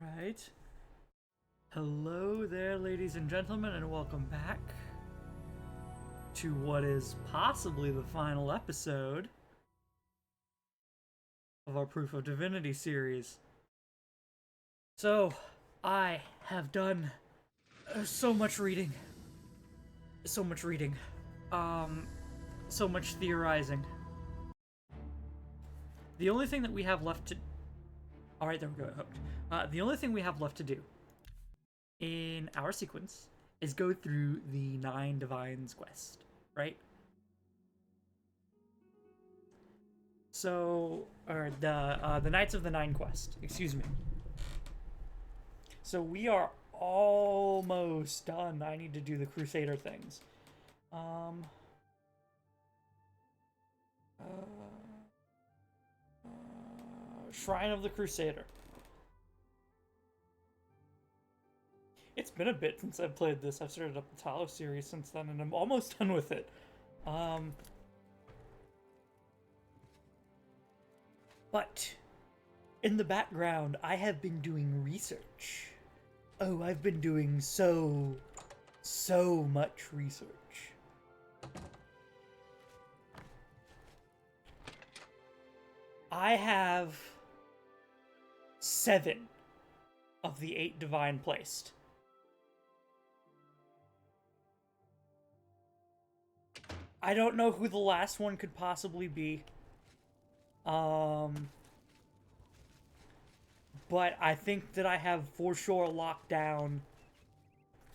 Right. Hello there, ladies and gentlemen, and welcome back to what is possibly the final episode of our Proof of Divinity series. So, I have done so much reading, so much reading, um, so much theorizing. The only thing that we have left to. Alright, there we go, hooked. The only thing we have left to do in our sequence is go through the 9 Divines quest, right? So, or the Knights of the Nine quest, excuse me. So we are almost done. I need to do the Crusader things. Um, Shrine of the Crusader. It's been a bit since I've played this. I've started up the Talos series since then, and I'm almost done with it. Um, but in the background, I have been doing research. Oh, I've been doing so much research. I have 7 of the 8 divine placed. I don't know who the last one could possibly be. But I think that I have for sure locked down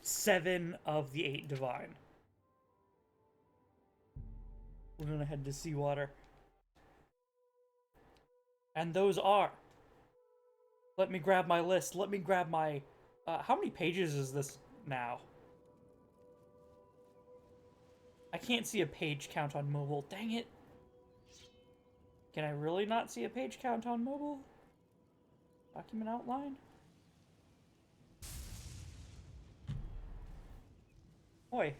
7 of the 8 divine. We're gonna head to Seawater. And those are. Let me grab my list. Let me grab my. How many pages is this now? I can't see a page count on mobile. Dang it. Can I really not see a page count on mobile? Document outline? Oi.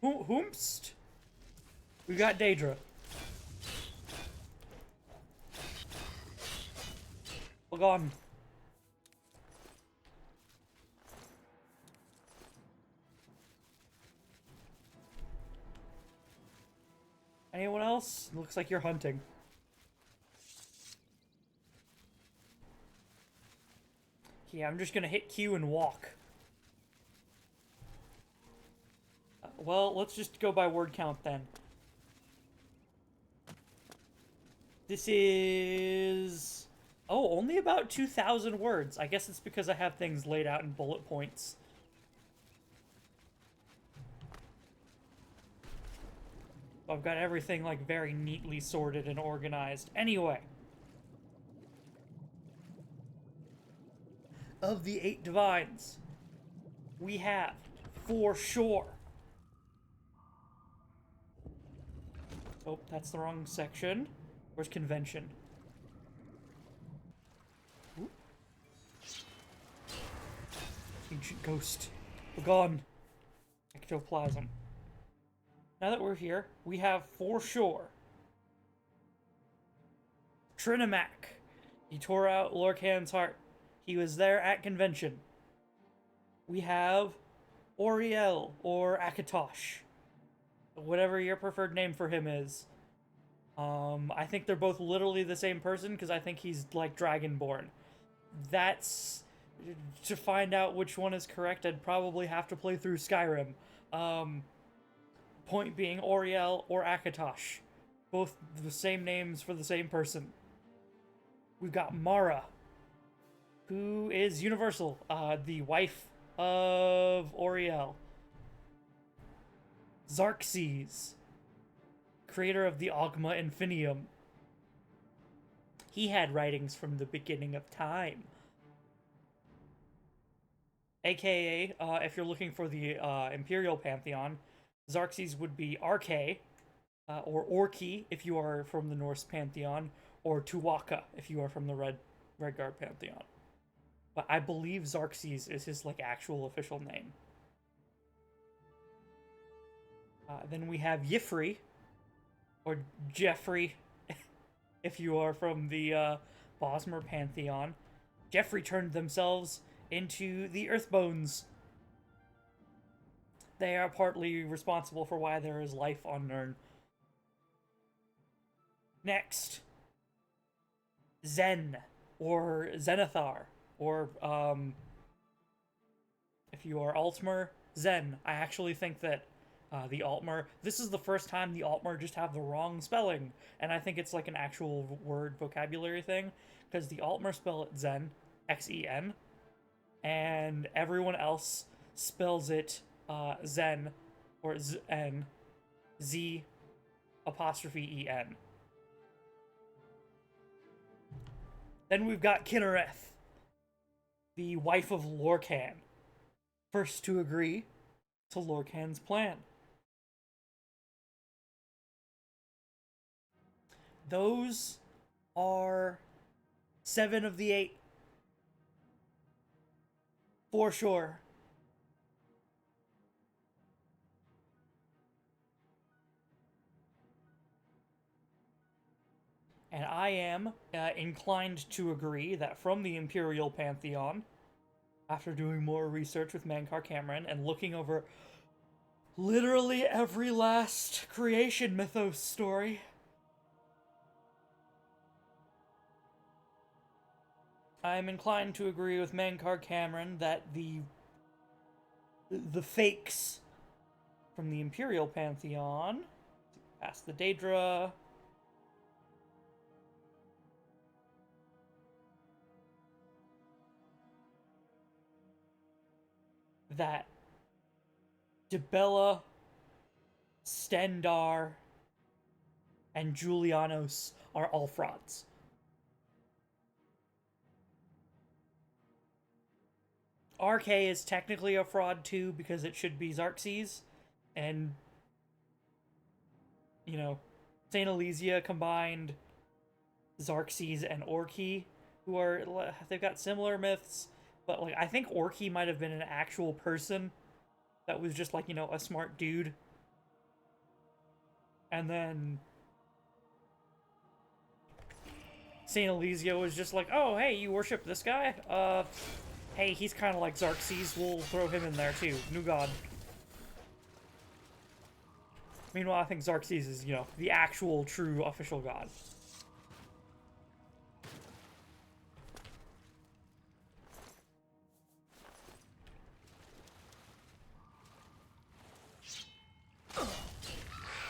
Whoomst? We got Daedra. We're gone. Anyone else? Looks like you're hunting. Yeah, I'm just gonna hit Q and walk. Well, let's just go by word count then. This is... Oh, only about 2,000 words. I guess it's because I have things laid out in bullet points. I've got everything, like, very neatly sorted and organized. Anyway. Of the 8 divines, we have, for sure... Oh, that's the wrong section. Where's convention? Ooh. Ancient ghost. We're gone. Ectoplasm. Now that we're here, we have for sure Trinimac. He tore out Lorcan's heart. He was there at convention. We have Oriel or Akatosh. Whatever your preferred name for him is. I think they're both literally the same person because I think he's like Dragonborn. That's to find out which one is correct. I'd probably have to play through Skyrim. Point being Oriel or Akatosh, both the same names for the same person. We've got Mara, who is Universal, the wife of Oriel. Xerxes, creator of the Ogma Infinium. He had writings from the beginning of time. AKA, if you're looking for the Imperial Pantheon, Xerxes would be Arche, or Orki if you are from the Norse Pantheon, or Tuwaka if you are from the Redguard Pantheon. But I believe Xerxes is his like actual official name. Then we have Yifri, or Jeffrey, if you are from the Bosmer pantheon, Jeffrey turned themselves into the Earthbones. They are partly responsible for why there is life on Nirn. Next, Zen, or Zenithar, or, if you are Altmer, Zen. I actually think that the Altmer, this is the first time the Altmer just have the wrong spelling, and I think it's like an actual word vocabulary thing, because the Altmer spell it Zen, X-E-N, and everyone else spells it Zen, or Z-N, Z apostrophe E-N. Then we've got Kinnereth, the wife of Lorcan, first to agree to Lorcan's plan. Those are 7 of the 8. For sure. And I am inclined to agree that from the Imperial Pantheon, after doing more research with Mankar Cameron and looking over literally every last creation mythos story, I'm inclined to agree with Mankar Cameron that the fakes from the Imperial Pantheon, past the Daedra, that Dibella, Stendar, and Julianos are all frauds. RK is technically a fraud too, because it should be Xerxes, and, you know, Saint Elysia combined Xerxes and Orki, who are, they've got similar myths, but, like, I think Orki might have been an actual person that was just, like, you know, a smart dude. And then Saint Elysia was just like, oh, hey, you worship this guy? Hey, he's kind of like Xerxes, we'll throw him in there too. New god. Meanwhile, I think Xerxes is, you know, the actual, true, official god.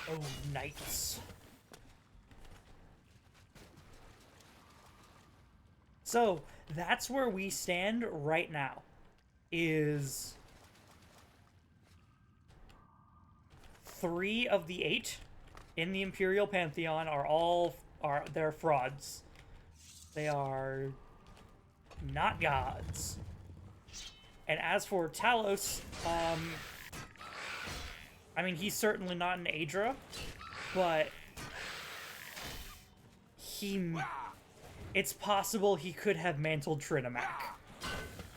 Oh, knights. So, that's where we stand right now, is 3 of the 8 in the Imperial Pantheon they're frauds. They are not gods. And as for Talos, I mean, he's certainly not an Aedra, but it's possible he could have mantled Trinimac.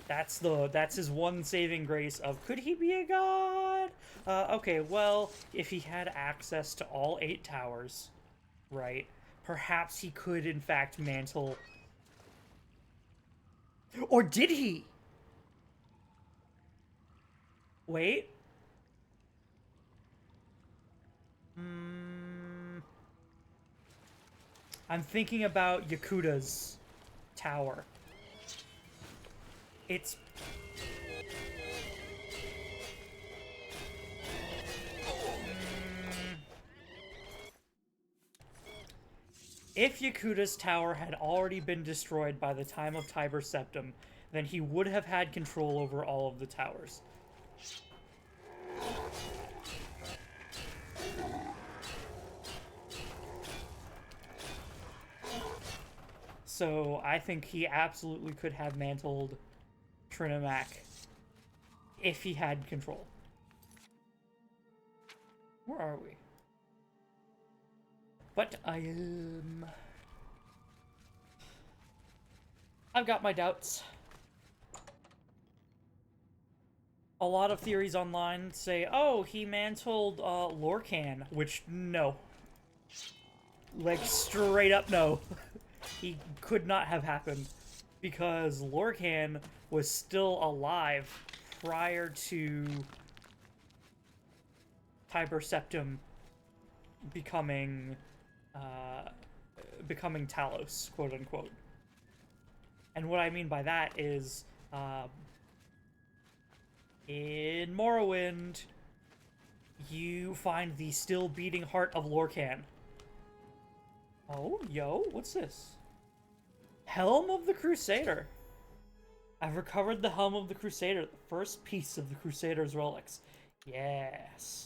That's his one saving grace of, could he be a god? Okay, well, if he had access to all 8 towers, right, perhaps he could, in fact, mantle... Or did he? Wait. I'm thinking about Yakuta's tower. It's... If Yakuta's tower had already been destroyed by the time of Tiber Septim, then he would have had control over all of the towers. So I think he absolutely could have mantled Trinimac if he had control. Where are we? But I've got my doubts. A lot of theories online say, oh, he mantled Lorcan, which, no. Like, straight up no. he could not have happened because Lorcan was still alive prior to Tiber Septim becoming becoming Talos, quote unquote. And what I mean by that is, in Morrowind, you find the still beating heart of Lorcan. Oh, yo, what's this? Helm of the Crusader. I've recovered the Helm of the Crusader, the first piece of the Crusader's relics. Yes.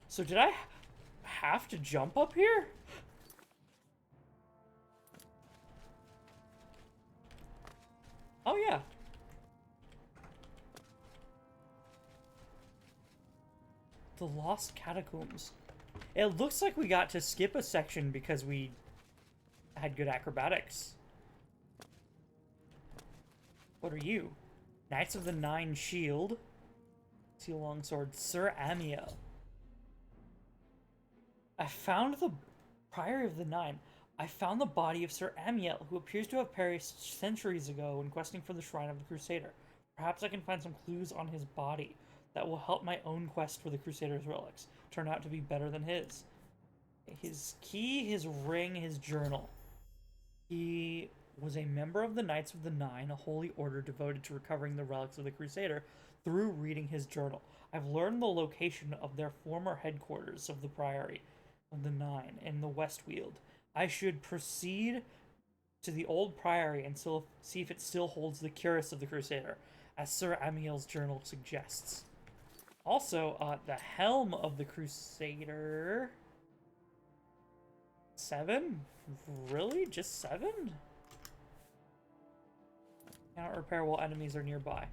So did I have to jump up here? Oh yeah. The Lost Catacombs. It looks like we got to skip a section because we had good acrobatics. What are you? Knights of the Nine Shield. Seal Longsword. Sir Amiel. I found the Priory of the Nine. I found the body of Sir Amiel, who appears to have perished centuries ago when questing for the Shrine of the Crusader. Perhaps I can find some clues on his body that will help my own quest for the Crusader's relics turn out to be better than his. His key, his ring, his journal. He was a member of the Knights of the Nine, a holy order devoted to recovering the relics of the Crusader through reading his journal. I've learned the location of their former headquarters of the Priory of the Nine in the Westweald. I should proceed to the old Priory and see if it still holds the cuirass of the Crusader, as Sir Amiel's journal suggests. Also, the Helm of the Crusader... 7? Really? Just 7? Cannot repair while enemies are nearby.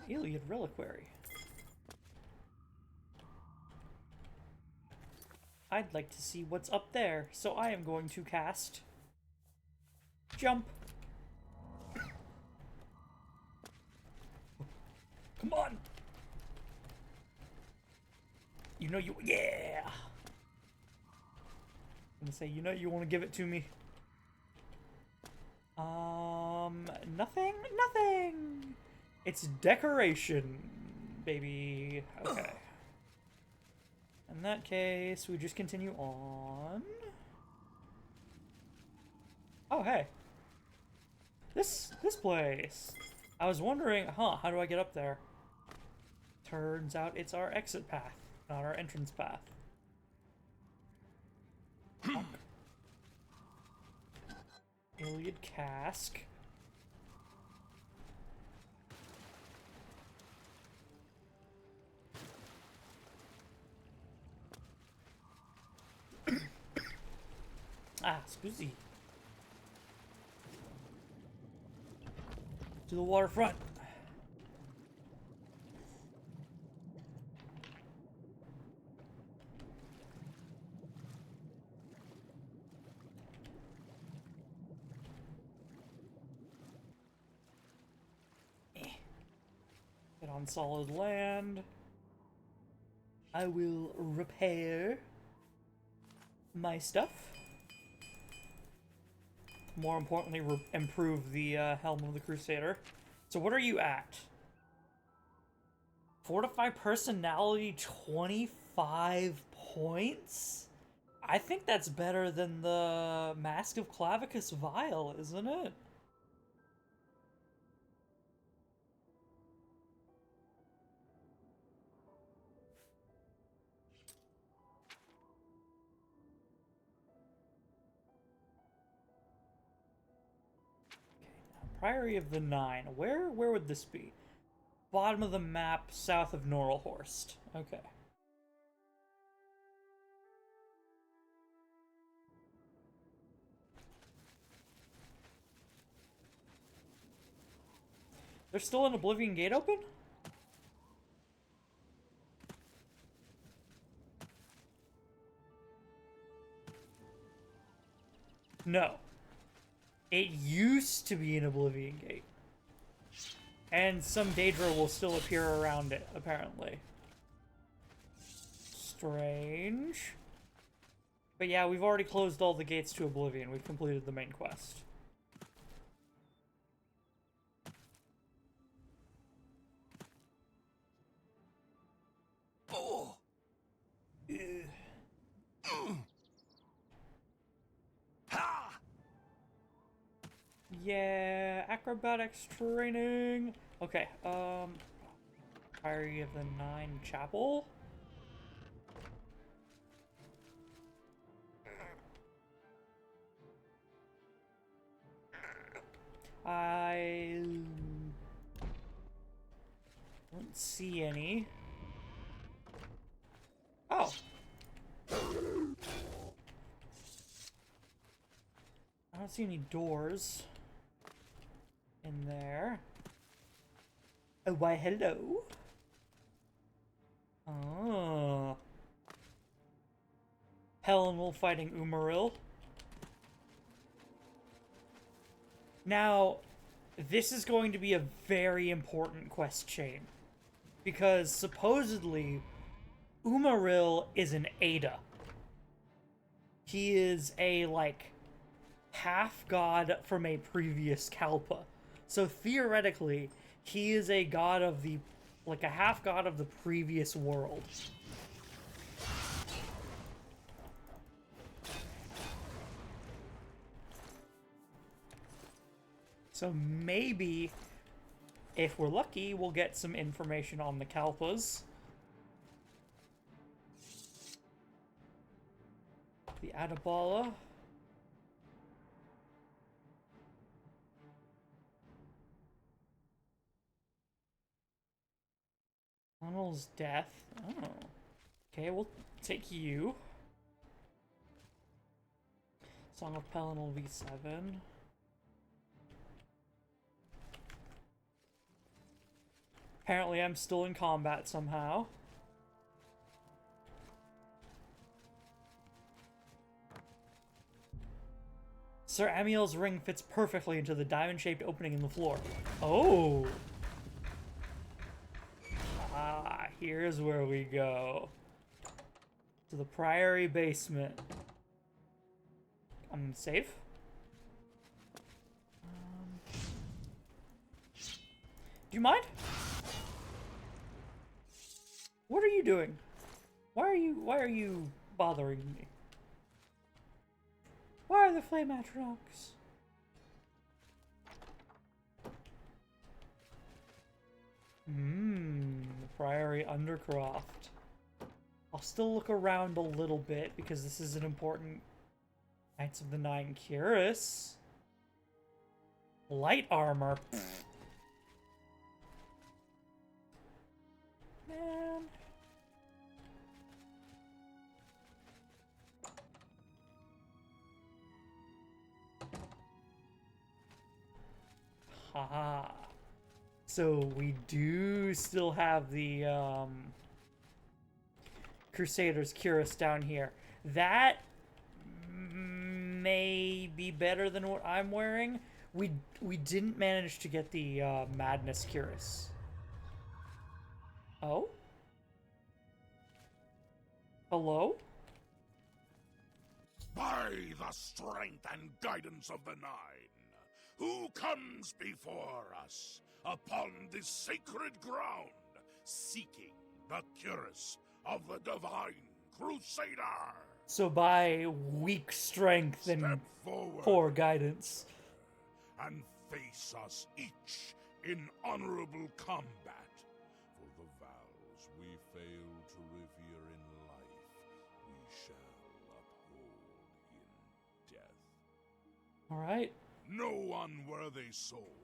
Iliad Reliquary. I'd like to see what's up there, so I am going to cast Jump. Come on! You know you... Yeah! I'm gonna say, you know you want to give it to me. Nothing? Nothing! It's decoration, baby. Okay. In that case, we just continue on. Oh, hey. This place. I was wondering, how do I get up there? Turns out it's our exit path, not our entrance path. Iliad Cask. Scusi. To the waterfront. Get on solid land. I will repair my stuff. More importantly, improve the Helm of the Crusader. So what are you at? Fortify personality 25 points? I think that's better than the Mask of Clavicus Vial, isn't it? Priory of the Nine. Where would this be? Bottom of the map, south of Noralhorst. Okay. There's still an Oblivion gate open? No. It used to be an Oblivion gate. And some Daedra will still appear around it, apparently. Strange. But yeah, we've already closed all the gates to Oblivion. We've completed the main quest. Oh. Yeah, acrobatics training. Okay, Priory of the Nine Chapel. I don't see any. Oh. I don't see any doors in there. Oh, why, hello. Oh. Hellenwolf fighting Umaril. Now, this is going to be a very important quest chain. Because supposedly, Umaril is an Aedra. He is a, like, half-god from a previous Kalpa. So theoretically, he is a god of the, like, a half-god of the previous world. So maybe, if we're lucky, we'll get some information on the Kalpas. The Adabala. Tunnel's death. Oh. Okay, we'll take you. Song of Pelennor V7. Apparently I'm still in combat somehow. Sir Amiel's ring fits perfectly into the diamond-shaped opening in the floor. Oh! Ah, here's where we go. To the Priory basement. I'm gonna save. Do you mind? What are you doing? Why are you bothering me? Why are the flame atronachs? The Priory Undercroft. I'll still look around a little bit because this is an important Knights of the Nine Cuirass. Light armor. Man. Haha. So we do still have the Crusader's Cuirass down here. That may be better than what I'm wearing. We didn't manage to get the Madness Cuirass. Oh? Hello? By the strength and guidance of the Nine, who comes before us upon this sacred ground, seeking the cuirass of the Divine Crusader? So by weak strength and poor guidance. And face us each in honorable combat. For the vows we fail to revere in life, we shall uphold in death. Alright. No unworthy soul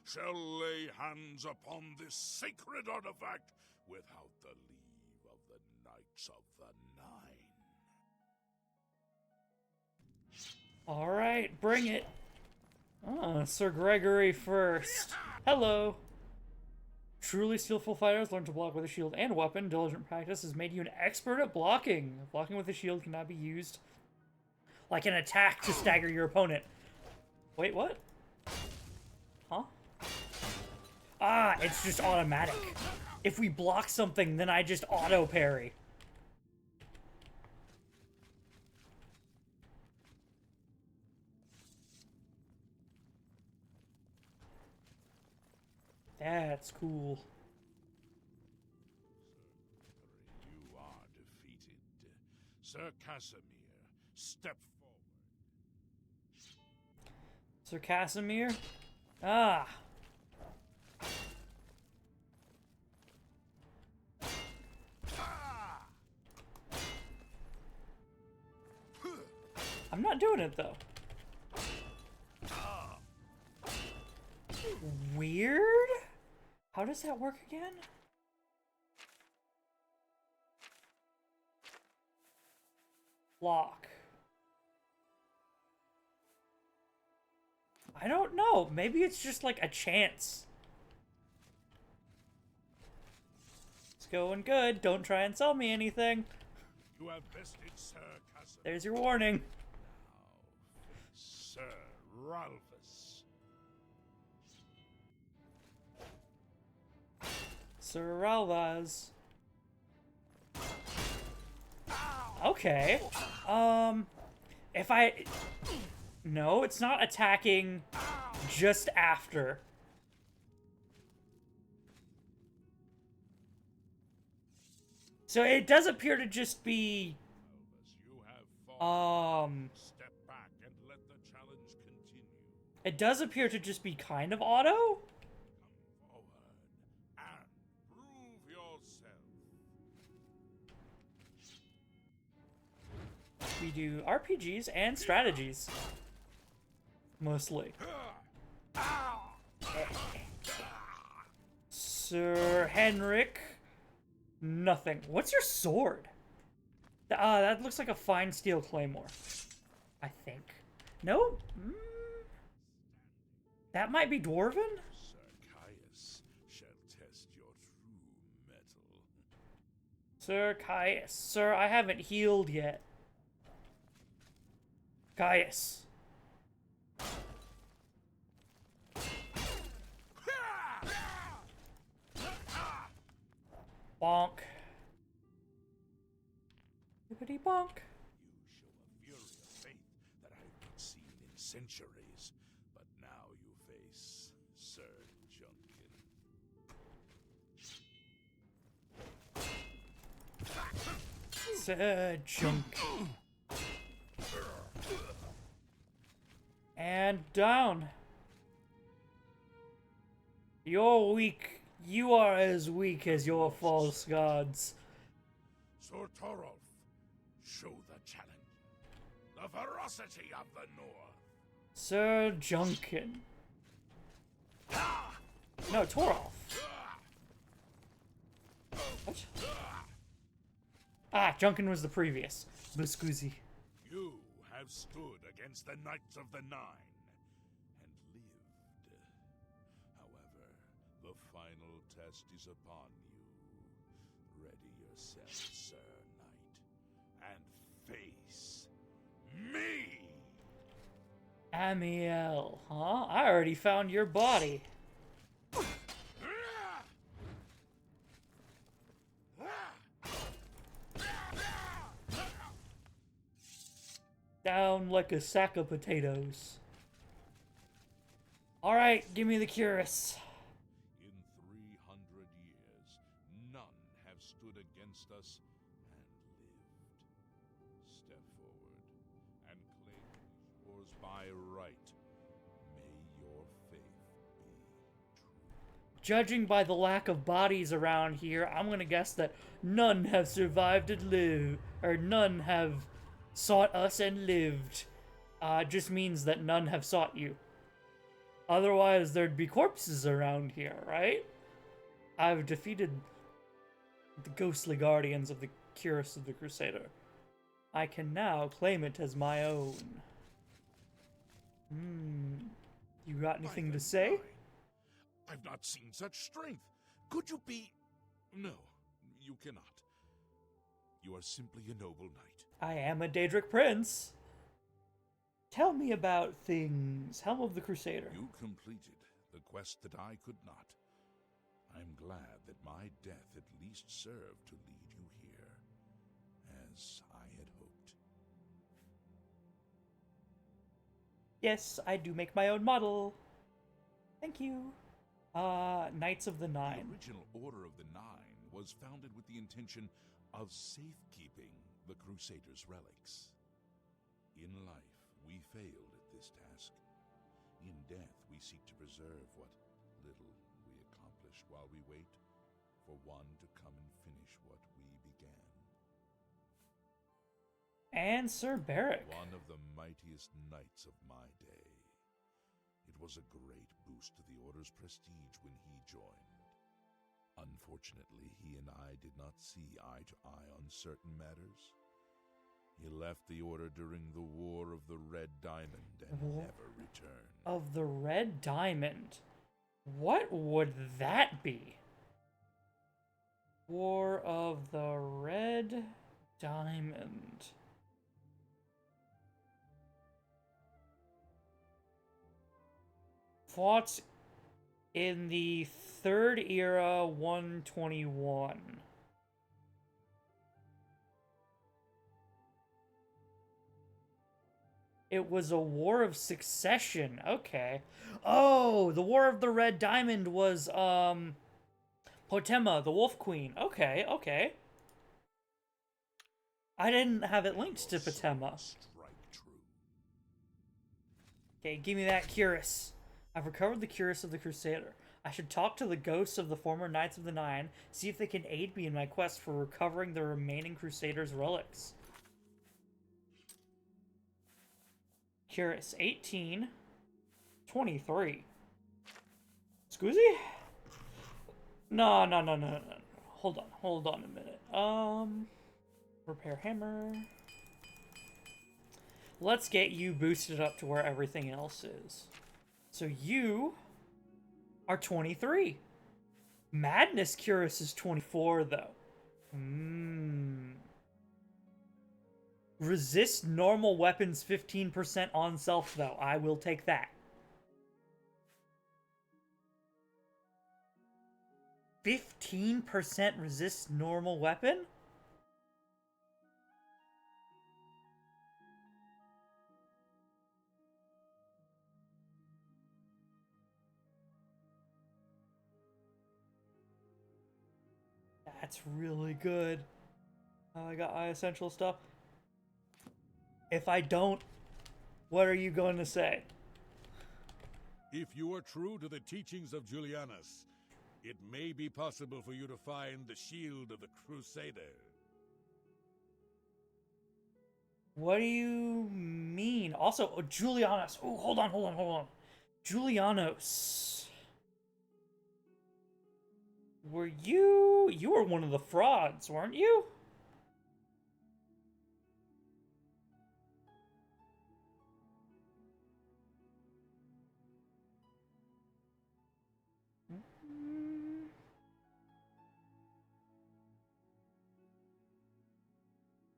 shall lay hands upon this sacred artifact without the leave of the Knights of the Nine. Alright, bring it. Sir Gregory first. Hello. Truly skillful fighters learn to block with a shield and weapon. Diligent practice has made you an expert at blocking. Blocking with a shield cannot be used like an attack to stagger your opponent. Wait, what? Huh? Ah, it's just automatic. If we block something, then I just auto parry. That's cool. You are defeated. Sir Casimir, step forward. Sir Casimir? Ah. I'm not doing it, though. Weird? How does that work again? Block. I don't know. Maybe it's just like a chance. It's going good. Don't try and sell me anything. You have bested Sir Casimir. There's your warning. Now, Sir Ralphus. Sir Ralvaz. Okay. If I... No, it's not attacking just after. So it does appear to just be... You have fallen. Step back and let the challenge continue. It does appear to just be kind of auto? Come forward and prove yourself. We do RPGs and strategies. Mostly. Sir Henrik. Nothing. What's your sword? That looks like a fine steel claymore. I think. No? That might be dwarven? Sir Caius shall test your true metal. Sir Caius. Sir, I haven't healed yet. Caius. Bonk. Bippity bonk. You show a fury of faith that I've not seen in centuries, but now you face Sir Junkin. Sir Junkin. And down. You're weak. You are as weak as your false gods. Sir Torolf, show the challenge. The ferocity of the North. Sir Junkin. No, Torolf. What? Ah, Junkin was the previous. Buscuzi. You have stood against the Knights of the Nine and lived. However, the final test is upon you. Ready yourself, Sir Knight, and face me! Amiel, huh? I already found your body. Down like a sack of potatoes. Alright, give me the cuirass. In 300 years, none have stood against us and lived. Step forward and claim yours by right. May your faith be true. Judging by the lack of bodies around here, I'm gonna guess that none have survived and lived, or none have sought us and lived. Just means that none have sought you. Otherwise, there'd be corpses around here, right? I've defeated the ghostly guardians of the cuirass of the Crusader. I can now claim it as my own. You got anything to say? I've not seen such strength. Could you be... No, you cannot. You are simply a noble knight. I am a Daedric prince. Tell me about things. Helm of the Crusader. You completed the quest that I could not. I'm glad that my death at least served to lead you here, as I had hoped. Yes, I do make my own model. Thank you. Knights of the Nine. The original Order of the Nine was founded with the intention of safekeeping the Crusaders' relics. In life, we failed at this task. In death, we seek to preserve what little we accomplish while we wait for one to come and finish what we began. And Sir Beric. One of the mightiest knights of my day. It was a great boost to the Order's prestige when he joined. Unfortunately, he and I did not see eye to eye on certain matters. He left the Order during the War of the Red Diamond and never returned. Of the Red Diamond? What would that be? War of the Red Diamond. Fought in the Third Era 121. It was a war of succession. Okay. Oh, the War of the Red Diamond was, Potema, the Wolf Queen. Okay, okay. I didn't have it linked to Potema. Okay, give me that cuirass. I've recovered the cuirass of the Crusader. I should talk to the ghosts of the former Knights of the Nine, see if they can aid me in my quest for recovering the remaining Crusaders' relics. Cuirass 18, 23. Scusi? No. Hold on a minute. Repair hammer. Let's get you boosted up to where everything else is. So you are 23. Madness Cuirass is 24, though. Resist normal weapons 15% on self, though. I will take that. 15% resist normal weapon? That's really good. I got eye essential stuff. If I don't, what are you going to say? If you are true to the teachings of Julianus, it may be possible for you to find the shield of the Crusader. What do you mean? Also, Julianus. Oh, hold on. Julianus. Were you... You were one of the frauds, weren't you?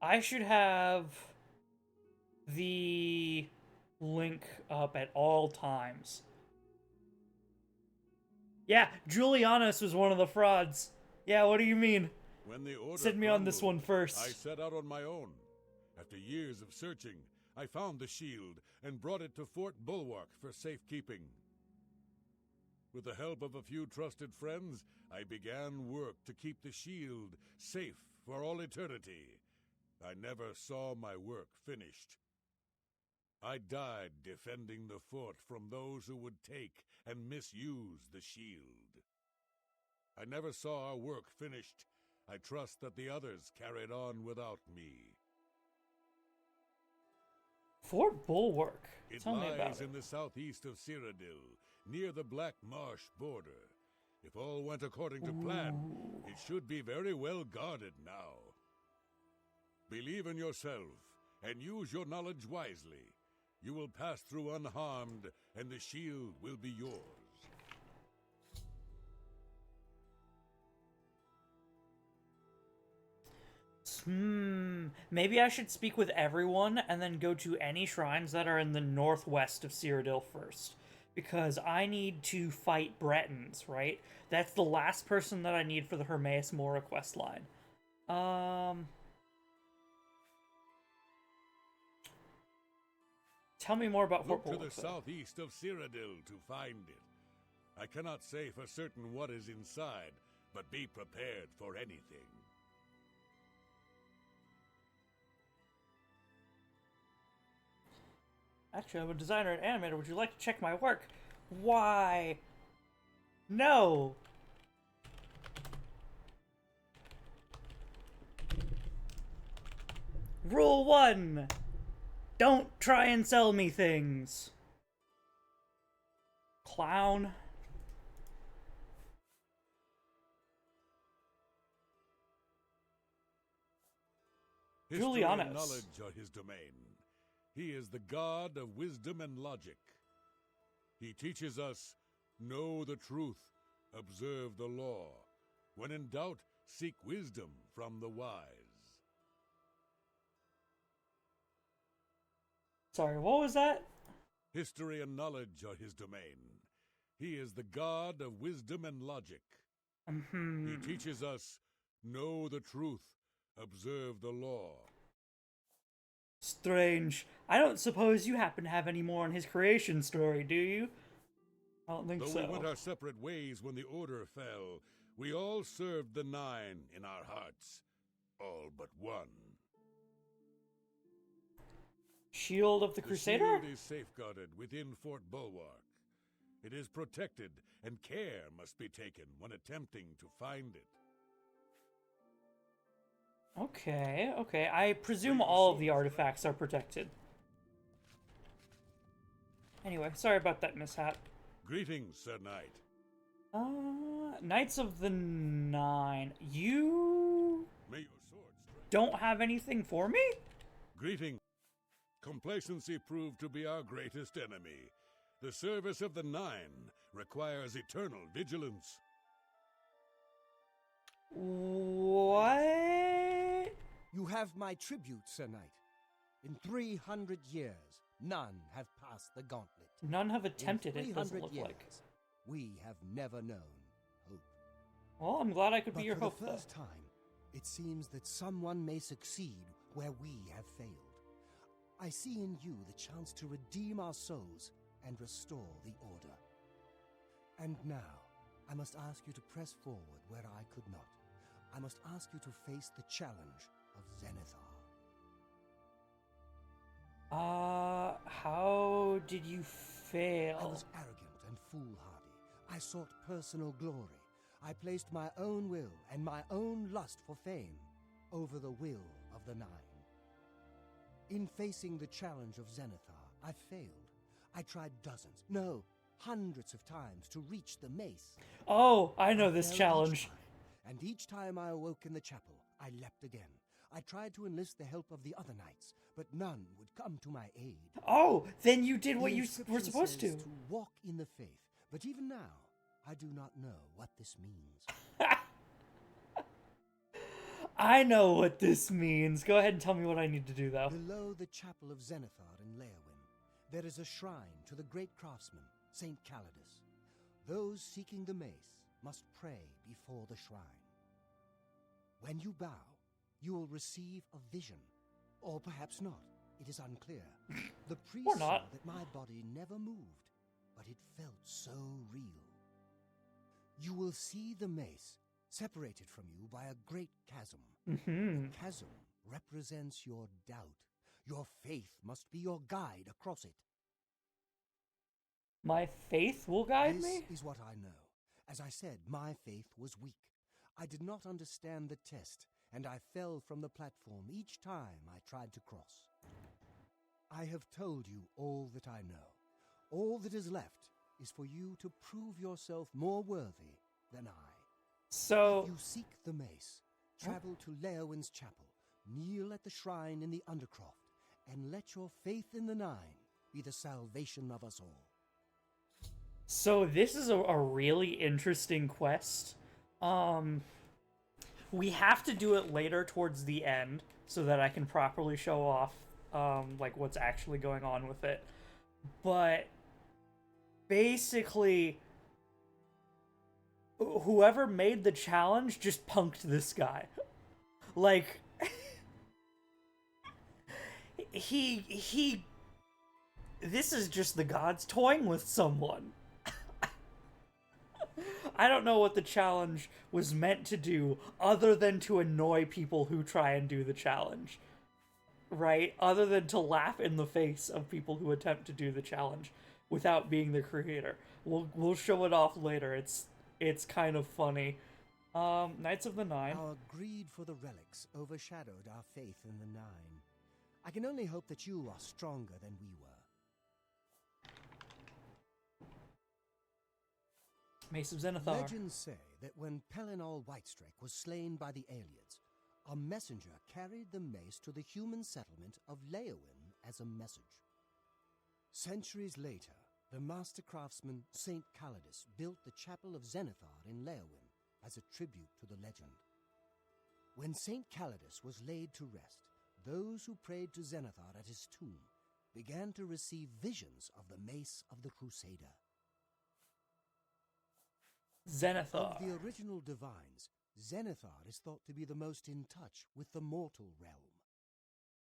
I should have the link up at all times. Yeah, Julianus was one of the frauds. Yeah, what do you mean? When the Order Send me on this one first. I set out on my own. After years of searching, I found the shield and brought it to Fort Bulwark for safekeeping. With the help of a few trusted friends, I began work to keep the shield safe for all eternity. I never saw my work finished. I died defending the fort from those who would take and misuse the shield. I never saw our work finished. I trust that the others carried on without me. Fort Bulwark. Tell me about It lies in the southeast of Cyrodiil, near the Black Marsh border. If all went according to plan, it should be very well guarded now. Believe in yourself, and use your knowledge wisely. You will pass through unharmed, and the shield will be yours. Maybe I should speak with everyone and then go to any shrines that are in the northwest of Cyrodiil first. Because I need to fight Bretons, right? That's the last person that I need for the Hermaeus Mora quest line. Tell me more about Fort Look to Pollock, the though. southeast of Cyrodiil to find it. I cannot say for certain what is inside, but be prepared for anything. Actually, I'm a designer and animator. Would you like to check my work? Why? No! Rule 1! Don't try and sell me things! Clown. History and Julianos. knowledge are his domain. He is the god of wisdom and logic. He teaches us, know the truth, observe the law. When in doubt, seek wisdom from the wise. Sorry, what was that? History and knowledge are his domain. He is the god of wisdom and logic. He teaches us, know the truth, observe the law. Strange. I don't suppose you happen to have any more on his creation story, do you? I don't think Though so. we went our separate ways when the Order fell, we all served the Nine in our hearts. All but one. Shield of the Crusader? The shield is safeguarded within Fort Bulwark. It is protected, and care must be taken when attempting to find it. Okay, okay. I presume all of the artifacts are protected. Anyway, sorry about that mishap. Greetings, Sir Knight. Knights of the Nine. You May your sword strike. don't have anything for me? Greetings. Complacency proved to be our greatest enemy. The service of the Nine requires eternal vigilance. What? You have my tribute, Sir Knight. In 300 years, none have passed the gauntlet. None have attempted In it, doesn't 300 look years, like. we have never known hope. Well, I'm glad I could But be your for hope, the though. first time, it seems that someone may succeed where we have failed. I see in you the chance to redeem our souls and restore the Order. And now, I must ask you to press forward where I could not. I must ask you to face the challenge of Zenithar. How did you fail? I was arrogant and foolhardy. I sought personal glory. I placed my own will and my own lust for fame over the will of the Nine. In facing the challenge of Zenithar, I failed. I tried dozens, no, hundreds of times to reach the mace. Oh, I know this Failed each challenge. time, and each time I awoke in the chapel, I leapt again. I tried to enlist the help of the other knights, but none would come to my aid. Oh, then you did The what you inscription were supposed says to. walk in the faith, but even now, I do not know what this means. I know what this means. Go ahead and tell me what I need to do, though. Below the chapel of Zenithar in Leowyn, there is a shrine to the great craftsman, Saint Calidus. Those seeking the mace must pray before the shrine. When you bow, you will receive a vision. Or perhaps not. It is unclear. The priest Or saw not. that my body never moved, but it felt so real. You will see the mace separated from you by a great chasm. The chasm represents your doubt. Your faith must be your guide across it. My faith will guide This me? is what I know. As I said, my faith was weak. I did not understand the test, and I fell from the platform each time I tried to cross. I have told you all that I know. All that is left is for you to prove yourself more worthy than I. So, If you seek the mace, travel to Leowyn's chapel, kneel at the shrine in the Undercroft, and let your faith in the Nine be the salvation of us all. so this is a really interesting quest. We have to do it later towards the end so that I can properly show off like what's actually going on with it. But basically, whoever made the challenge just punked this guy. Like he this is just the gods toying with someone. I don't know what the challenge was meant to do other than to annoy people who try and do the challenge. Right? Other than to laugh in the face of people who attempt to do the challenge without being the creator. We'll show it off later. It's kind of funny. Knights of the Nine. Our greed for the relics overshadowed our faith in the Nine. I can only hope that you are stronger than we were. Mace of Zenithar. Legends say that when Pelinal Whitestrake was slain by the Aelids, a messenger carried the mace to the human settlement of Leowin as a message. Centuries later, the master craftsman Saint Calidus built the Chapel of Zenithar in Leowin as a tribute to the legend. When Saint Calidus was laid to rest, those who prayed to Zenithar at his tomb began to receive visions of the mace of the Crusader. Zenithar. Of the original divines, Zenithar is thought to be the most in touch with the mortal realm.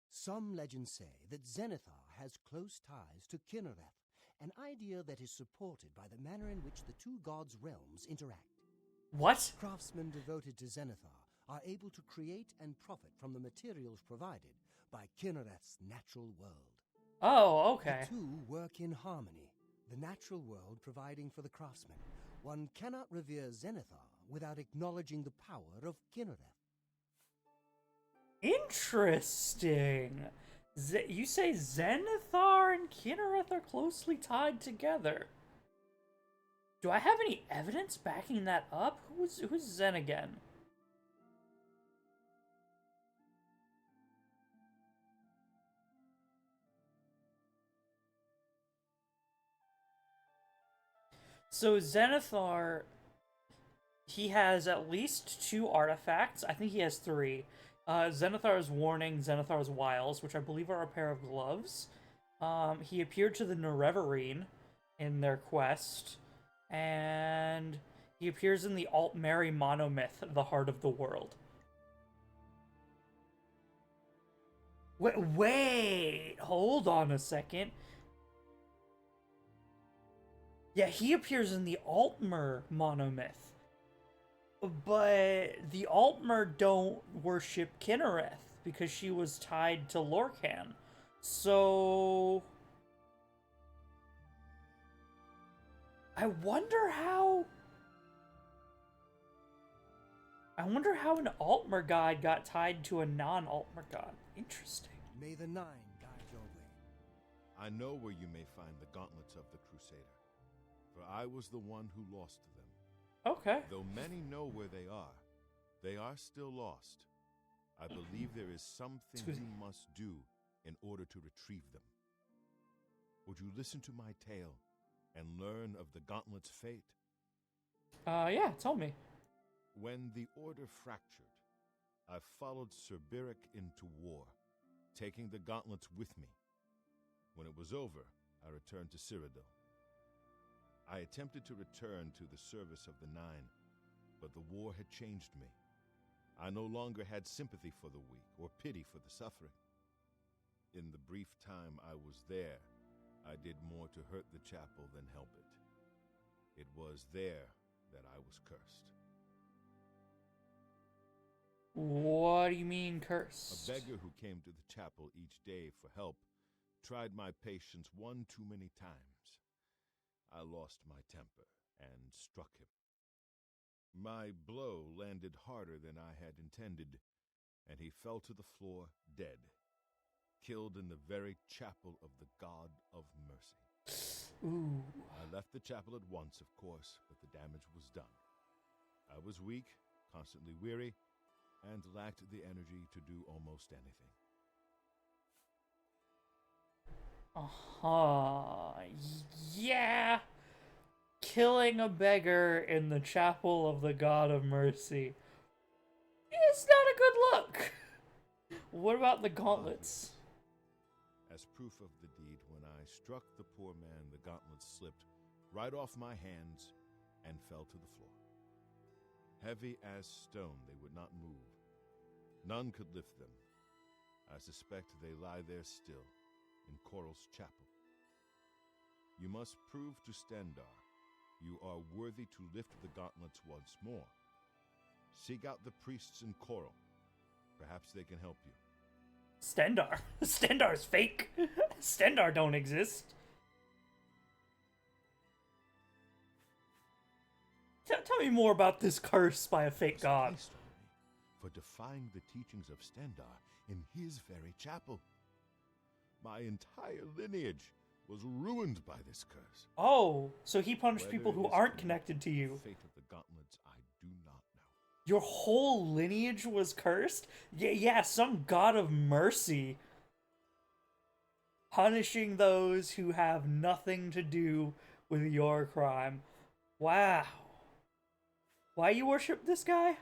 Some legends say that Zenithar has close ties to Kinnereth, an idea that is supported by the manner in which the two gods' realms interact. What? Craftsmen devoted to Zenithar are able to create and profit from the materials provided by Kinnereth's natural world. Oh, okay. The two work in harmony, the natural world providing for the craftsman. One cannot revere Zenithar without acknowledging the power of Kinnereth. Interesting. You say Zenithar and Kinnereth are closely tied together. Do I have any evidence backing that up? Who's Zen again? So Zenithar, he has at least 2 artifacts. I think he has 3. Zenithar's Warning, Zenithar's Wiles, which I believe are a pair of gloves. He appeared to the Nerevarine in their quest. And he appears in the Alt-Mary monomyth, The Heart of the World. Wait, hold on a second. Yeah, he appears in the Altmer monomyth. But the Altmer don't worship Kinnereth because she was tied to Lorkhan. So I wonder how an Altmer god got tied to a non-Altmer god. Interesting. May the Nine guide your way. I know where you may find the gauntlets of the Crusader, for I was the one who lost them. Okay. Though many know where they are still lost. I believe there is something you must do in order to retrieve them. Would you listen to my tale and learn of the gauntlet's fate? Yeah, tell me. When the Order fractured, I followed Cerberic into war, taking the gauntlets with me. When it was over, I returned to Cyrodiil. I attempted to return to the service of the Nine, but the war had changed me. I no longer had sympathy for the weak or pity for the suffering. In the brief time I was there, I did more to hurt the chapel than help it. It was there that I was cursed. What do you mean cursed? A beggar who came to the chapel each day for help tried my patience one too many times. I lost my temper and struck him. My blow landed harder than I had intended, and he fell to the floor dead, killed in the very chapel of the God of Mercy. Ooh. I left the chapel at once, of course, but the damage was done. I was weak, constantly weary, and lacked the energy to do almost anything. Yeah. Killing a beggar in the chapel of the God of Mercy. good luck. What about the gauntlets? As proof of the deed, when I struck the poor man, the gauntlets slipped right off my hands and fell to the floor. Heavy as stone, they would not move. None could lift them. I suspect they lie there still, in Coral's chapel. You must prove to Stendar you are worthy to lift the gauntlets once more. Seek out the priests in Coral. Perhaps they can help you. Stendar? Stendar's fake. Stendar don't exist. Tell me more about this curse by a fake god. Placed on me for defying the teachings of Stendar in his very chapel. My entire lineage was ruined by this curse. Oh, so he punished Whether people who it is aren't the connected to you. Fate of the gauntlets, I do not know. Your whole lineage was cursed? Yeah, some god of mercy. Punishing those who have nothing to do with your crime. Wow. Why you worship this guy?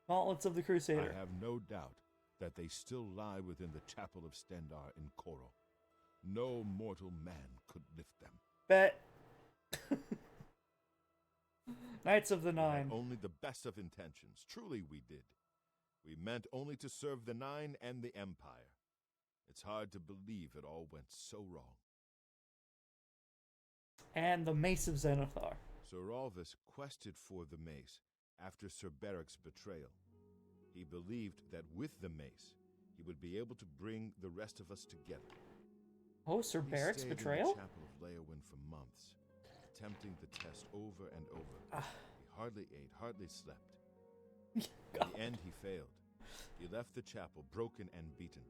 Gauntlets of the Crusader. I have no doubt that they still lie within the chapel of Stendar in Coral. No mortal man could lift them. Bet. Knights of the We had Nine. only the best of intentions. Truly we did. We meant only to serve the Nine and the Empire. It's hard to believe it all went so wrong. And the Mace of Zenithar. Sir Alvis quested for the mace after Sir Beric's betrayal. He believed that with the mace, he would be able to bring the rest of us together. Oh, Sir He Beric's stayed betrayal? in the chapel of Leowyn for months, attempting the test over and over. Ah. He hardly ate, hardly slept. God. In the end, he failed. He left the chapel broken and beaten.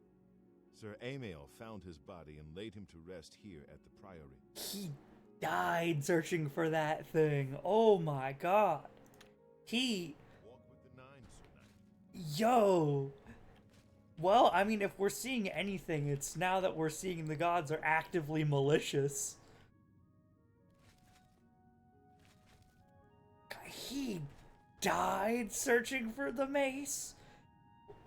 Sir Amael found his body and laid him to rest here at the priory. He died searching for that thing. Oh my god. Walk with the Nine, Sir Knight. Yo. Well, I mean, if we're seeing anything, it's now that we're seeing the gods are actively malicious. He died searching for the mace?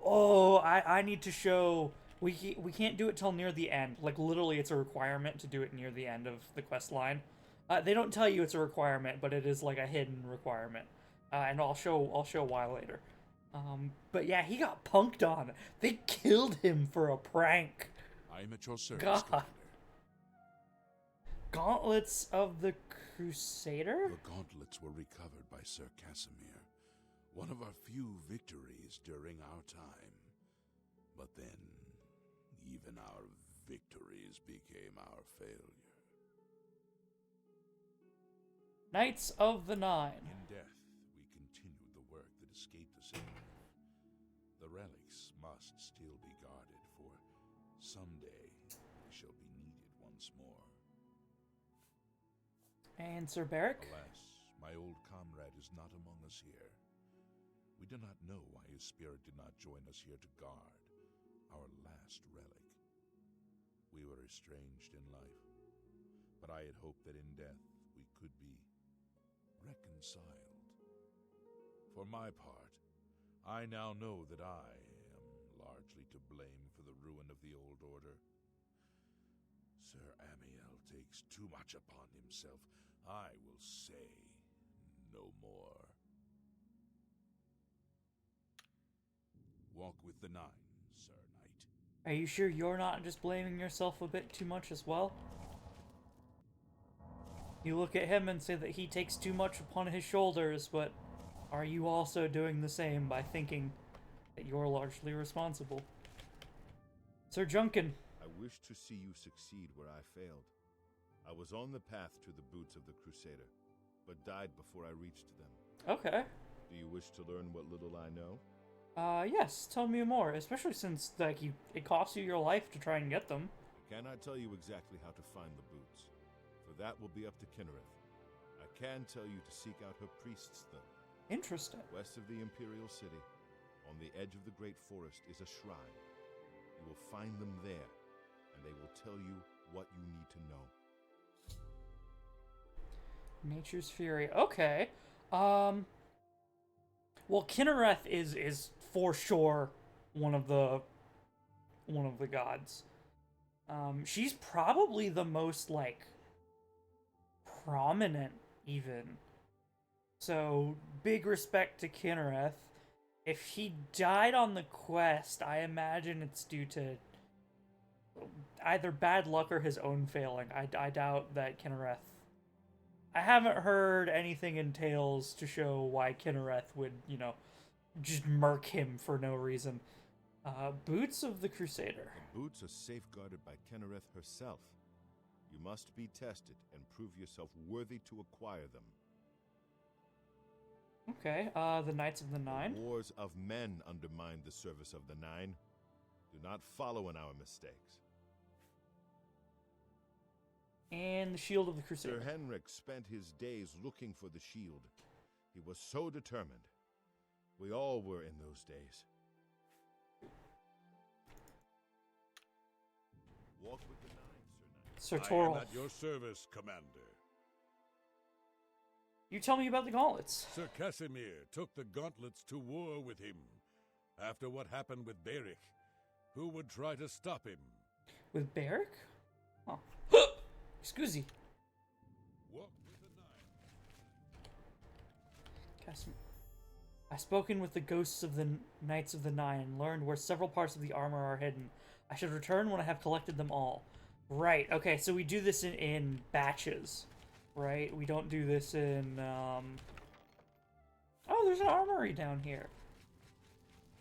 Oh, I need to show... We can't do it till near the end. Like, literally, it's a requirement to do it near the end of the quest line. They don't tell you it's a requirement, but it is, like, a hidden requirement. And I'll show why later. But yeah, he got punked on. They killed him for a prank. I am at your service, God. Commander. Gauntlets of the Crusader? Your gauntlets were recovered by Sir Casimir, one of our few victories during our time. But then, even our victories became our failure. Knights of the Nine. In death, we continued the work that escaped us in life. The relics must still be guarded, for someday they shall be needed once more. And Sir Beric? Alas, my old comrade is not among us here. We do not know why his spirit did not join us here to guard our last relic. We were estranged in life, but I had hoped that in death we could be reconciled. For my part, I now know that I am largely to blame for the ruin of the old order. Sir Amiel takes too much upon himself. I will say no more. Walk with the Nine, Sir Knight. Are you sure you're not just blaming yourself a bit too much as well? You look at him and say that he takes too much upon his shoulders, but are you also doing the same by thinking that you're largely responsible? Sir Junkin. I wish to see you succeed where I failed. I was on the path to the boots of the Crusader, but died before I reached them. Okay. Do you wish to learn what little I know? Yes, tell me more, especially since, like, it costs you your life to try and get them. I cannot tell you exactly how to find the boots, for that will be up to Kinnereth. I can tell you to seek out her priests, though. Interesting. West of the Imperial City, on the edge of the Great Forest, is a shrine. You will find them there, and they will tell you what you need to know. Nature's Fury. Okay. Well, Kinnereth is for sure one of the gods. She's probably the most, like, prominent, even. So, big respect to Kinnereth. If he died on the quest, I imagine it's due to either bad luck or his own failing. I doubt that Kinnereth... I haven't heard anything in Tales to show why Kinnereth would, you know, just murk him for no reason. Boots of the Crusader. The boots are safeguarded by Kinnereth herself. You must be tested and prove yourself worthy to acquire them. Okay, the Knights of the Nine. The wars of men undermine the service of the Nine. Do not follow in our mistakes. And the Shield of the Crusader. Sir Henrik spent his days looking for the shield. He was so determined. We all were in those days. Walk with the Nine, Sir Knight. Sir I am Torolf. at your service, Commander. You tell me about the gauntlets. Sir Casimir took the gauntlets to war with him. After what happened with Beric, who would try to stop him? With Beric? Oh. Excuse me. Walk with the Nine. I've spoken with the ghosts of the Knights of the Nine and learned where several parts of the armor are hidden. I should return when I have collected them all. Right, okay, so we do this in batches, right? We don't do this in, Oh, there's an armory down here.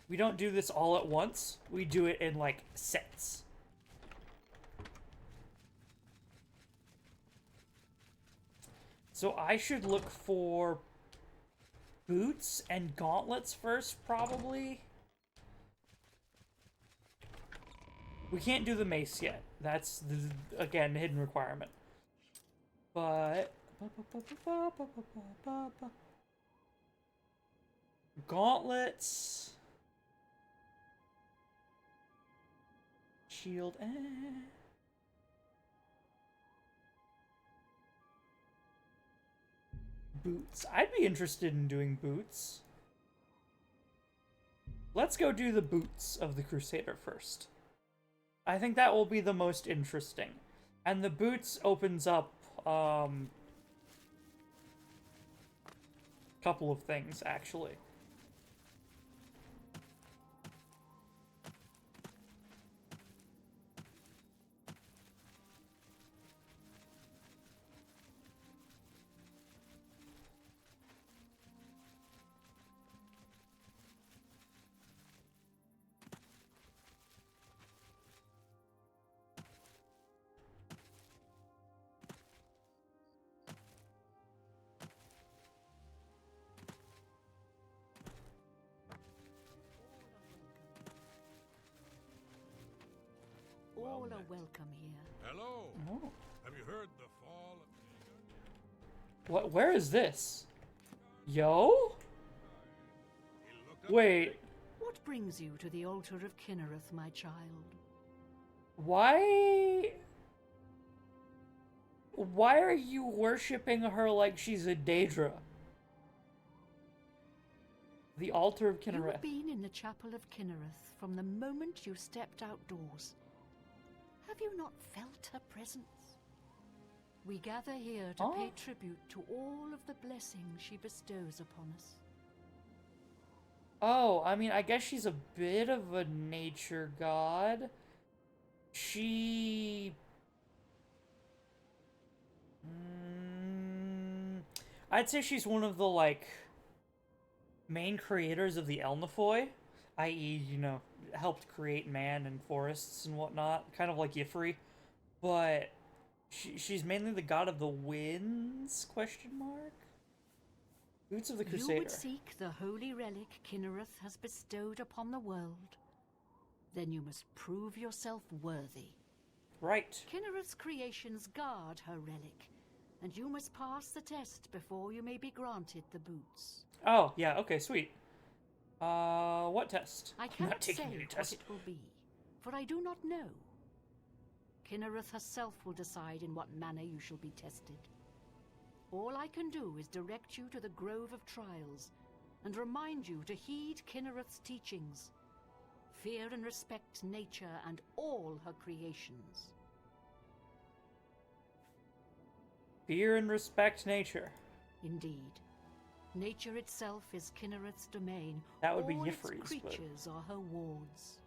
We don't do this all at once. We do it in, like, sets. So I should look for boots and gauntlets first, probably. We can't do the mace yet. That's, again, hidden requirement. But... gauntlets... Shield... Boots. I'd be interested in doing boots. Let's go do the boots of the Crusader first. I think that will be the most interesting. And the boots opens up, couple of things, actually. All are welcome here. Hello. Oh. Have you heard the fall of Aedra? What? Where is this? Yo? He looked up Wait. What brings you to the altar of Kinnereth, my child? Why are you worshipping her like she's a Daedra? The altar of You Kinnereth. have been in the chapel of Kinnereth from the moment you stepped outdoors. Have you not felt her presence? We gather here to pay tribute to all of the blessings she bestows upon us. Oh, I mean, I guess she's a bit of a nature god. She... I'd say she's one of the, like, main creators of the Elnifoi, i.e., you know, helped create man and forests and whatnot, kind of like Y'ffre. But she's mainly the god of the winds, question mark? Boots of the Crusader. You would seek the holy relic Kinnereth has bestowed upon the world. Then you must prove yourself worthy. Right. Kinnereth's creations guard her relic, and you must pass the test before you may be granted the boots. Oh, yeah, okay, sweet. What test? I I'm cannot not say taking any what test. it will be, for I do not know. Kinnereth herself will decide in what manner you shall be tested. All I can do is direct you to the Grove of Trials, and remind you to heed Kinnereth's teachings. Fear and respect nature and all her creations. Fear and respect nature. Indeed. Nature itself is Kinnereth's domain. That would be all Y'ffre's, its creatures are her wards.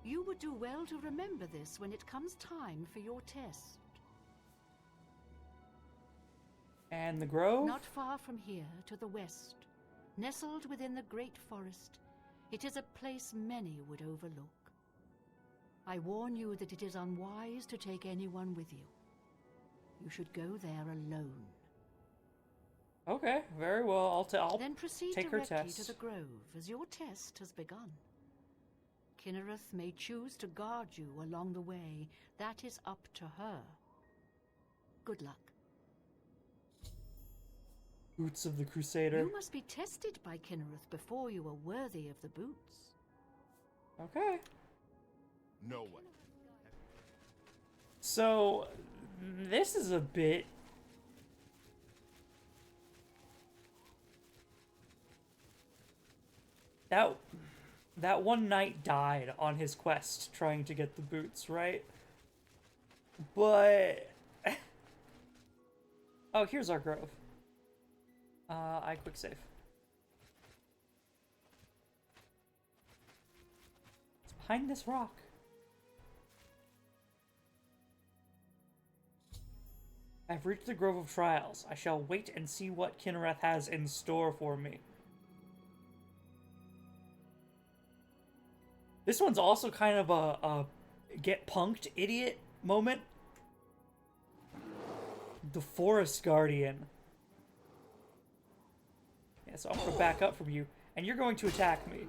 You would do well to remember this when it comes time for your test. And the grove? Not far from here, to the west, nestled within the great forest, it is a place many would overlook. I warn you that it is unwise to take anyone with you. You should go there alone. Okay, very well. I'll Then proceed take her directly test. to the grove, as your test has begun. Kinnereth may choose to guard you along the way. That is up to her. Good luck. Boots of the Crusader. You must be tested by Kinnereth before you are worthy of the boots. Okay. No way. So, this is a bit... That one knight died on his quest trying to get the boots, right? But... Oh, here's our grove. I quick save. It's behind this rock. I've reached the Grove of Trials. I shall wait and see what Kinnereth has in store for me. This one's also kind of a get punked idiot moment. The Forest Guardian. Yeah, so I'm going to back up from you, and you're going to attack me.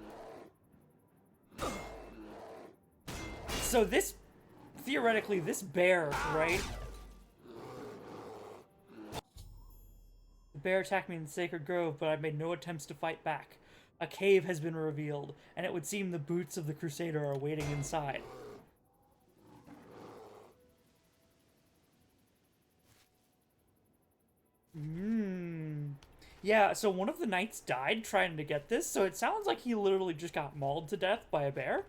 So this, theoretically, this bear, right? The bear attacked me in the Sacred Grove, but I made no attempts to fight back. A cave has been revealed, and it would seem the boots of the Crusader are waiting inside. Yeah, so one of the knights died trying to get this, so it sounds like he literally just got mauled to death by a bear.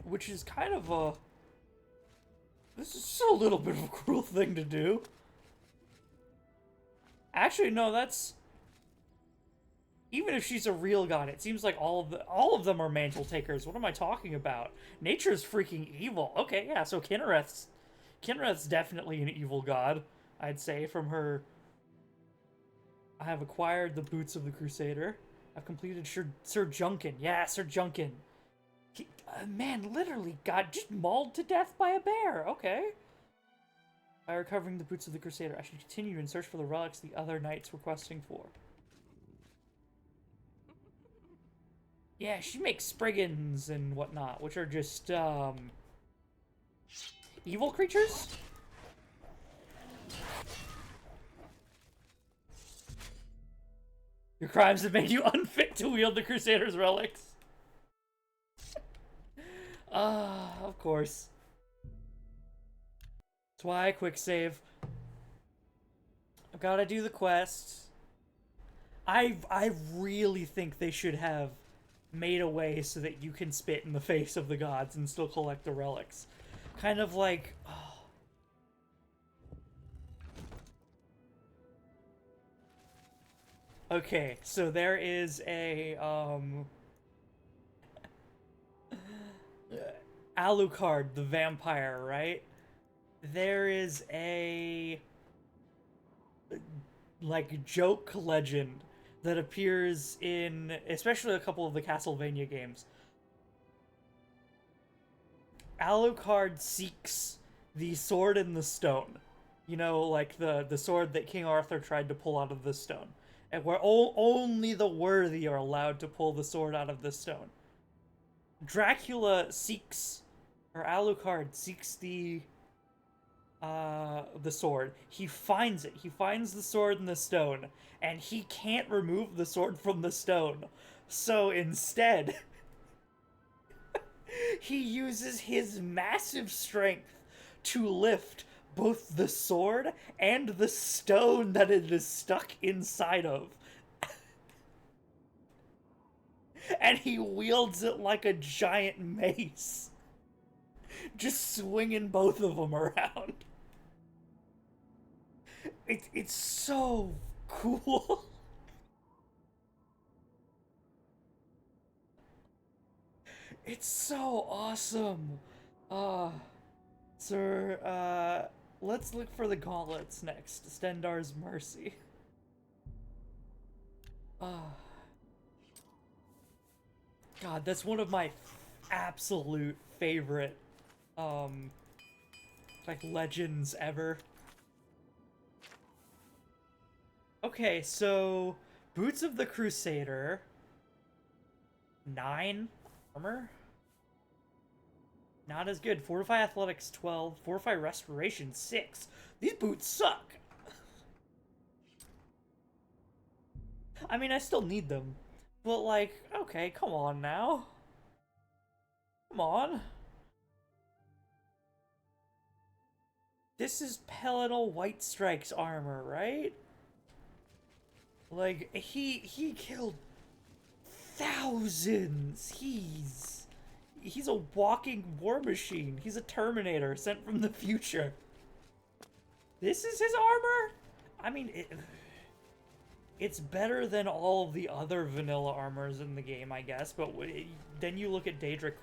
Which is kind of a... This is just a little bit of a cruel thing to do. Actually, no, that's... Even if she's a real god, it seems like all of them are mantle takers. What am I talking about? Nature's freaking evil. Okay, yeah, so Kinnereth's definitely an evil god, I'd say, from her... I have acquired the boots of the Crusader. I've completed Sir Junkin. Yeah, Sir Junkin. Man, literally got just mauled to death by a bear. Okay. By recovering the boots of the Crusader, I should continue and search for the relics the other knights were questing for. Yeah, she makes Spriggans and whatnot, which are just, evil creatures? Your crimes have made you unfit to wield the Crusader's relics. Of course. That's why I quick save. I've gotta do the quest. I really think they should have made a way so that you can spit in the face of the gods and still collect the relics. Kind of like... Oh. Okay, so there is a, Alucard, the vampire, right? There is a, like, joke legend that appears in, especially a couple of the Castlevania games. Alucard seeks the sword in the stone. You know, like the sword that King Arthur tried to pull out of the stone. And where only the worthy are allowed to pull the sword out of the stone. Dracula seeks, or Alucard seeks the sword. He finds it. He finds the sword in the stone, and he can't remove the sword from the stone. So instead, he uses his massive strength to lift both the sword and the stone that it is stuck inside of And he wields it like a giant mace. Just swinging both of them around. It's so cool. It's so awesome. Sir, let's look for the gauntlets next. Stendar's Mercy. God, that's one of my absolute favorite, like, legends ever. Okay, so, Boots of the Crusader, 9 armor? Not as good. Fortify Athletics 12, Fortify Restoration 6. These boots suck! I mean, I still need them. But, like, okay, come on now. Come on. This is Pelinal White Strike's armor, right? Like, he killed thousands. He's a walking war machine. He's a Terminator sent from the future. This is his armor? I mean, it's better than all of the other vanilla armors in the game, I guess, but then you look at Daedric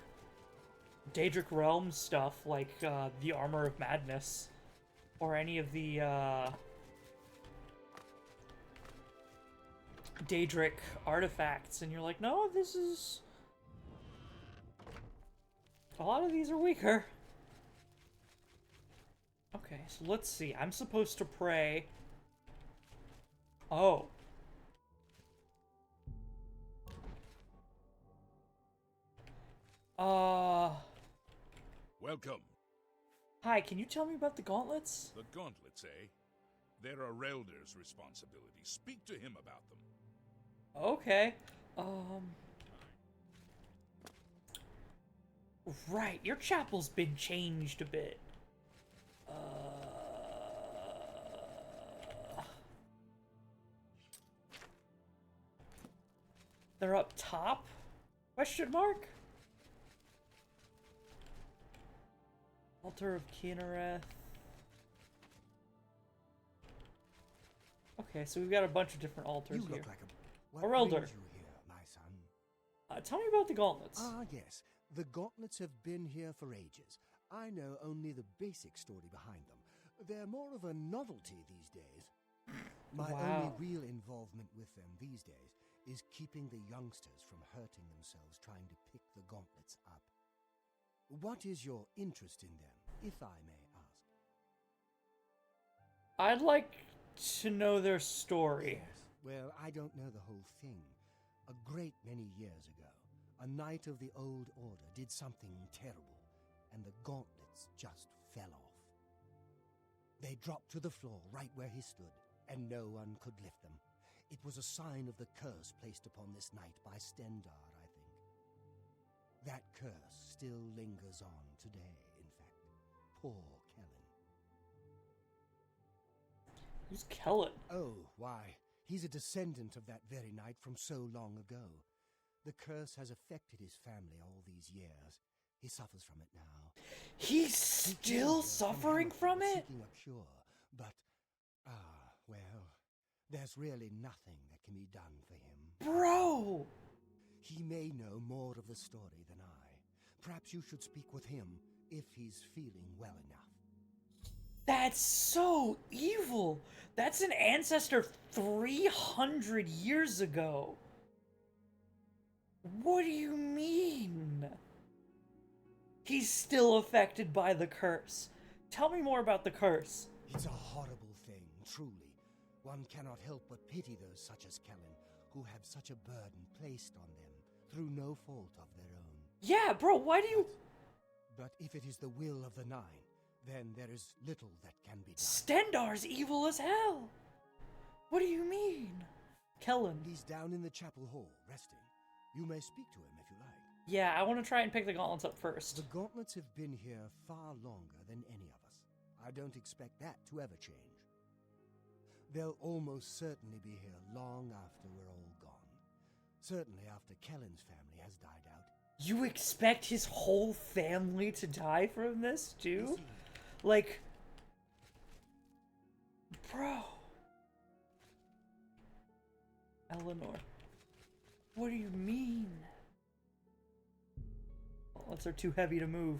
Realm stuff, like the Armor of Madness, or any of the Daedric artifacts, and you're like, no, this is... A lot of these are weaker. Okay, so let's see. I'm supposed to pray... Oh. Welcome. Hi, can you tell me about the gauntlets? The gauntlets, eh? They're a Relder's responsibility. Speak to him about them. Okay. Right, your chapel's been changed a bit. They're up top? Question mark? Altar of Kinnereth. Okay, so we've got a bunch of different altars You here. look like a... A What Relder. brings you here, my son? Tell me about the gauntlets. Ah, yes. The gauntlets have been here for ages. I know only the basic story behind them. They're more of a novelty these days. My only Wow. real involvement with them these days is keeping the youngsters from hurting themselves trying to pick the gauntlets up. What is your interest in them, if I may ask? I'd like to know their story. Yes. Well, I don't know the whole thing. A great many years ago, a knight of the old order did something terrible, and the gauntlets just fell off. They dropped to the floor right where he stood, and no one could lift them. It was a sign of the curse placed upon this knight by Stendar, I think. That curse still lingers on today, in fact. Poor Kellen. Who's Kellen? Oh, why, he's a descendant of that very knight from so long ago. The curse has affected his family all these years. He suffers from it now. He's still suffering from it? Seeking a cure, but, well, there's really nothing that can be done for him. Bro! He may know more of the story than I. Perhaps you should speak with him if he's feeling well enough. That's so evil! That's an ancestor 300 years ago! What do you mean? He's still affected by the curse. Tell me more about the curse. It's a horrible thing, truly. One cannot help but pity those such as Kellen, who have such a burden placed on them through no fault of their own. Yeah, bro, why do you... But if it is the will of the Nine, then there is little that can be done. Stendar's evil as hell! What do you mean? Kellen. He's down in the chapel hall, resting. You may speak to him if you like. Yeah, I want to try and pick the gauntlets up first. The gauntlets have been here far longer than any of us. I don't expect that to ever change. They'll almost certainly be here long after we're all gone. Certainly after Kellen's family has died out. You expect his whole family to die from this, too? Like... Bro... Eleanor. What do you mean? Unless they're too heavy to move.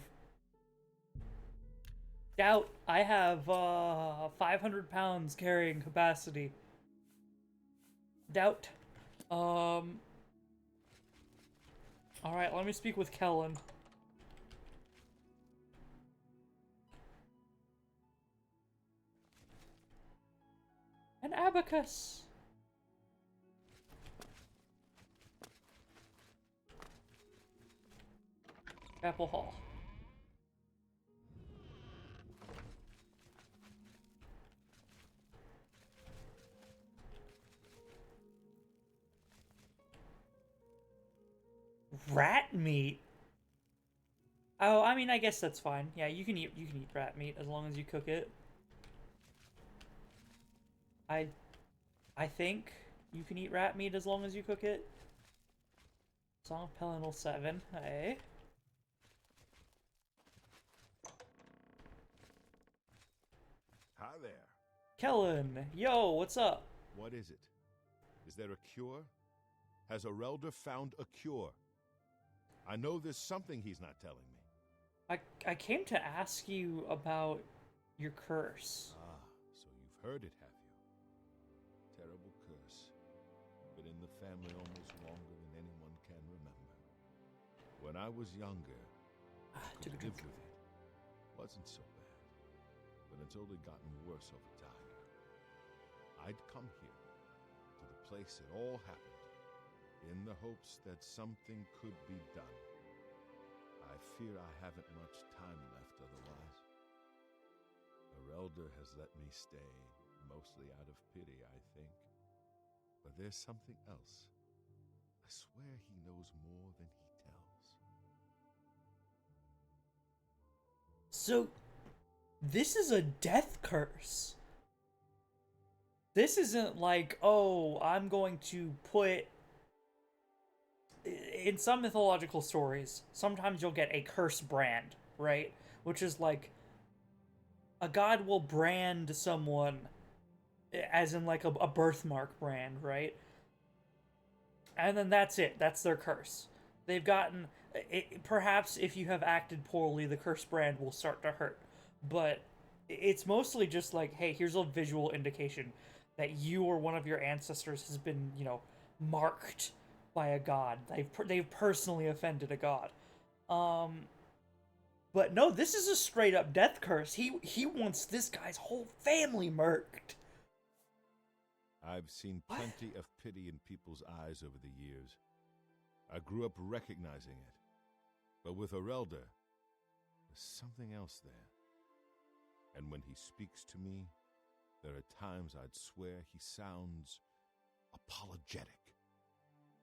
Doubt. I have 500 pounds carrying capacity. Doubt. Alright, let me speak with Kellen. An abacus! Chapel Hall. Rat meat? Oh, I mean, I guess that's fine. Yeah, you can eat rat meat as long as you cook it. I think you can eat rat meat as long as you cook it. Song of Pelennor 7. Hey. Hi there. Kellen, yo, what's up? What is it? Is there a cure? Has Arelder found a cure? I know there's something he's not telling me. I came to ask you about your curse. Ah, so you've heard it, have you? Terrible curse. Been in the family almost longer than anyone can remember. When I was younger, I could live with it. Wasn't so bad. But it's only gotten worse over time. I'd come here, to the place it all happened, in the hopes that something could be done. I fear I haven't much time left otherwise. Arelder has let me stay, mostly out of pity, I think. But there's something else. I swear he knows more than he tells. So, this is a death curse. This isn't like, oh, I'm going to put... In some mythological stories, sometimes you'll get a curse brand, right? Which is like, a god will brand someone, as in like a birthmark brand, right? And then that's it. That's their curse. They've gotten... perhaps if you have acted poorly, the curse brand will start to hurt. But it's mostly just like, hey, here's a visual indication that you or one of your ancestors has been, you know, marked by a god. They've personally offended a god. But no, this is a straight up death curse. He wants this guy's whole family murked. I've seen plenty of pity in people's eyes over the years. I grew up recognizing it. But with Arelder, there's something else there. And when he speaks to me, there are times I'd swear he sounds apologetic.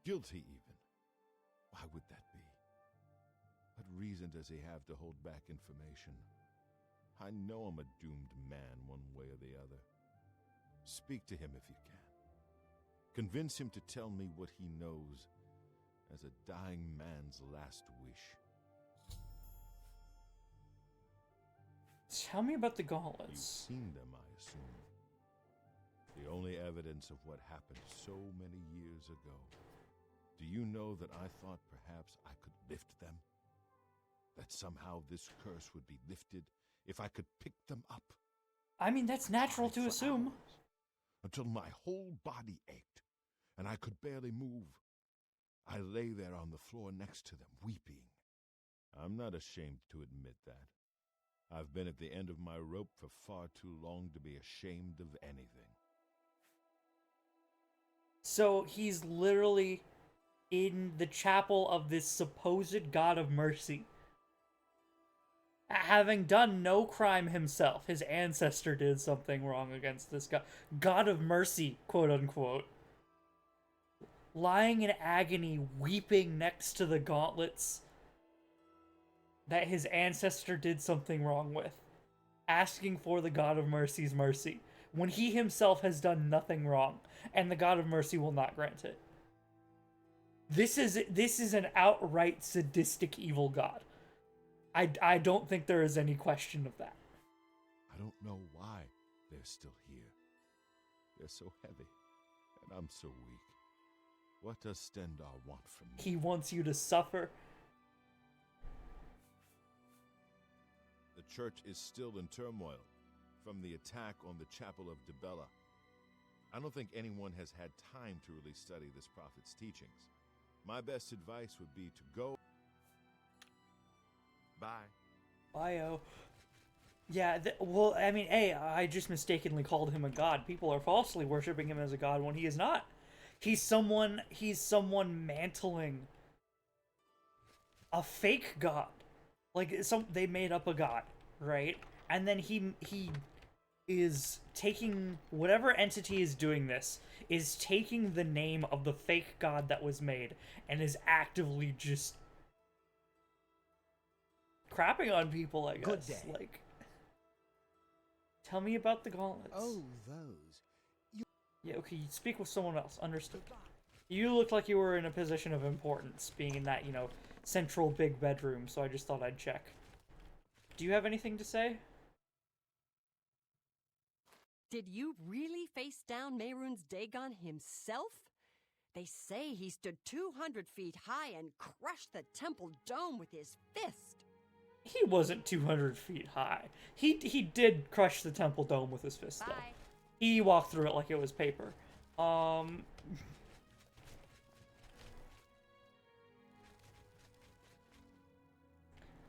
Guilty, even. Why would that be? What reason does he have to hold back information? I know I'm a doomed man one way or the other. Speak to him if you can. Convince him to tell me what he knows as a dying man's last wish. Tell me about the gauntlets. You've seen them, I assume. The only evidence of what happened so many years ago. Do you know that I thought perhaps I could lift them? That somehow this curse would be lifted if I could pick them up? I mean, that's natural to assume. Until my whole body ached, and I could barely move. I lay there on the floor next to them, weeping. I'm not ashamed to admit that. I've been at the end of my rope for far too long to be ashamed of anything. So he's literally in the chapel of this supposed god of mercy. Having done no crime himself, his ancestor did something wrong against this god of mercy, quote unquote. Lying in agony, weeping next to the gauntlets that his ancestor did something wrong with. Asking for the god of mercy's mercy, when he himself has done nothing wrong, and the god of mercy will not grant it. This is an outright sadistic evil god. I don't think there is any question of that. I don't know why they're still here. They're so heavy, and I'm so weak. What does Stendar want from me? He wants you to suffer. The church is still in turmoil from the attack on the Chapel of Dibella. I don't think anyone has had time to really study this prophet's teachings. My best advice would be to go. Bye. Bio. Yeah, well, I mean, I just mistakenly called him a god. People are falsely worshiping him as a god when he is not. He's someone mantling a fake god. Like, they made up a god, right? And then he is taking, whatever entity is doing this, is taking the name of the fake god that was made and is actively just crapping on people, I guess. Good day. Like, tell me about the gauntlets. Oh, those. Yeah, okay, you speak with someone else. Understood. You looked like you were in a position of importance, being in that, central big bedroom, so I just thought I'd check. Do you have anything to say? Did you really face down Mehrunes Dagon himself? They say he stood 200 feet high and crushed the temple dome with his fist. He wasn't 200 feet high. He did crush the temple dome with his fist, though. Bye. He walked through it like it was paper.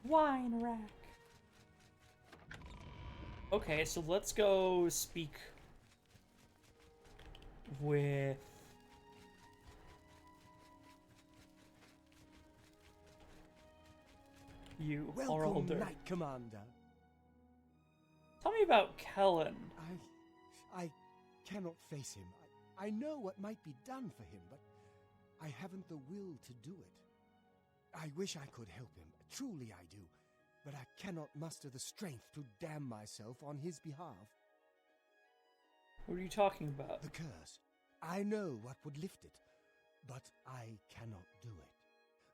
Wine rack. Okay, so let's go speak with you, Welcome, Alder. Knight Commander. Tell me about Kellen. I cannot face him. I know what might be done for him, but I haven't the will to do it. I wish I could help him. Truly I do. But I cannot muster the strength to damn myself on his behalf. What are you talking about? The curse. I know what would lift it, but I cannot do it.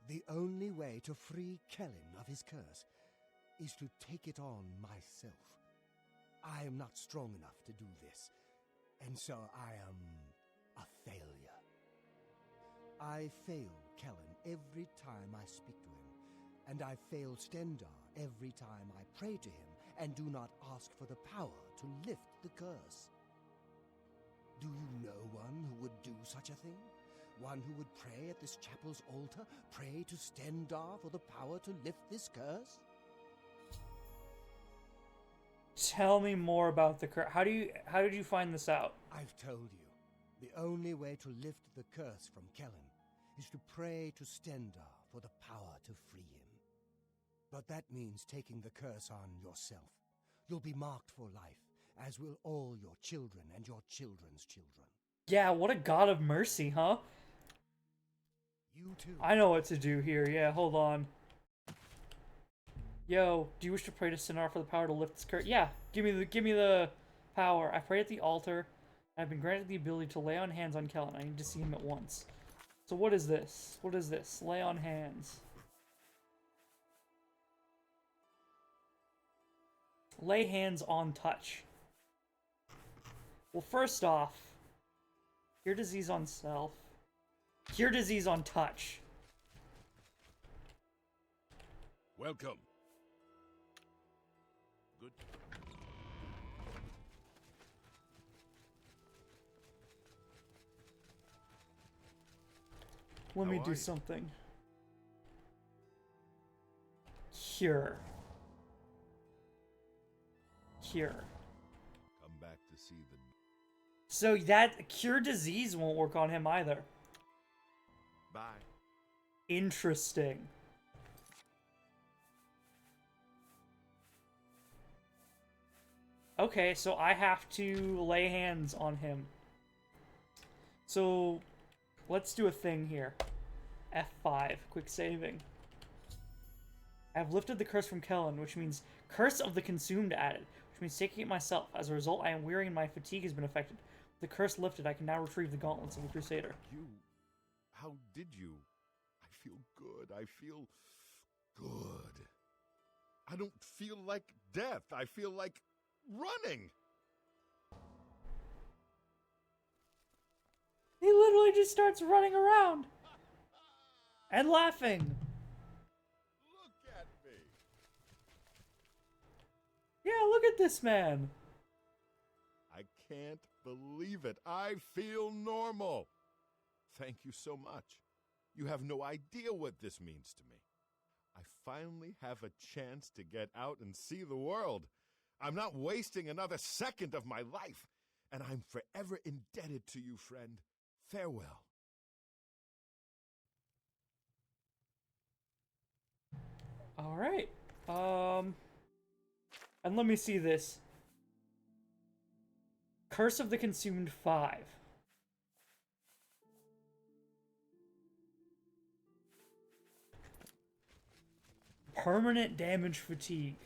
The only way to free Kellen of his curse is to take it on myself. I am not strong enough to do this, and so I am a failure. I fail Kellen every time I speak to him, and I fail Stendar every time I pray to him and do not ask for the power to lift the curse. Do you know one who would do such a thing? One who would pray at this chapel's altar, pray to Stendar for the power to lift this curse? Tell me more about the curse. How did you find this out? I've told you. The only way to lift the curse from Kellen is to pray to Stendar for the power to free him. But that means taking the curse on yourself. You'll be marked for life, as will all your children and your children's children. Yeah, what a god of mercy, huh? You too. I know what to do here. Yeah, hold on. Yo, do you wish to pray to Stendar for the power to lift this curse? Yeah, give me the power. I pray at the altar. I've been granted the ability to lay on hands on Kellen. I need to see him at once. So what is this? What is this? Lay on hands. Lay hands on touch. Well, first off, cure disease on self. Cure disease on touch. Welcome. Good. Let me How do are you? something. Cure. Cure. Come back to see the. So that cure disease won't work on him either. Bye. Interesting. Okay, so I have to lay hands on him. So let's do a thing here. F5, quick saving. I have lifted the curse from Kellen, which means curse of the consumed added, which means taking it myself. As a result, I am weary and my fatigue has been affected. With the curse lifted, I can now retrieve the gauntlets of the Crusader. How did you? feel good. I feel good. I don't feel like death. I feel like running. He literally just starts running around and laughing. Look at me. Yeah, look at this man. I can't believe it. I feel normal. Thank you so much. You have no idea what this means to me. I finally have a chance to get out and see the world. I'm not wasting another second of my life, and I'm forever indebted to you, friend. Farewell. All right. And let me see this. Curse of the Consumed 5. Permanent damage fatigue.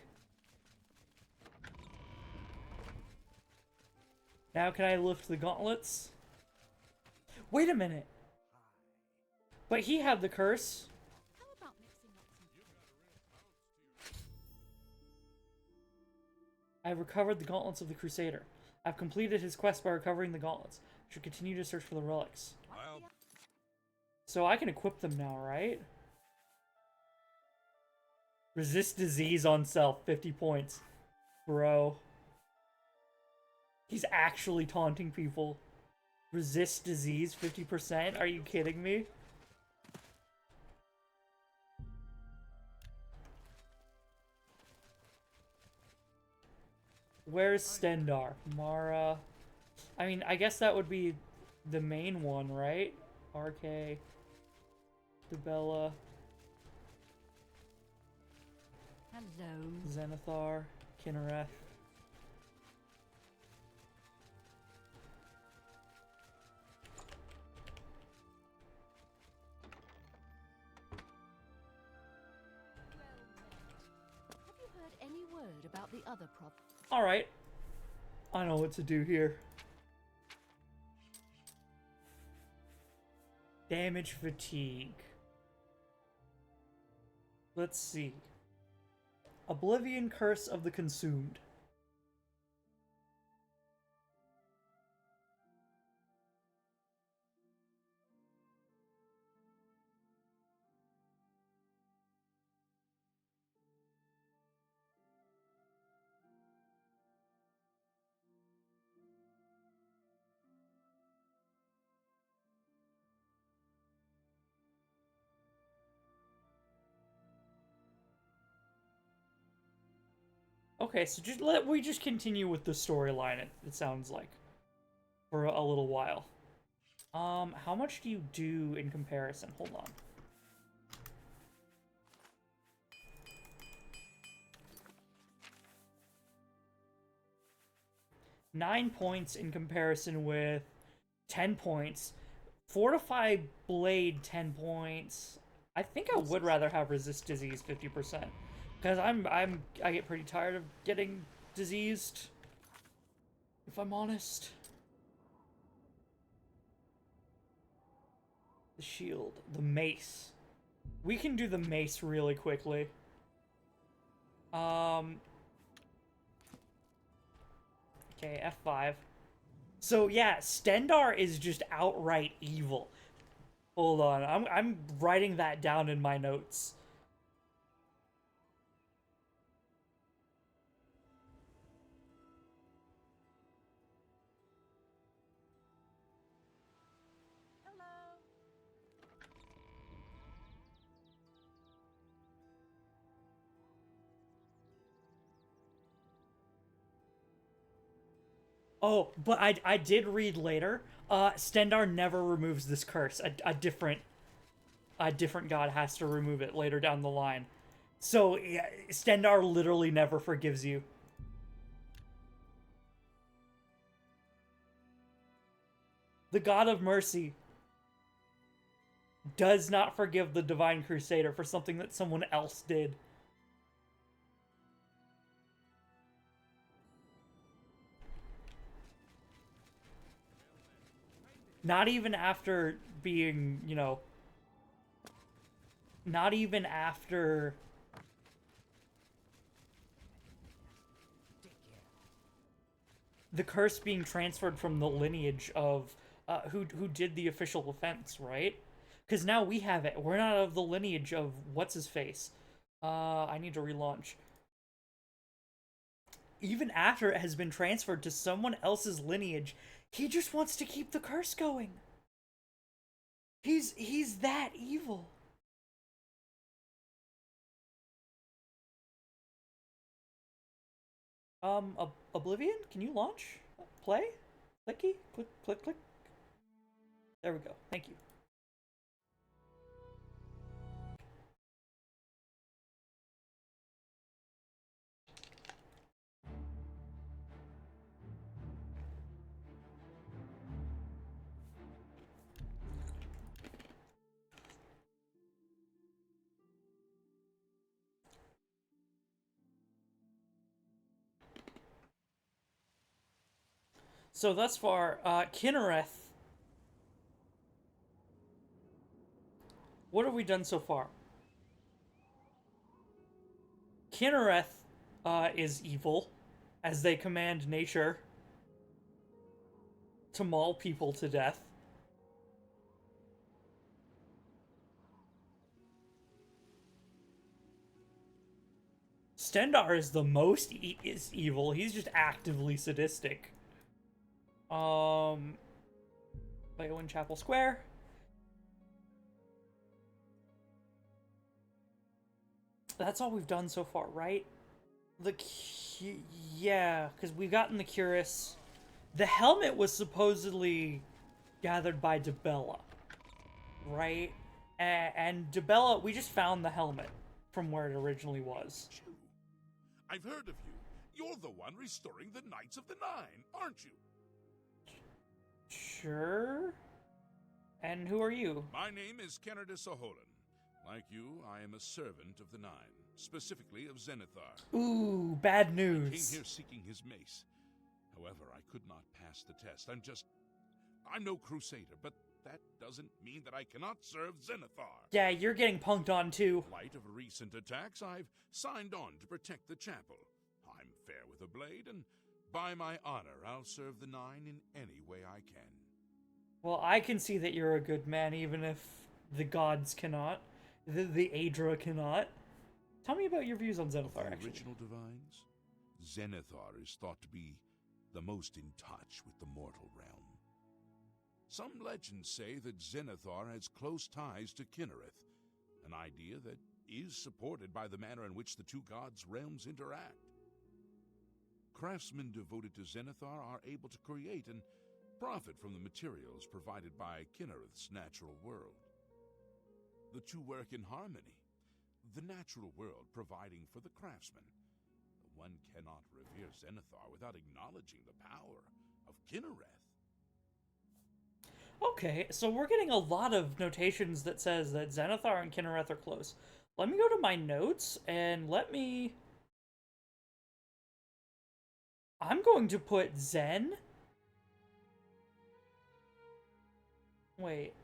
Now can I lift the gauntlets? Wait a minute. But he had the curse. How about mixing up some... I've recovered the gauntlets of the Crusader. I've completed his quest by recovering the gauntlets. I should continue to search for the relics. So I can equip them now, right? Resist disease on self, 50 points. Bro. He's actually taunting people. Resist disease, 50%? Are you kidding me? Where's Stendar? Mara. I mean, I guess that would be the main one, right? RK. Debella. Hello. Zenithar. Kinnereth. Have you heard any word about the other problem? Alright. I know what to do here. Damage fatigue. Let's see. Oblivion Curse of the Consumed. Okay, so we just continue with the storyline, it sounds like. For a little while. How much do you do in comparison? Hold on. Nine points in comparison with 10 points. Fortify Blade 10 points. I think I would rather have Resist Disease 50%. Because I get pretty tired of getting diseased. If I'm honest. The shield. The mace. We can do the mace really quickly. Okay, F5. So yeah, Stendar is just outright evil. Hold on, I'm writing that down in my notes. Oh, but I did read later. Stendar never removes this curse. A different god has to remove it later down the line. So yeah, Stendar literally never forgives you. The God of Mercy does not forgive the Divine Crusader for something that someone else did. Not even after being, you know, not even after the curse being transferred from the lineage of who did the official offense, right? Because now we have it. We're not of the lineage of what's his face. I need to relaunch. Even after it has been transferred to someone else's lineage, he just wants to keep the curse going. He's that evil. Oblivion, can you launch? Play? Clicky? Click, click, click. There we go. Thank you. So thus far, Kinnereth. What have we done so far? Kinnereth is evil, as they command nature to maul people to death. Stendar is the most is evil. He's just actively sadistic. Lego in Chapel Square. That's all we've done so far, right? Yeah, because we've gotten the Curus. The helmet was supposedly gathered by Dibella, right? And Dibella, we just found the helmet from where it originally was. I've heard of you. You're the one restoring the Knights of the Nine, aren't you? Sure. And who are you? My name is Kennedy Saholan. Like you, I am a servant of the Nine, specifically of Zenithar. Ooh, bad I came news. here seeking his mace. However, I could not pass the test. I'm no crusader, but that doesn't mean that I cannot serve Zenithar. Yeah, you're getting punked on too. In light of recent attacks, I've signed on to protect the chapel. I'm fair with a blade, and by my honor, I'll serve the Nine in any way I can. Well, I can see that you're a good man, even if the gods cannot. The Aedra cannot. Tell me about your views on Zenithar, The actually. original divines? Zenithar is thought to be the most in touch with the mortal realm. Some legends say that Zenithar has close ties to Kinnereth, an idea that is supported by the manner in which the two gods' realms interact. Craftsmen devoted to Zenithar are able to create and profit from the materials provided by Kinnereth's natural world. The two work in harmony, the natural world providing for the craftsman. One cannot revere Zenithar without acknowledging the power of Kinnereth. Okay, so we're getting a lot of notations that says that Zenithar and Kinnereth are close. Let me go to my notes and I'm going to put Zen. Wait.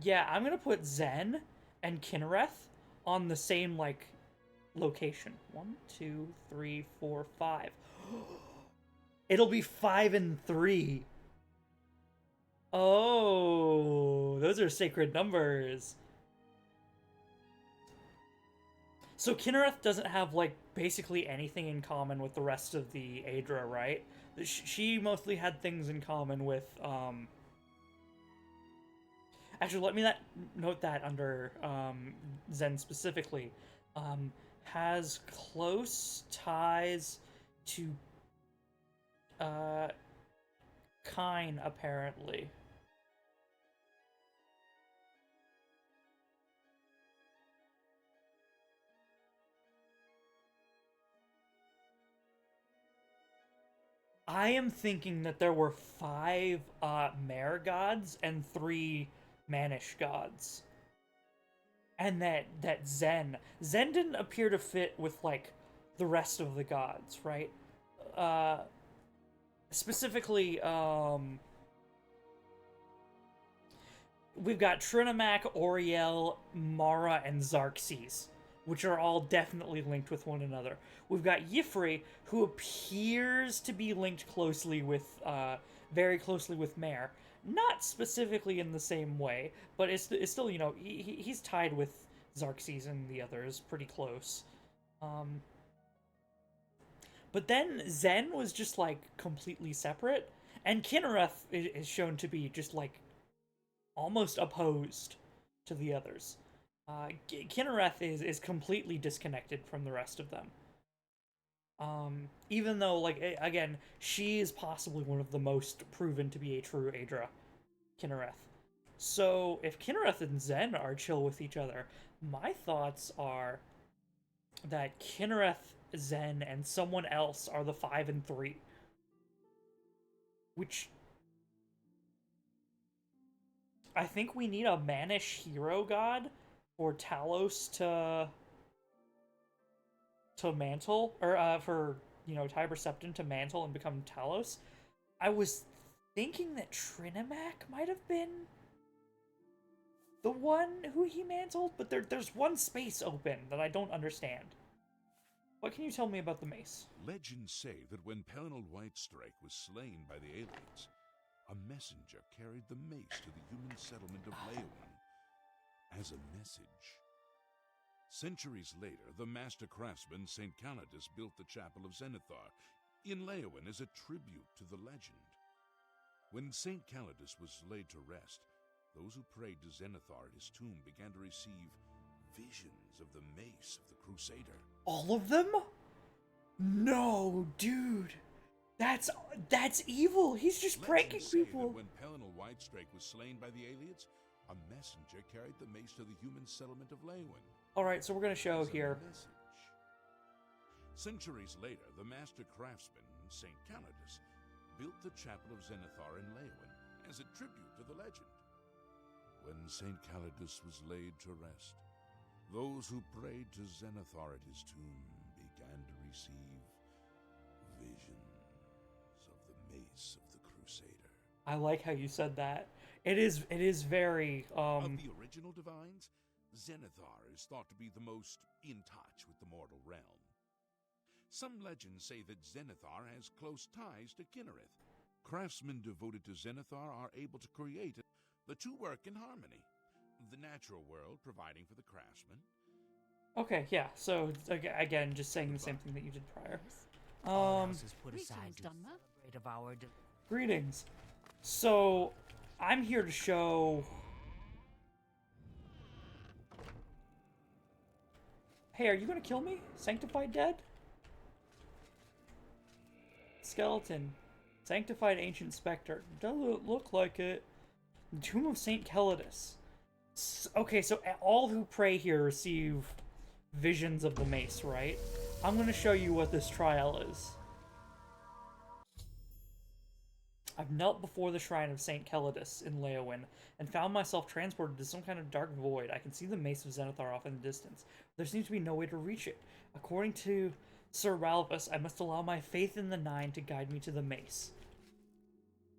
Yeah, I'm gonna put Zen and Kinnereth on the same, like, location. 1, 2, 3, 4, 5. It'll be 5 and 3. Oh, those are sacred numbers. So Kinnereth doesn't have, like, basically anything in common with the rest of the Aedra, right? She mostly had things in common with, Actually, let me note that under Zen specifically. Has close ties to Kine, apparently. I am thinking that there were 5 mare gods and 3 Manish gods. And that Zen didn't appear to fit with, like, the rest of the gods, right? Specifically, we've got Trinimac, Oriel, Mara, and Xarxes, which are all definitely linked with one another. We've got Y'ffre, who appears to be linked closely with, very closely with Mare. Not specifically in the same way, but it's still, you know, he's tied with Xarxes and the others pretty close. But then Zen was just, like, completely separate, and Kinnereth is shown to be just, like, almost opposed to the others. Kinnereth is completely disconnected from the rest of them. Even though, like, again, she is possibly one of the most proven to be a true Aedra, Kinnereth. So, if Kinnereth and Zen are chill with each other, my thoughts are that Kinnereth, Zen, and someone else are the 5 and 3. Which... I think we need a Manish hero god for Talos to mantle, or for, you know, Tiber Septim to mantle and become Talos. I was thinking that Trinimac might have been the one who he mantled, but there's one space open that I don't understand. What can you tell me about the mace? Legends say that when Perennial Whitestrike was slain by the aliens, a messenger carried the mace to the human settlement of Leowen as a message. Centuries later, the master craftsman St. Calidus built the Chapel of Zenithar in Leowen as a tribute to the legend. When St. Calidus was laid to rest, those who prayed to Zenithar at his tomb began to receive visions of the mace of the Crusader. All of them? No, dude. That's evil. He's just pranking people. When Perennial Whitestrike was slain by the aliens, a messenger carried the mace to the human settlement of Leowen. Alright, so we're gonna show here. Centuries later, the master craftsman, St. Calidus, built the Chapel of Zenithar in Leowen as a tribute to the legend. When St. Calidus was laid to rest, those who prayed to Zenithar at his tomb began to receive visions of the mace of the Crusader. I like how you said that. It is very, Of the original divines, Zenithar is thought to be the most in touch with the mortal realm. Some legends say that Zenithar has close ties to Kinnereth. Craftsmen devoted to Zenithar are able to create it. The two work in harmony, the natural world providing for the craftsman. Okay, yeah, so, again, just saying the same thing that you did prior. All else is put aside Greetings, to Dunmer. celebrate of our Greetings. So, I'm here to show... Hey, are you gonna kill me? Sanctified Dead? Skeleton. Sanctified Ancient Spectre. Doesn't look like it. The Tomb of St. Calidus. Okay, so all who pray here receive visions of the mace, right? I'm gonna show you what this trial is. I've knelt before the shrine of St. Calidus in Leowen, and found myself transported to some kind of dark void. I can see the mace of Zenithar off in the distance. There seems to be no way to reach it. According to Sir Ralphus, I must allow my faith in the Nine to guide me to the mace.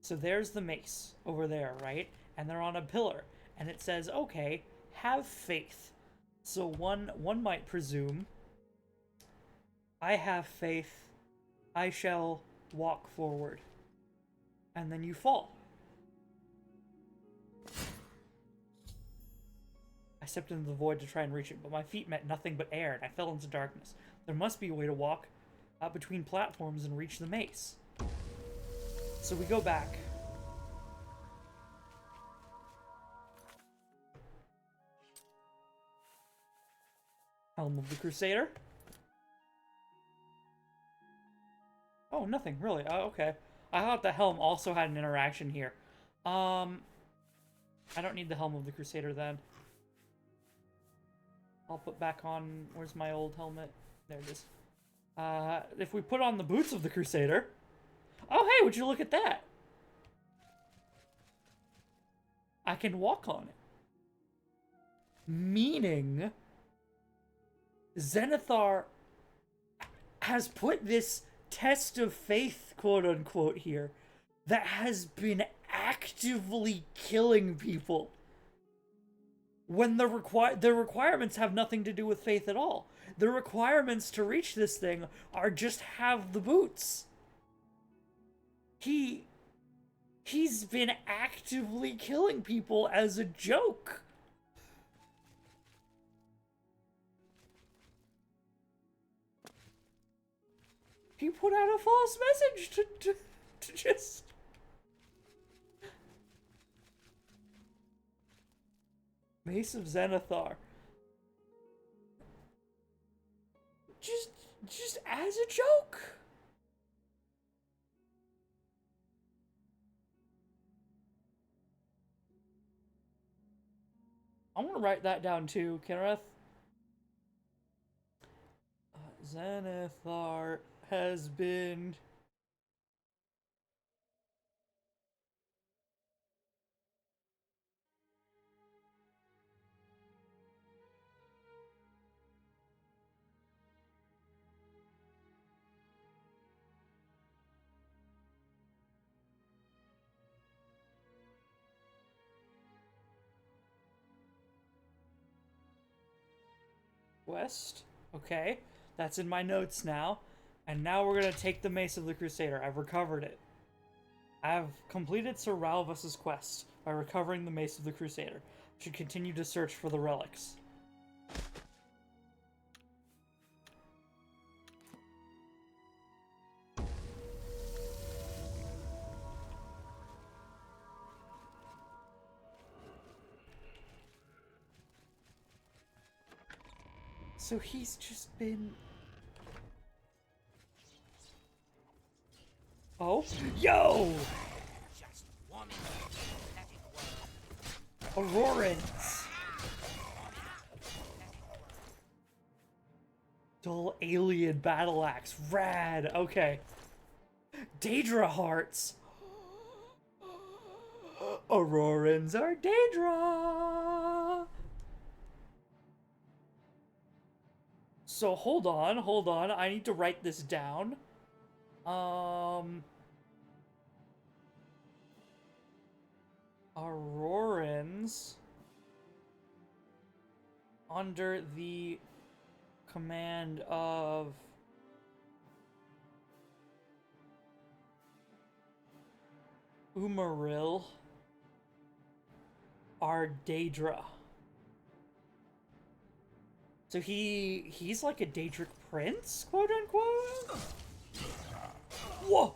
So there's the mace over there, right? And they're on a pillar. And it says, okay, have faith. So one might presume, I have faith, I shall walk forward. And then you fall. I stepped into the void to try and reach it, but my feet met nothing but air, and I fell into darkness. There must be a way to walk between platforms and reach the mace. So we go back. Helm of the Crusader. Oh, nothing, really. Okay. I thought the helm also had an interaction here. I don't need the Helm of the Crusader then. I'll put back on... Where's my old helmet? There it is. If we put on the boots of the Crusader... Oh, hey, would you look at that? I can walk on it. Meaning... Zenithar has put this test of faith, quote-unquote, here, that has been actively killing people when the requirements have nothing to do with faith at all. The requirements to reach this thing are just have the boots. He's been actively killing people as a joke. He put out a false message to just... Mace of Zenithar. Just as a joke. I'm gonna write that down too, Kenneth. Zenithar has been... West. Okay, that's in my notes now. And now we're gonna take the Mace of the Crusader. I've recovered it. I've completed Sir Ralvus's quest by recovering the Mace of the Crusader. Should continue to search for the relics. So he's just been... Oh? Yo! Aurorans! Dull alien battle axe. Rad! Okay. Daedra hearts! Aurorans are Daedra! So hold on. I need to write this down. Aurorans under the command of Umaril are Daedra. So he's like a Daedric prince, quote unquote? Whoa!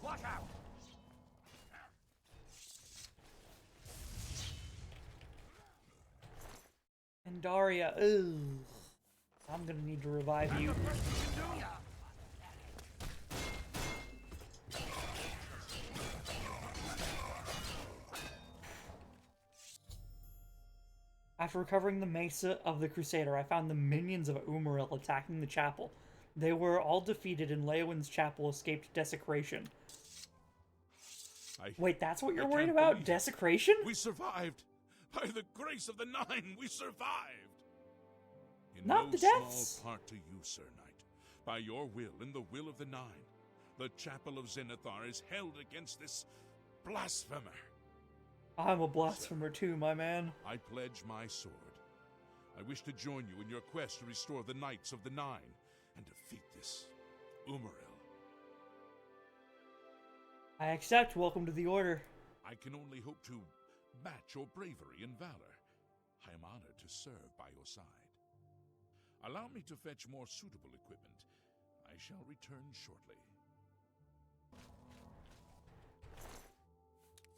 And Daria, ugh. I'm gonna need to revive you. After recovering the Mesa of the Crusader, I found the minions of Umaril attacking the chapel. They were all defeated and Leowin's chapel escaped desecration. Wait, that's what you're worried about? Desecration? We survived! By the grace of the Nine, we survived! In Not no the deaths. small part to you, Sir Knight. By your will and the will of the Nine, the Chapel of Zenithar is held against this blasphemer. I'm a blasphemer too, my man. I pledge my sword. I wish to join you in your quest to restore the Knights of the Nine and defeat this Umaril. I accept. Welcome to the Order. I can only hope to match your bravery and valor. I am honored to serve by your side. Allow me to fetch more suitable equipment. I shall return shortly.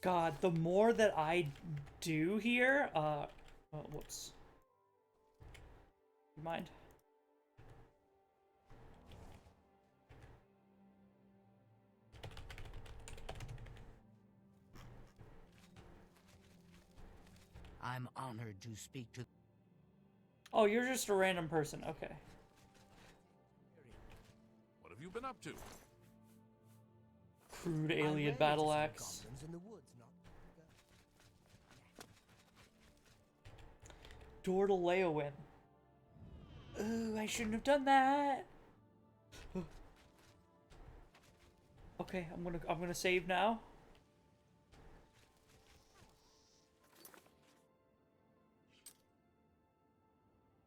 God, the more that I do here, whoops. Mind. I'm honored to speak to... Oh, you're just a random person. Okay. What have you been up to? Crude alien battle axe. In the woods, not... Door to Leowin. Ooh, I shouldn't have done that. Okay, I'm gonna save now.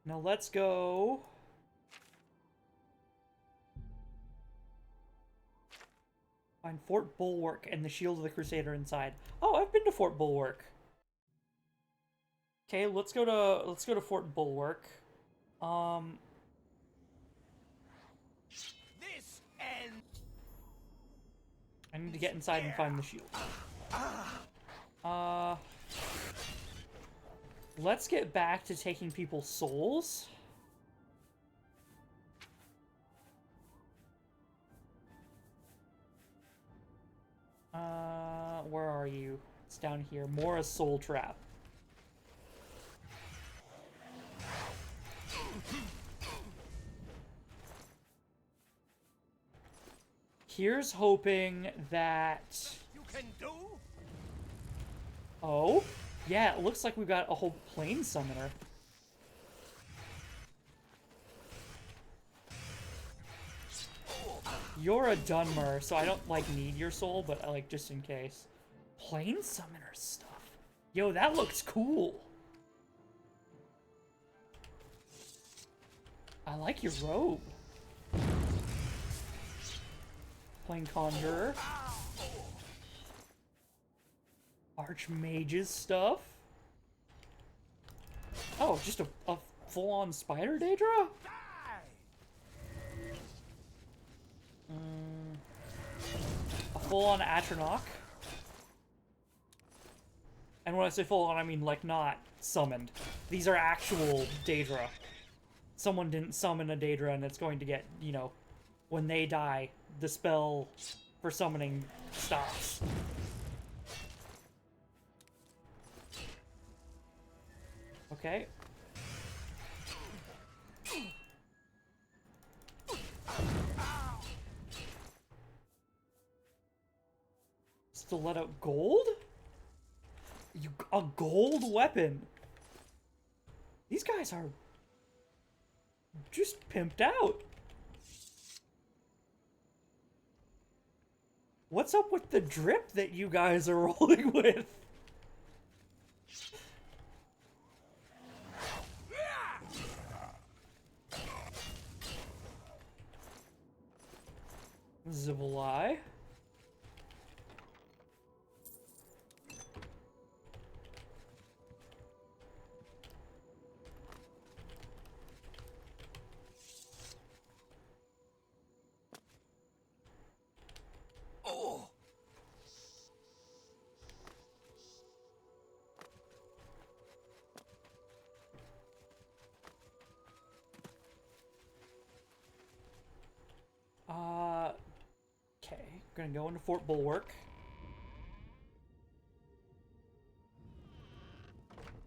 Now let's go. Find Fort Bulwark and the Shield of the Crusader inside. Oh, I've been to Fort Bulwark. Okay, let's go to Fort Bulwark. This ends. I need to get inside and find the shield. Let's get back to taking people's souls. Where are you? It's down here. Mora's Soul Trap. Here's hoping that... You can do? Oh? Yeah, it looks like we've got a whole plane summoner. You're a Dunmer, so I don't, like, need your soul, but, like, just in case. Plane summoner stuff. Yo, that looks cool. I like your robe. Plane Conjurer. Archmage's stuff. Oh, just a full-on spider Daedra? A full-on Atronach. And when I say full-on, I mean, like, not summoned. These are actual Daedra. Someone didn't summon a Daedra, and it's going to get, you know, when they die, the spell for summoning stops. Okay. Stiletto gold? A gold weapon? These guys are just pimped out. What's up with the drip that you guys are rolling with? Zibalai. Oh. Okay. Gonna go into Fort Bulwark.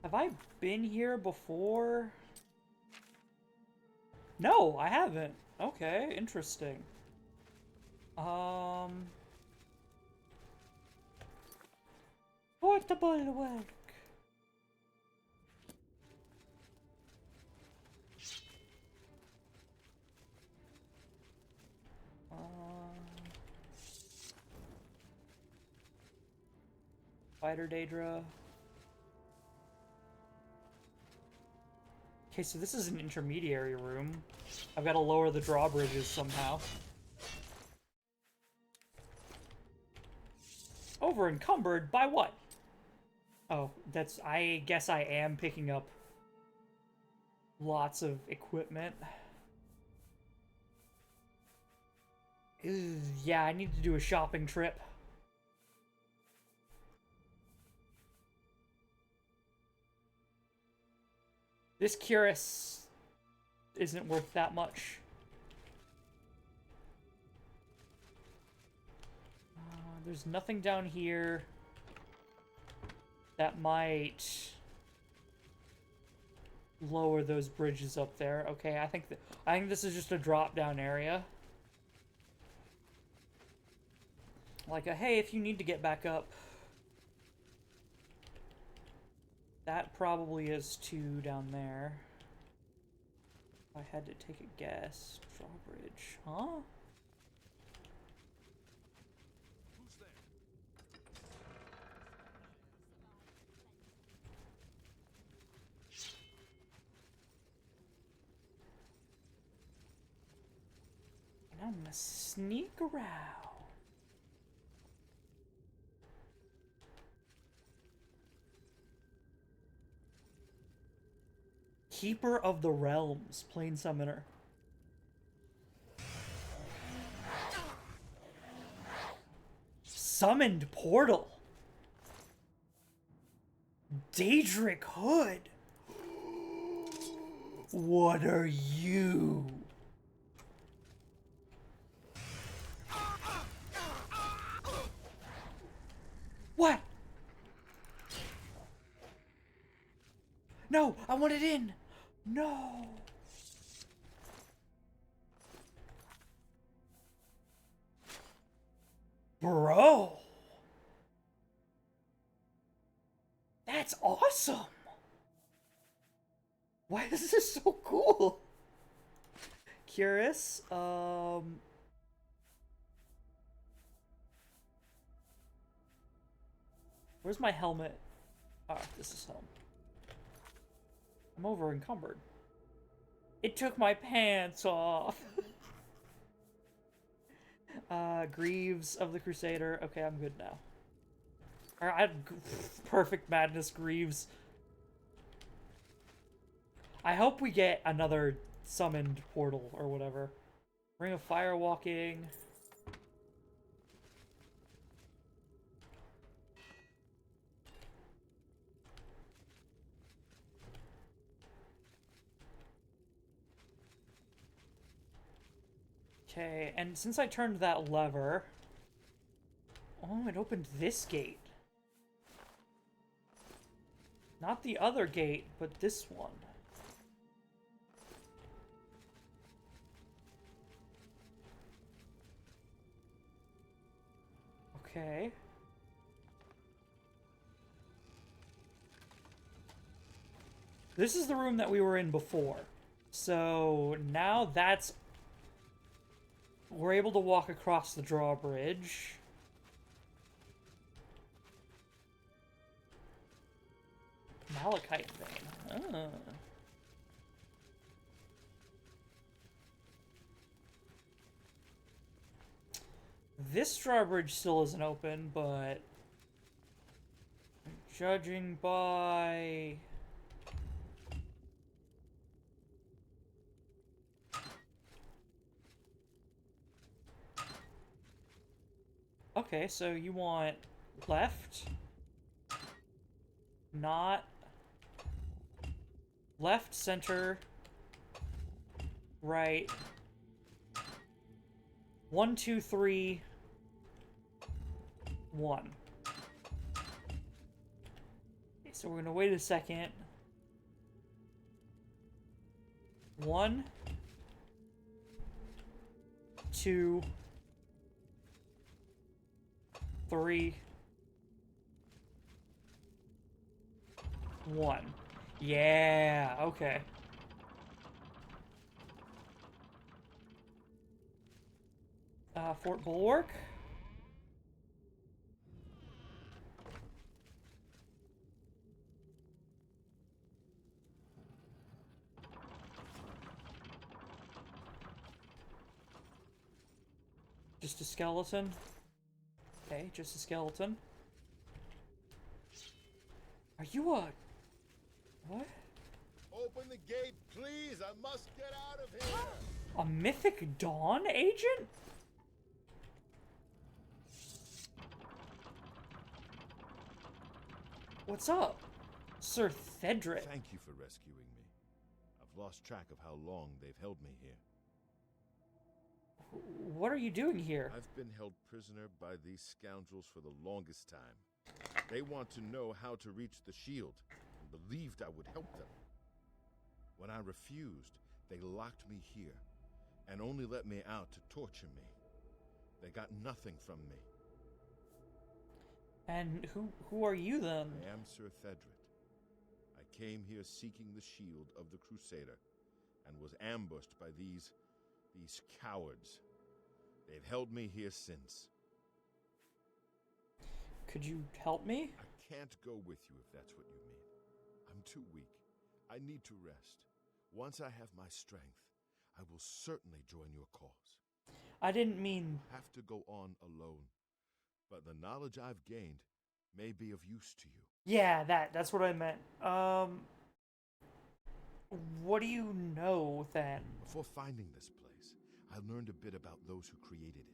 Have I been here before? No, I haven't. Okay, interesting. Fort Bulwark. Spider Daedra. Okay, so this is an intermediary room. I've got to lower the drawbridges somehow. Over encumbered by what? Oh, that's... I guess I am picking up lots of equipment. Ew, yeah, I need to do a shopping trip. This cuirass isn't worth that much. There's nothing down here that might lower those bridges up there. Okay, I think this is just a drop-down area. Like a, hey, if you need to get back up. That probably is 2 down there. If I had to take a guess. Drawbridge. Huh? Who's there? I'm gonna sneak around. Keeper of the Realms, Plain Summoner. Summoned Portal. Daedric Hood. What are you? What? No, I want it in. No. Bro. That's awesome. Why is this so cool? Curious. Where's my helmet? Ah, this is home. I'm over encumbered. It took my pants off. Greaves of the Crusader. Okay, I'm good now. Alright, I had perfect madness Greaves. I hope we get another summoned portal or whatever. Ring of Fire Walking. Okay, and since I turned that lever... Oh, it opened this gate. Not the other gate, but this one. Okay. This is the room that we were in before. So now that's... We're able to walk across the drawbridge. Malachite vein. Oh. This drawbridge still isn't open, but judging by... Okay, so you want left, not left, center, right. 1, 2, 3, 1. Okay, so we're gonna wait a second. 1, 2, 3, 1. Yeah, okay. Fort Bulwark. Just a skeleton. Okay, just a skeleton. Are you a... What? Open the gate, please! I must get out of here! A Mythic Dawn agent? What's up, Sir Thedric? Thank you for rescuing me. I've lost track of how long they've held me here. What are you doing here? I've been held prisoner by these scoundrels for the longest time. They want to know how to reach the shield, and believed I would help them. When I refused, they locked me here, and only let me out to torture me. They got nothing from me. And who are you then? I am Sir Thedric. I came here seeking the shield of the Crusader, and was ambushed by these cowards. They've held me here since. Could you help me? I can't go with you if that's what you mean. I'm too weak. I need to rest. Once I have my strength, I will certainly join your cause. I didn't mean... Have to go on alone, but the knowledge I've gained may be of use to you. Yeah, that's what I meant. What do you know, then? Before finding this place, I learned a bit about those who created it.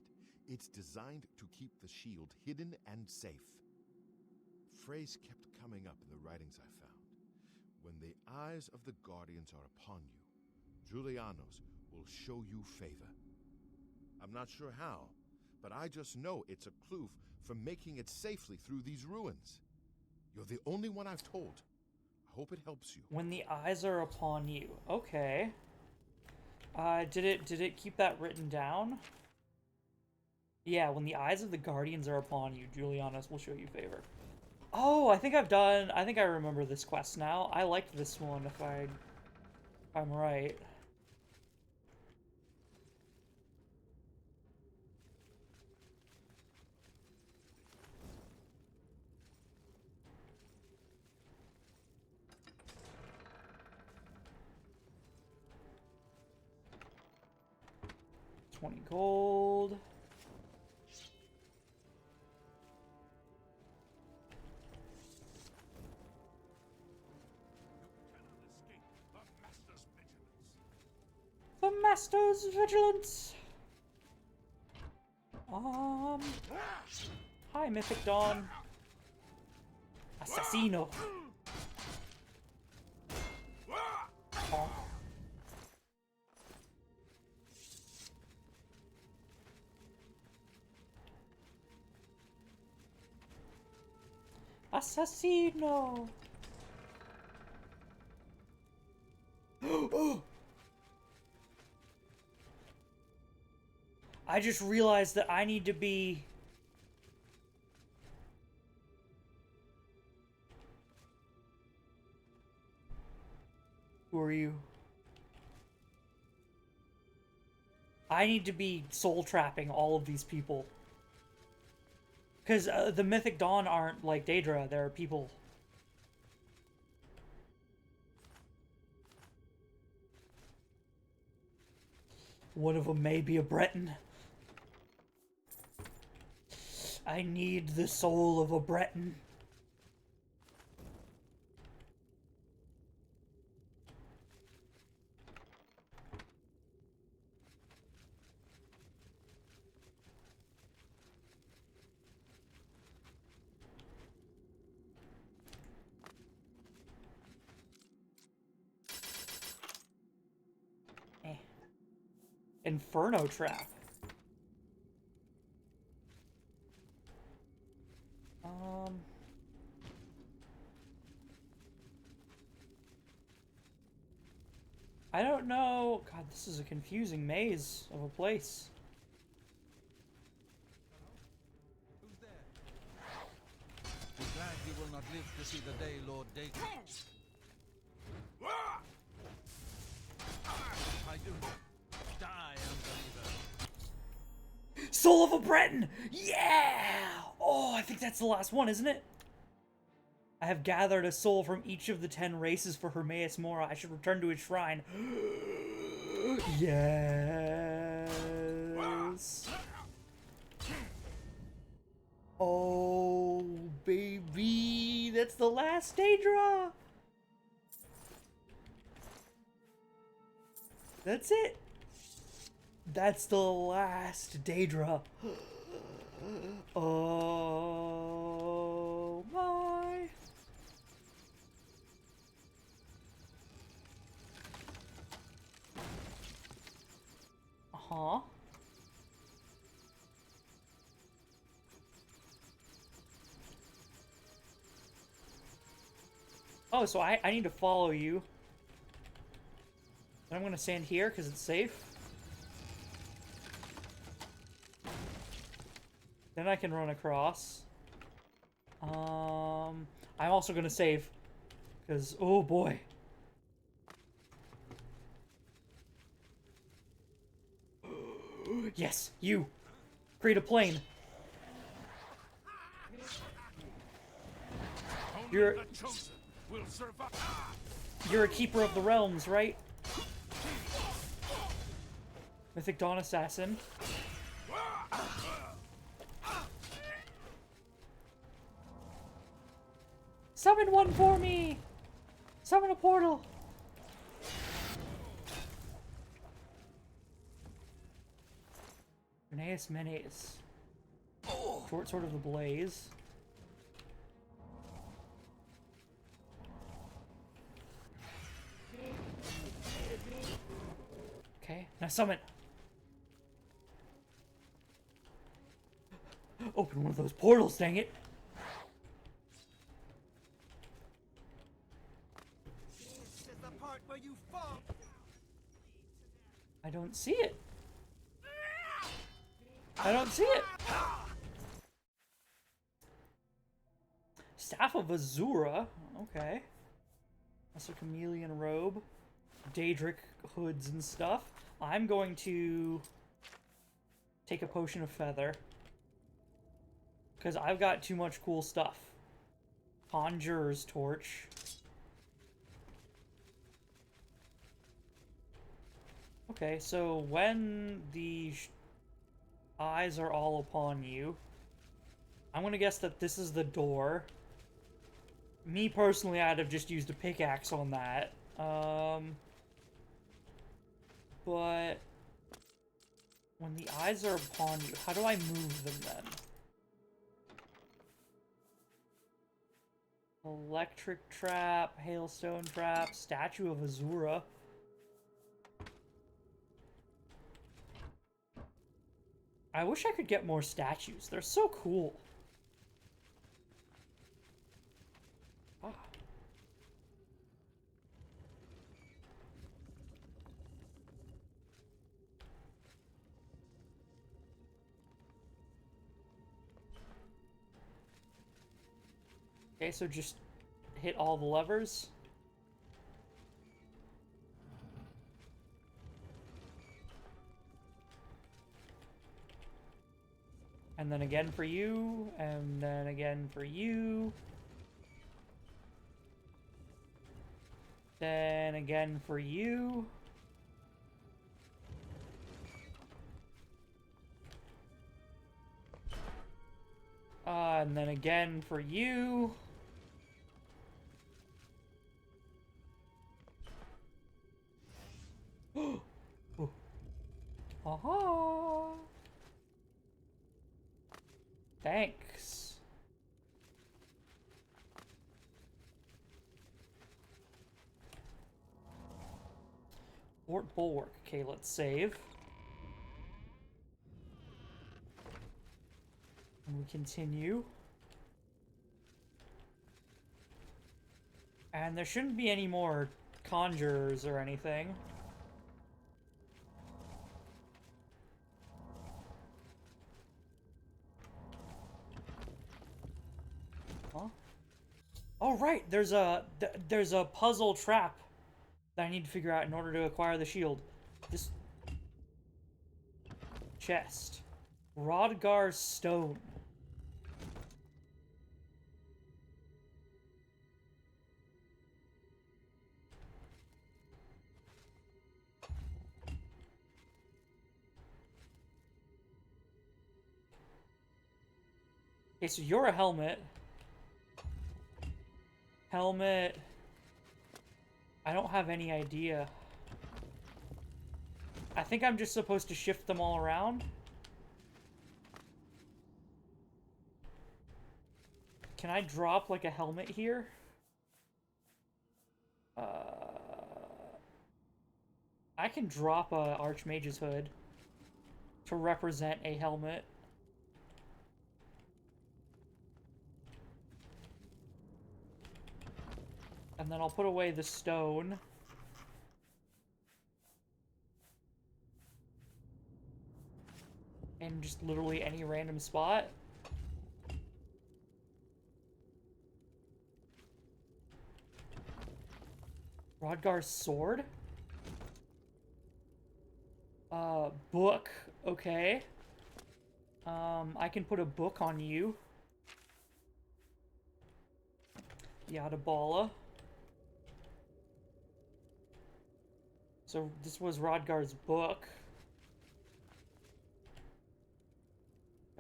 It's designed to keep the shield hidden and safe. Phrase kept coming up in the writings I found. When the eyes of the Guardians are upon you, Julianos will show you favor. I'm not sure how, but I just know it's a clue for making it safely through these ruins. You're the only one I've told. I hope it helps you. When the eyes are upon you. Okay. Did it keep that written down? Yeah, when the eyes of the Guardians are upon you, Julianos will show you favor. Oh, I think I remember this quest now. I liked this one, if I'm right. $20 gold. The Master's Vigilance. Hi, Mythic Dawn. Assassino. Oh. Assassino. I just realized that I need to be... Who are you? I need to be soul trapping all of these people. Because the Mythic Dawn aren't like Aedra, they're people. One of them may be a Breton. I need the soul of a Breton. Inferno Trap. I don't know. God, this is a confusing maze of a place. Who's there? Be glad you will not live to see the day, Lord Dagon. I do. Die, unbeliever. Soul of a Breton! Yeah! Oh, I think that's the last one, isn't it? I have gathered a soul from each of the 10 races for Hermaeus Mora. I should return to his shrine. Yes! Oh, baby! That's the last Aedra! That's it! That's the last Daedra. Oh my. Uh-huh. Oh, so I need to follow you. And I'm gonna stand here because it's safe. Then I can run across. I'm also gonna save. Because, oh boy. Yes, you! Create a plane. You're a keeper of the realms, right? Mythic Dawn Assassin. Summon one for me! Summon a portal! Reneus Menes. Short Sword of the Blaze. Okay, now summon! Open one of those portals, dang it! This is the part where you fall. I don't see it. I don't see it. Staff of Azura. Okay. That's a chameleon robe. Daedric hoods and stuff. I'm going to take a potion of feather. Because I've got too much cool stuff. Conjurer's torch. Okay, so when the eyes are all upon you, I'm gonna guess that this is the door. Me personally, I'd have just used a pickaxe on that. But when the eyes are upon you, how do I move them then? Electric trap, hailstone trap, statue of Azura. I wish I could get more statues. They're so cool. Ah. Okay, so just hit all the levers. And then again for you, and then again for you. Then again for you. And then again for you. Oh. Aha! Thanks. Fort Bulwark. Okay, let's save. And we continue. And there shouldn't be any more conjurers or anything. Huh? Oh, right, there's a puzzle trap that I need to figure out in order to acquire the shield. This chest. Rodgar's stone. Okay, so you're a helmet. Helmet. I don't have any idea. I think I'm just supposed to shift them all around. Can I drop like a helmet here? I can drop a Archmage's hood to represent a helmet. And then I'll put away the stone. In just literally any random spot. Rodgar's sword? Book. Okay. I can put a book on you. Yadabala. So this was Rodgar's book.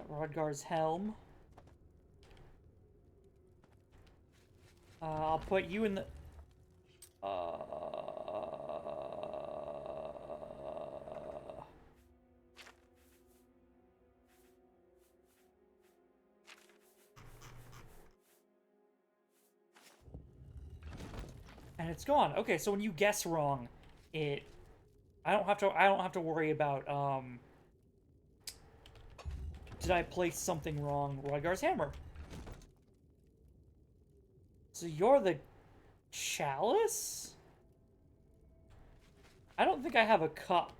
Rodgar's helm. I'll put you in the... And it's gone. Okay, so when you guess wrong, I don't have to worry about, did I place something wrong? Rodgar's hammer. So you're the chalice? I don't think I have a cup.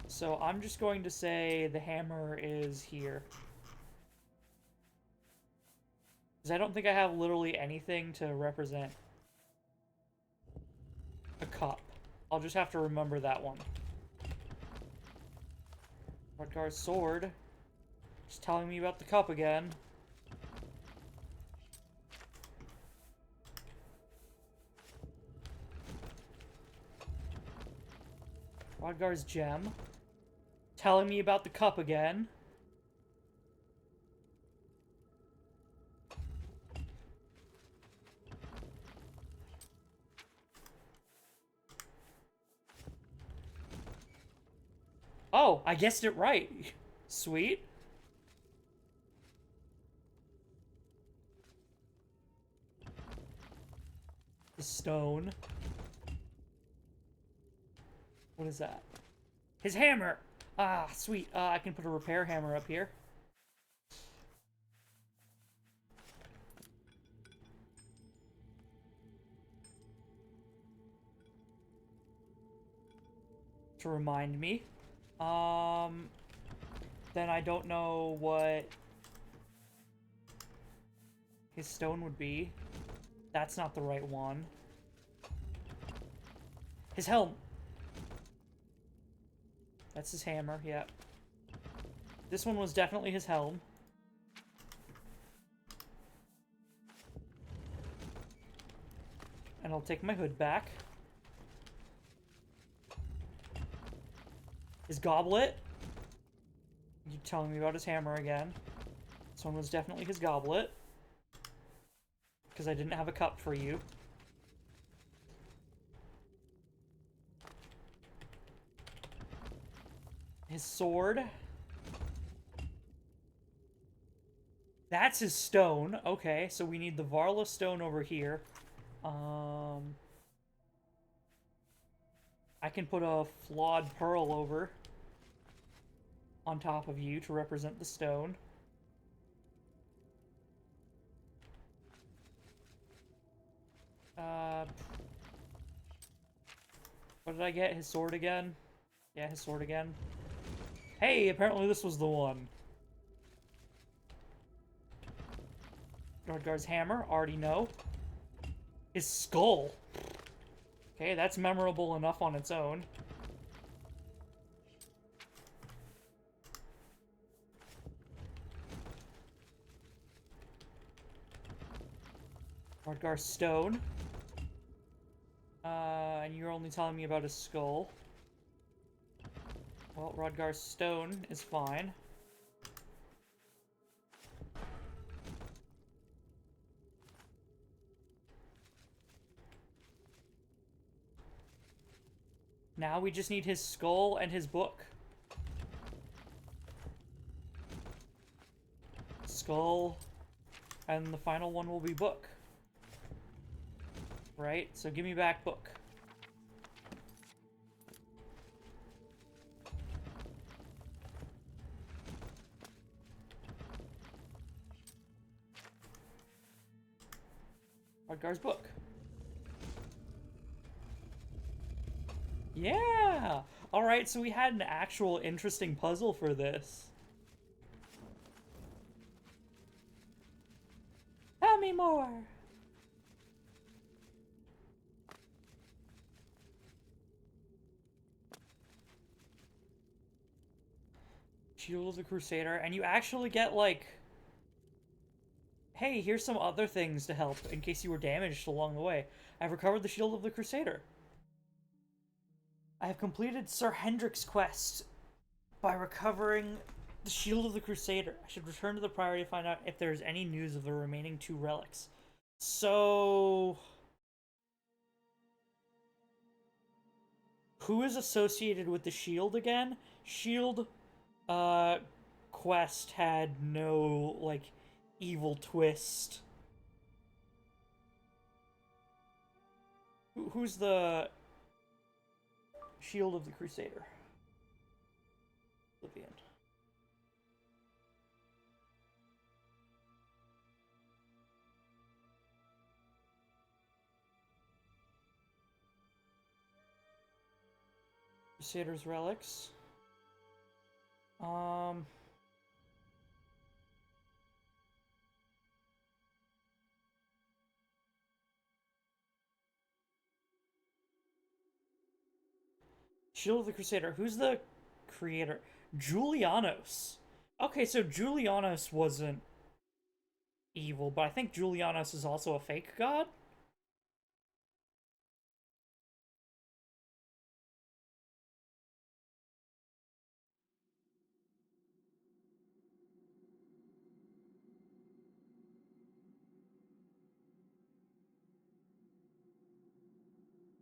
So I'm just going to say the hammer is here. Because I don't think I have literally anything to represent a cup. I'll just have to remember that one. Rodgar's sword. Just telling me about the cup again. Rodgar's gem. Telling me about the cup again. Oh, I guessed it right. Sweet. The stone. What is that? His hammer! Ah, sweet. I can put a repair hammer up here. To remind me. Then I don't know what his stone would be. That's not the right one. His helm! That's his hammer, yeah. This one was definitely his helm. And I'll take my hood back. His goblet. You telling me about his hammer again. This one was definitely his goblet. Because I didn't have a cup for you. His sword. That's his stone. Okay, so we need the Varla stone over here. I can put a flawed pearl over on top of you to represent the stone. What did I get? His sword again? Yeah, his sword again. Hey, apparently this was the one. Rodgar's hammer, already know. His skull. Okay, that's memorable enough on its own. Rodgar's stone. And you're only telling me about his skull. Well, Rodgar's stone is fine. Now we just need his skull and his book. Skull, and the final one will be book. Right? So give me back book. Rodgar's book. Yeah! Alright, so we had an actual interesting puzzle for this. Tell me more! Shield of the Crusader, and you actually get, like... Hey, here's some other things to help in case you were damaged along the way. I've recovered the Shield of the Crusader. I have completed Sir Hendrick's quest by recovering The Shield of the Crusader. I should return to the Priory to find out if there's any news of the remaining 2 relics. So... who is associated with the Shield again? Shield, quest had no, like, evil twist. Who's the Shield of the Crusader? Oblivion. Crusader's relics. Shield of the Crusader. Who's the creator? Julianos. Okay, so Julianos wasn't evil, but I think Julianos is also a fake god?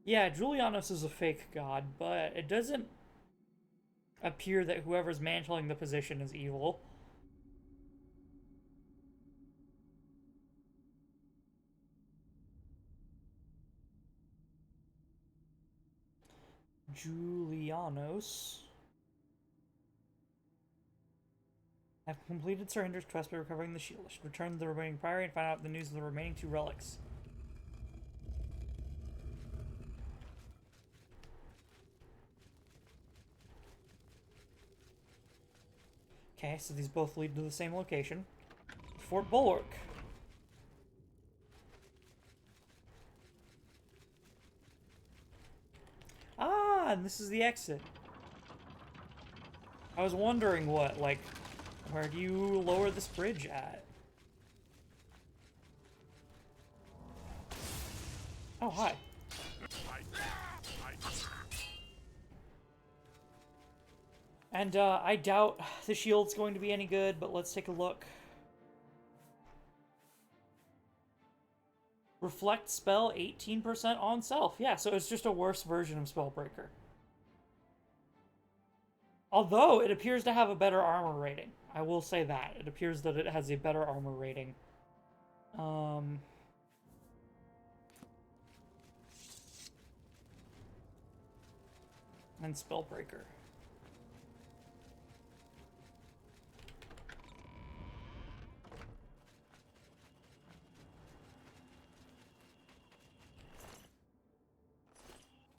Yeah, Julianos is a fake god, but it doesn't appear that whoever's mantling the position is evil. Julianos. I've completed Sir Hinder's quest by recovering the shield. I should return to the remaining priory and find out the news of the remaining 2 relics. Okay, so these both lead to the same location. Fort Bulwark. Ah, and this is the exit. I was wondering what, like, where do you lower this bridge at? Oh, hi. And, I doubt the shield's going to be any good, but let's take a look. Reflect spell 18% on self. Yeah, so it's just a worse version of Spellbreaker. Although, it appears to have a better armor rating. I will say that. It appears that it has a better armor rating. And Spellbreaker.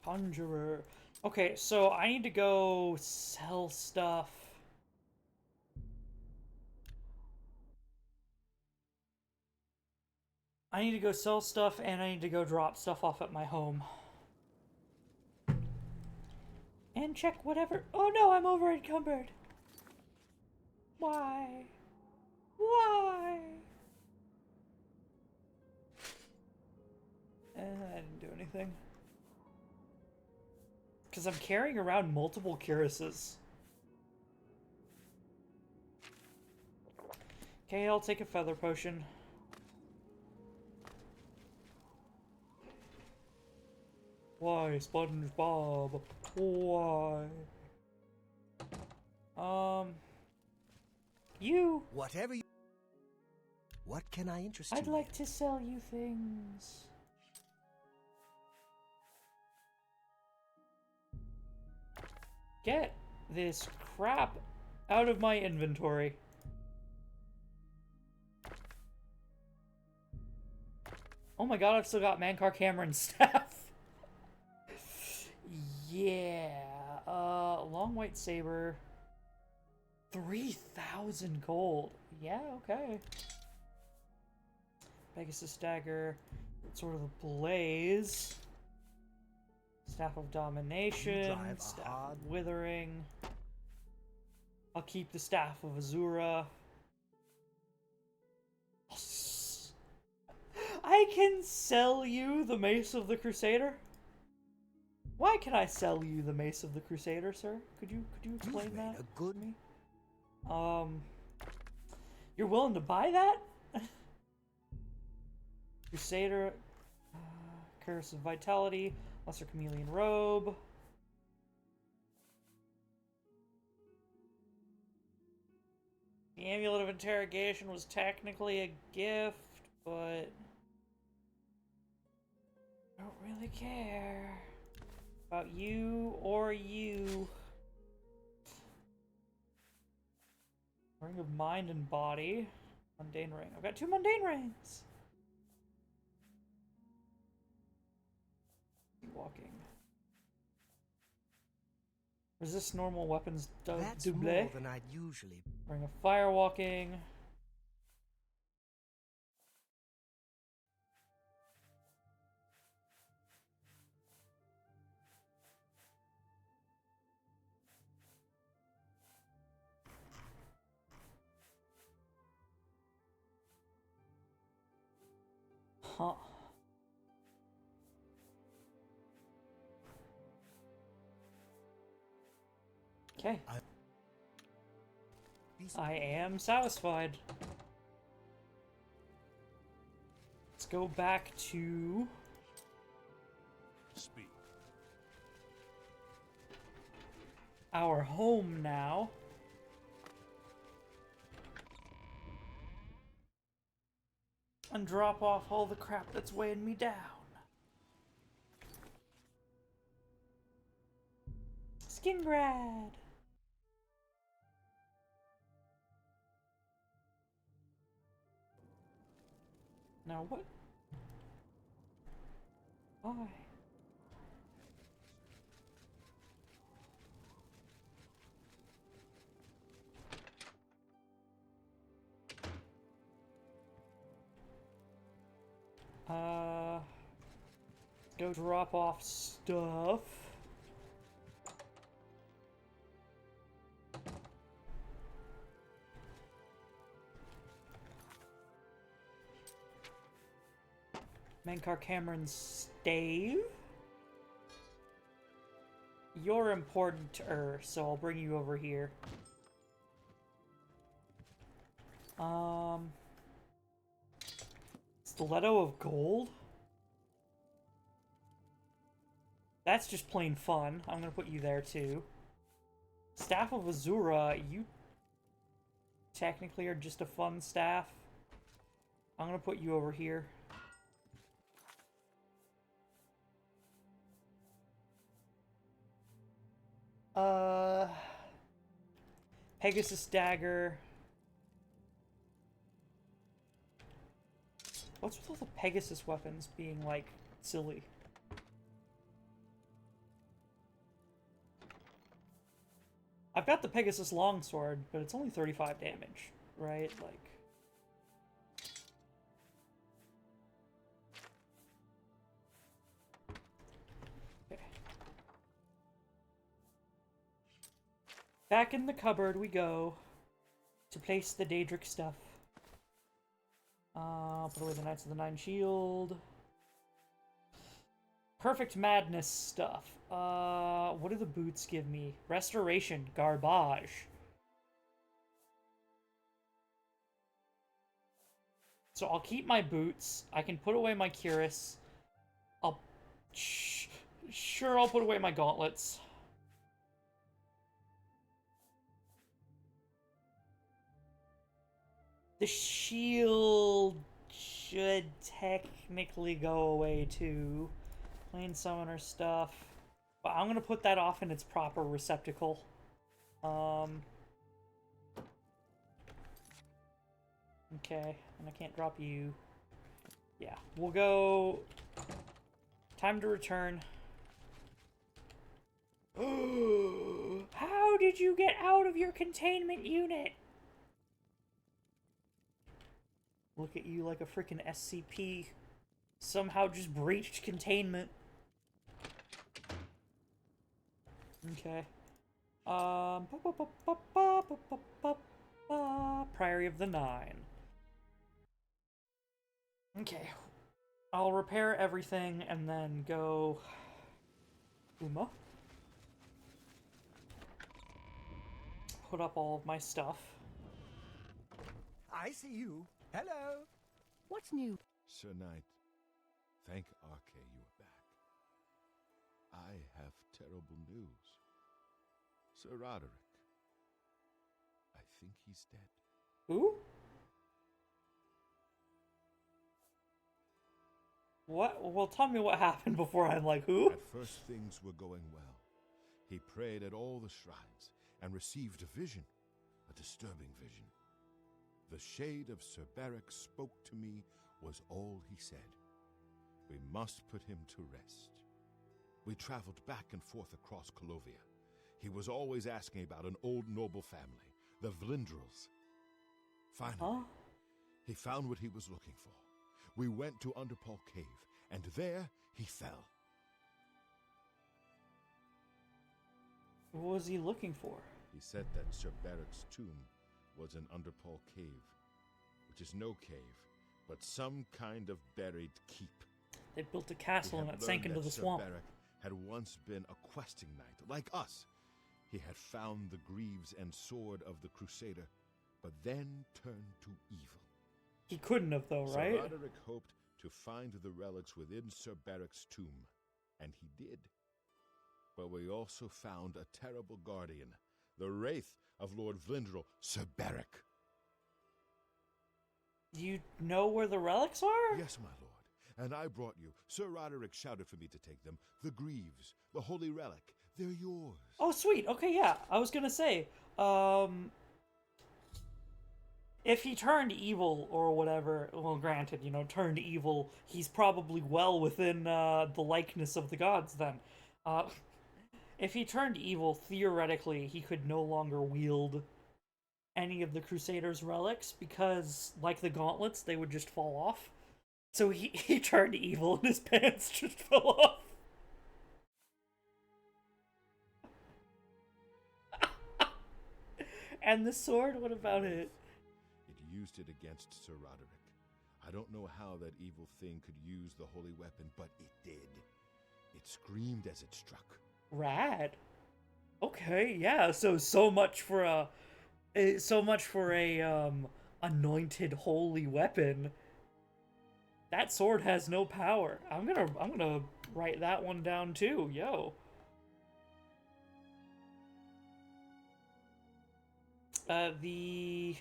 Conjurer. Okay, so I need to go sell stuff. I need to go sell stuff, and I need to go drop stuff off at my home. And check whatever... Oh no, I'm over encumbered. Why? Why? I didn't do anything. Because I'm carrying around multiple cuirasses. Okay, I'll take a feather potion. Why, SpongeBob? Why? You! Whatever you... What can I interest you I'd like to sell you things. Get this crap out of my inventory. Oh my god, I've still got Mankar Cameron's staff. Yeah. Long white saber. 3,000 gold. Yeah, okay. Pegasus dagger. Sort of a blaze. Staff of Domination, Staff of Withering. I'll keep the Staff of Azura. I can sell you the Mace of the Crusader? Why can I sell you the Mace of the Crusader, sir? Could you explain that a good... to me? You're willing to buy that? Crusader, Curse of Vitality, Lesser Chameleon Robe. The Amulet of Interrogation was technically a gift, but I don't really care about you or you. Ring of Mind and Body. Mundane Ring. I've got 2 Mundane Rings! Walking. Resist normal weapons That's double. more than I'd usually. Ring of Fire Walking. Huh. Okay. I am satisfied. Let's go back to Speak. our home now. And drop off all the crap that's weighing me down. Skingrad! Now what? Why? Go drop off stuff. Mankar Cameron's stave. You're important-er, so I'll bring you over here. Stiletto of Gold? That's just plain fun. I'm gonna put you there too. Staff of Azura, you technically are just a fun staff. I'm gonna put you over here. Pegasus Dagger. What's with all the Pegasus weapons being, like, silly? I've got the Pegasus Longsword, but it's only 35 damage, right? Like... Okay. Back in the cupboard we go to place the Daedric stuff. Put away the Knights of the Nine Shield. Perfect Madness stuff. What do the boots give me? Restoration. Garbage. So I'll keep my boots. I can put away my cuirass. Sure, I'll put away my gauntlets. The shield should technically go away too. Plain summoner stuff. But I'm gonna put that off in its proper receptacle. Okay, and I can't drop you. Yeah, we'll go... Time to return. How did you get out of your containment unit? Look at you like a freaking SCP. Somehow just breached containment. Okay. Priory of the Nine. Okay. I'll repair everything and then go... Uma. Put up all of my stuff. I see you. Hello. What's new? Sir Knight, thank Arche you are back. I have terrible news. Sir Roderick, I think he's dead. Who? What? Well, tell me what happened before I'm like, who? At first things were going well. He prayed at all the shrines and received a vision, a disturbing vision. The shade of Sir Beric spoke to me was all he said. We must put him to rest. We traveled back and forth across Colovia. He was always asking about an old noble family, the Vlindrels. Finally, he found what he was looking for. We went to Underpaw Cave, and there he fell. What was he looking for? He said that Sir Beric's tomb was in Underpaw Cave, which is no cave, but some kind of buried keep. They built a castle and it sank into the swamp. Sir Beric had once been a questing knight, like us. He had found the greaves and sword of the Crusader, but then turned to evil. He couldn't have, though, right? Sir Roderick hoped to find the relics within Sir Beric's tomb, and he did. But we also found a terrible guardian, the wraith of Lord Vlindrel, Sir Beric. You know where the relics are? Yes, my lord. And I brought you. Sir Roderick shouted for me to take them. The greaves, the holy relic, they're yours. Oh, sweet. Okay, yeah. I was gonna say, if he turned evil or whatever, well, granted, turned evil, he's probably well within the likeness of the gods then. If he turned evil, theoretically, he could no longer wield any of the Crusaders' relics because, like the gauntlets, they would just fall off. So he turned evil and his pants just fell off. And the sword, what about it? It used it against Sir Roderick. I don't know how that evil thing could use the holy weapon, but it did. It screamed as it struck. Rad. Okay, yeah. So much for a anointed holy weapon. That sword has no power. I'm gonna write that one down too. Yo. The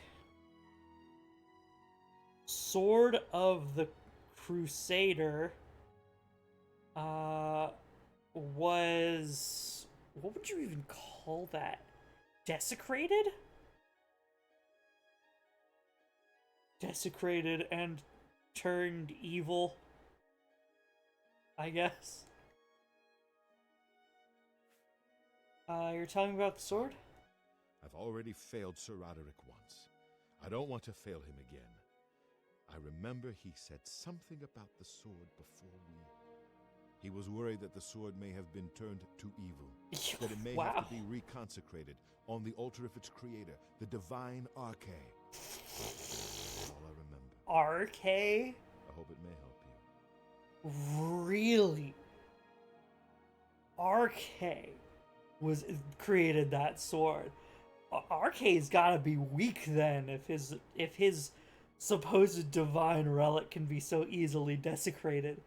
sword of the Crusader was, what would you even call that? Desecrated? Desecrated and turned evil, I guess. You're talking about the sword? I've already failed Sir Roderick once. I don't want to fail him again. I remember he said something about the sword before we... He was worried that the sword may have been turned to evil, that it may have to be reconsecrated on the altar of its creator, the divine Arche. That's all I remember. Arche? I hope it may help you. Really? Arche created that sword. Arche's gotta be weak then, if his supposed divine relic can be so easily desecrated.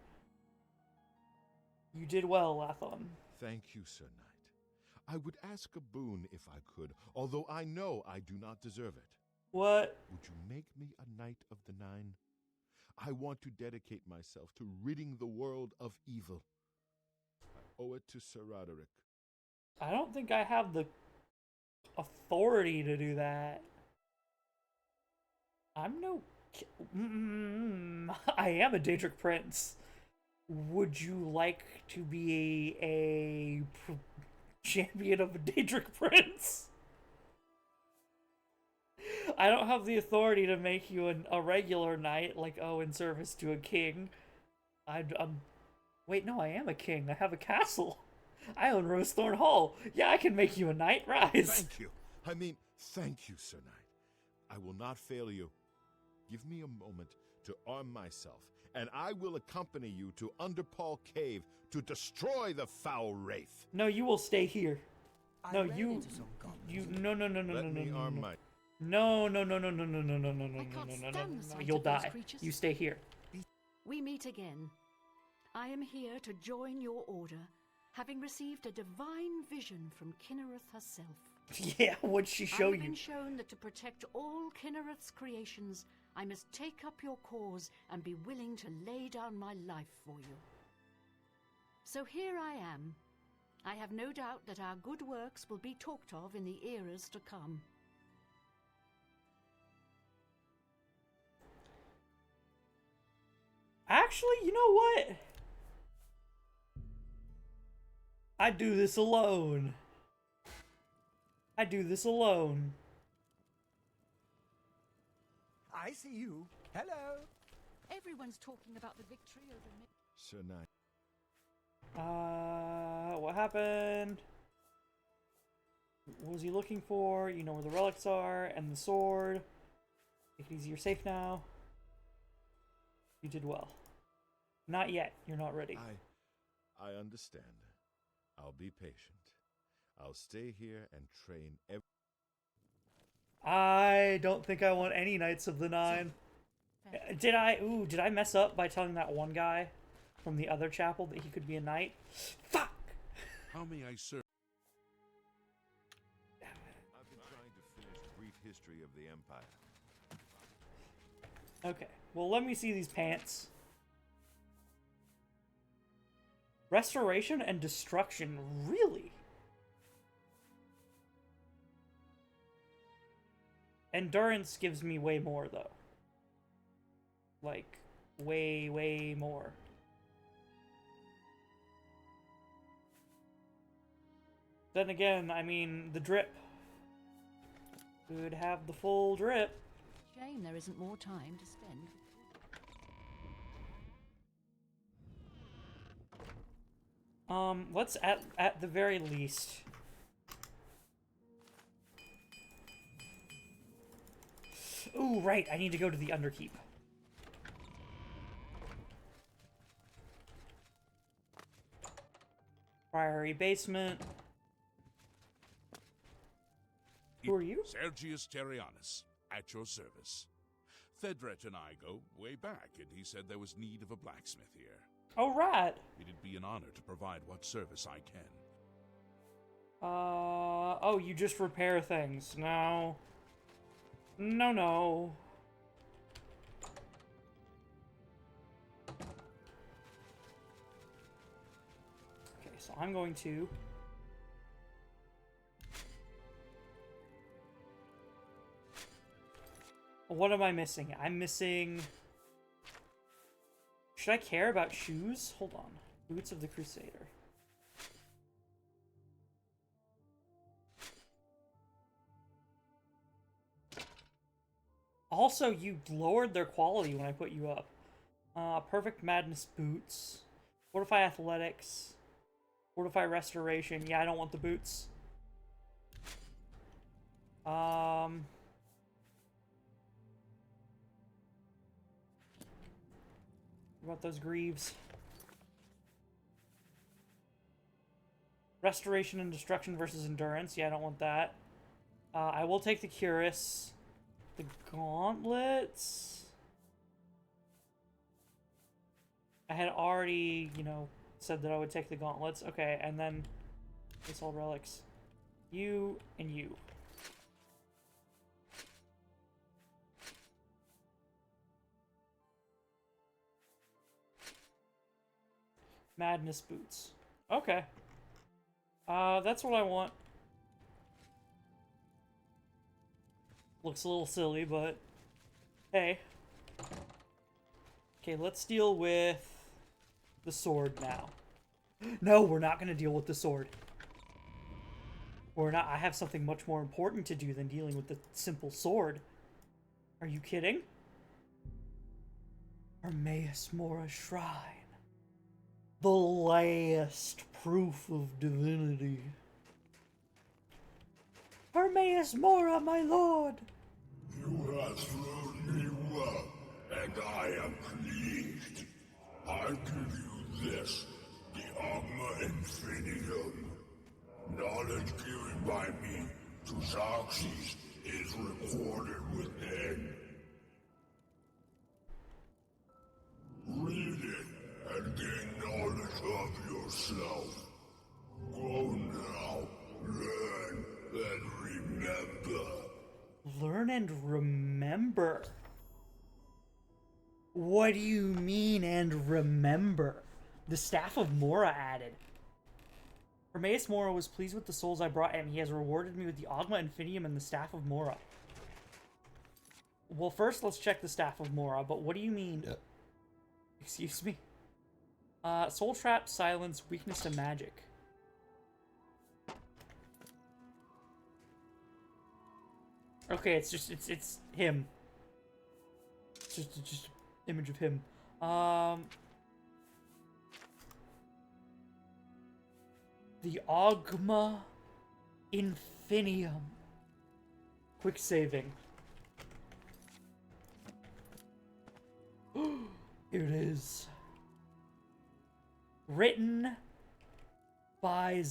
You did well, Lathon. Thank you, Sir Knight. I would ask a boon if I could, although I know I do not deserve it. What? Would you make me a Knight of the Nine? I want to dedicate myself to ridding the world of evil. I owe it to Sir Roderick. I don't think I have the authority to do that. I'm no... I am a Daedric Prince. Would you like to be a champion of a Daedric Prince? I don't have the authority to make you a regular knight, like, in service to a king. Wait, no, I am a king. I have a castle. I own Rosethorn Hall. Yeah, I can make you a knight. Rise. Thank you. I mean, thank you, Sir Knight. I will not fail you. Give me a moment to arm myself, and I will accompany you to Underpaw Cave to destroy the foul wraith. No, you will stay here. No, I ran you... into some goblins. No. Let me arm my... No, no, no, no, no, no, no, no, no, no, I no, can't no, no, no, stand the no. sight You'll of those die. creatures. You stay here. We meet again. I am here to join your order, having received a divine vision from Kinnereth herself. Yeah, what'd she show I have you? been shown that to protect all Kinnereth's creations, I must take up your cause and be willing to lay down my life for you. So here I am. I have no doubt that our good works will be talked of in the eras to come. Actually, you know what? I do this alone. I do this alone. I see you. Hello. Everyone's talking about the victory over me. Sir Knight. What happened? What was he looking for? You know where the relics are and the sword. Take it easy, you're safe now. You did well. Not yet. You're not ready. I understand. I'll be patient. I'll stay here and train I don't think I want any Knights of the Nine. Did I mess up by telling that one guy from the other chapel that he could be a knight? Fuck! How may I serve? I've been trying to finish a brief history of the Empire. Okay, well, let me see these pants. Restoration and destruction, really? Endurance gives me way more, though. Like, way, way more. Then again, I mean, the drip. Could have the full drip. Shame there isn't more time to spend. Let's at the very least. Ooh, right, I need to go to the Underkeep. Priory basement. Who are you? Sergius Terrianus, at your service. Thedret and I go way back, and he said there was need of a blacksmith here. Oh, right. It'd be an honor to provide what service I can. Oh, you just repair things. No. No, no. Okay, so I'm going to... What am I missing? I'm missing... Should I care about shoes? Hold on. Boots of the Crusader. Also, you lowered their quality when I put you up. Perfect Madness boots. Fortify Athletics. Fortify Restoration. Yeah, I don't want the boots. What about those greaves? Restoration and Destruction versus Endurance. Yeah, I don't want that. I will take the Cuirass. The gauntlets? I had already, you know, said that I would take the gauntlets. Okay, and then this all relics. You and you. Madness boots. Okay. That's what I want. Looks a little silly, but hey. Okay, let's deal with the sword now. No, we're not going to deal with the sword. We're not. I have something much more important to do than dealing with the simple sword. Are you kidding? Hermaeus Mora Shrine. The last proof of divinity. Hermaeus Mora, my lord! You have served me well, and I am pleased. I give you this, the Armor Infinitum. Knowledge given by me to Xerxes is recorded within. Read it and gain knowledge of yourself. Go now, learn and remember. Learn and remember? What do you mean, and remember? The Staff of Mora added. Hermaeus Mora was pleased with the souls I brought him. He has rewarded me with the Ogma Infinium and the Staff of Mora. Well, first let's check the Staff of Mora, but what do you mean? Yep. Excuse me? Soul Trap, Silence, Weakness to Magic. Okay, it's just, it's him. Just image of him. The Ogma Infinium. Quick saving. Here it is. Written by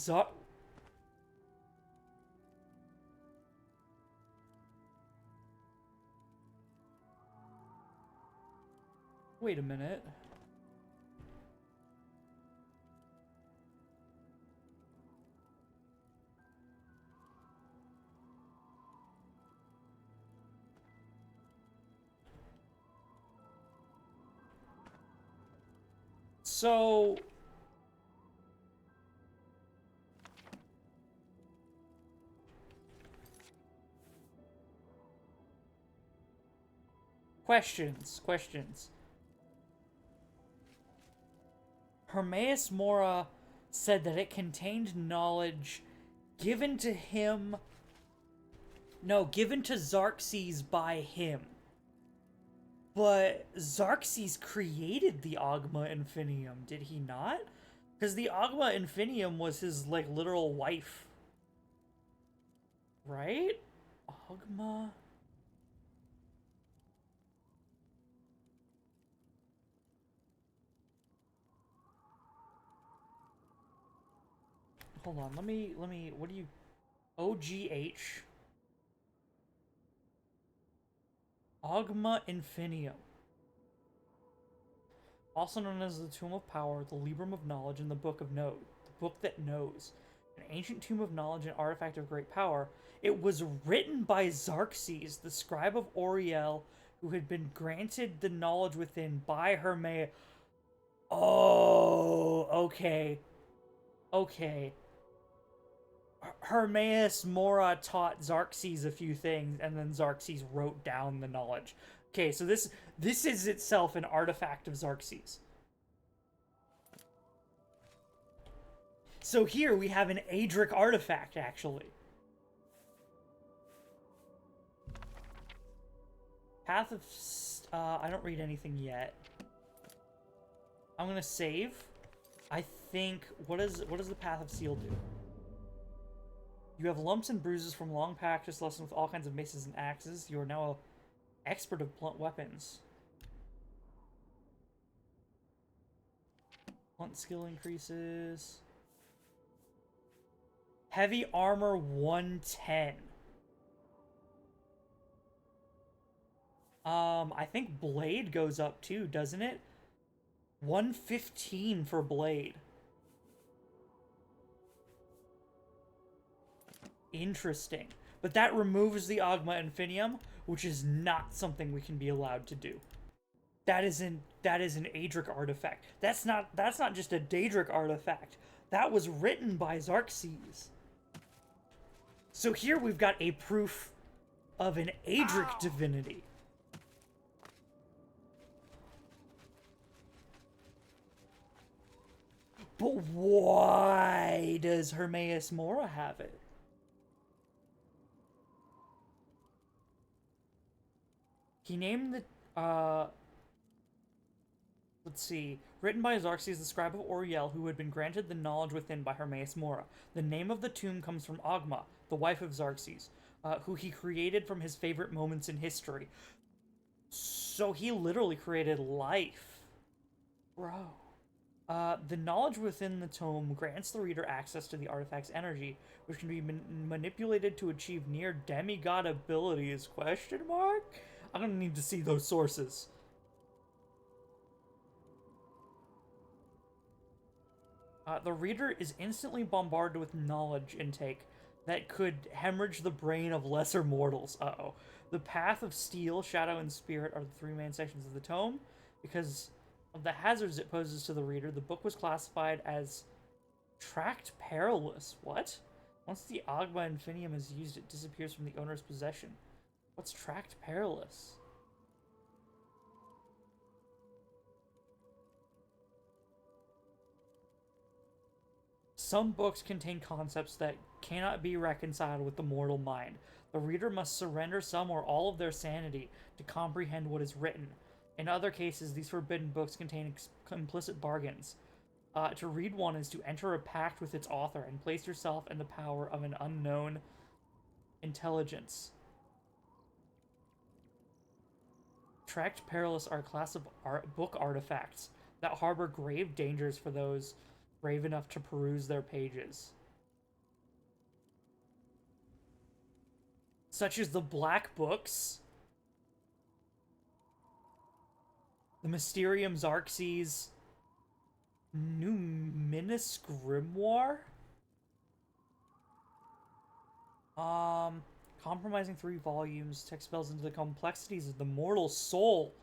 Wait a minute. So questions. Hermaeus Mora said that it contained knowledge given to him. No, given to Xerxes by him. But Xerxes created the Ogma Infinium, did he not? Because the Ogma Infinium was his, like, literal wife. Right? Ogma... Hold on, let me, what do you... OGH... Ogma Infinium. Also known as the Tomb of Power, the Librum of Knowledge, and the Book of Node. The Book that Knows. An ancient tomb of knowledge and artifact of great power. It was written by Xerxes, the scribe of Oriel, who had been granted the knowledge within by Hermaeus. Oh, okay. Okay. Hermaeus Mora taught Xerxes a few things, and then Xerxes wrote down the knowledge. Okay, so this is itself an artifact of Xerxes. So here we have an Aedric artifact, actually. Path of... I don't read anything yet. I'm gonna save. I think... What does the Path of Seal do? You have lumps and bruises from long practice lesson with all kinds of maces and axes. You are now an expert of blunt weapons. Blunt skill increases. Heavy armor 110. I think blade goes up too, doesn't it? 115 for blade. Interesting. But that removes the Ogma Infinium, which is not something we can be allowed to do. That is an Aedric artifact. That's not just a Daedric artifact. That was written by Xerxes. So here we've got a proof of an Aedric divinity. But why does Hermaeus Mora have it? He named the, let's see, written by Xerxes, the scribe of Oriel, who had been granted the knowledge within by Hermaeus Mora. The name of the tomb comes from Ogma, the wife of Xerxes, who he created from his favorite moments in history. So he literally created life. Bro. The knowledge within the tome grants the reader access to the artifact's energy, which can be manipulated to achieve near demigod abilities, question mark? I'm gonna need to see those sources. The reader is instantly bombarded with knowledge intake that could hemorrhage the brain of lesser mortals. Uh-oh. The Path of Steel, Shadow, and Spirit are the three main sections of the tome. Because of the hazards it poses to the reader, the book was classified as Tracked Perilous. What? Once the Agma Infinium is used, it disappears from the owner's possession. What's Tracked Perilous? Some books contain concepts that cannot be reconciled with the mortal mind. The reader must surrender some or all of their sanity to comprehend what is written. In other cases, these forbidden books contain implicit bargains. To read one is to enter a pact with its author and place yourself in the power of an unknown intelligence. Tracked Perilous are a class of book artifacts that harbor grave dangers for those brave enough to peruse their pages. Such as the Black Books, the Mysterium Xarxes, Numinous Grimoire, compromising 3 volumes, text spells into the complexities of the mortal soul.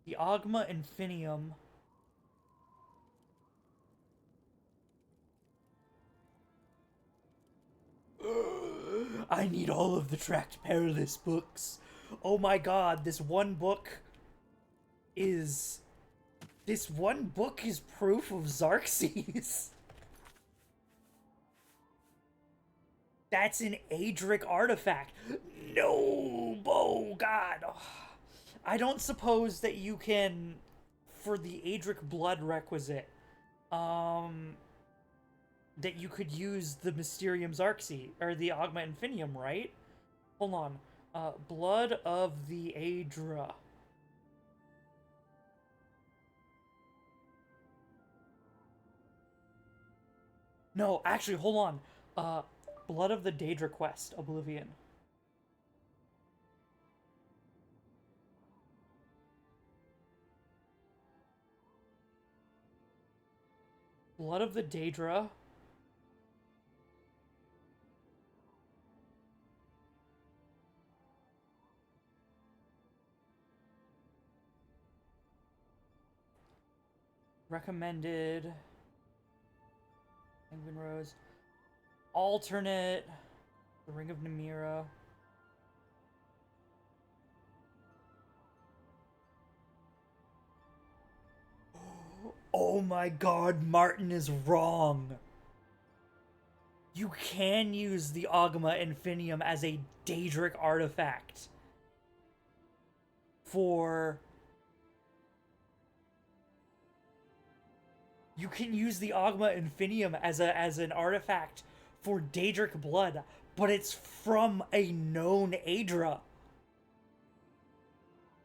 The Agma Infinium. I need all of the Tracked Perilous books. Oh my god, this one book is proof of Xarxes. That's an Aedric artifact. No, oh god. I don't suppose that you can, for the Aedric blood requisite, that you could use the Mysterium Xarxes, or the Agma Infinium, right? Hold on. Blood of the Aedra. No, actually, hold on. Blood of the Daedra quest, Oblivion. Blood of the Daedra. Recommended. Penguin Rose. Alternate. The Ring of Namira. Oh my god, Martin is wrong. You can use the Agma Infinium as a Daedric artifact. You can use the Agma Infinium as an artifact for Daedric blood, but it's from a known Aedra.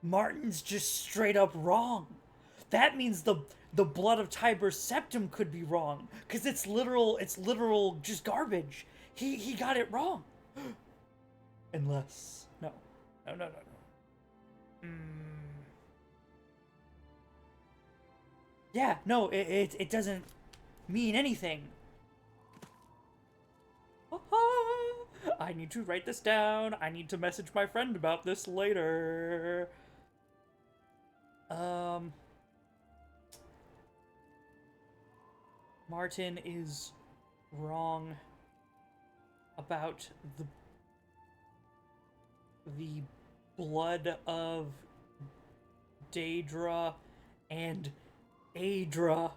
Martin's just straight up wrong. That means the blood of Tiber Septim could be wrong, because it's literal just garbage. He got it wrong. Unless no. Yeah, no, it doesn't mean anything. I need to write this down. I need to message my friend about this later. Martin is wrong about the blood of Daedra and Aedra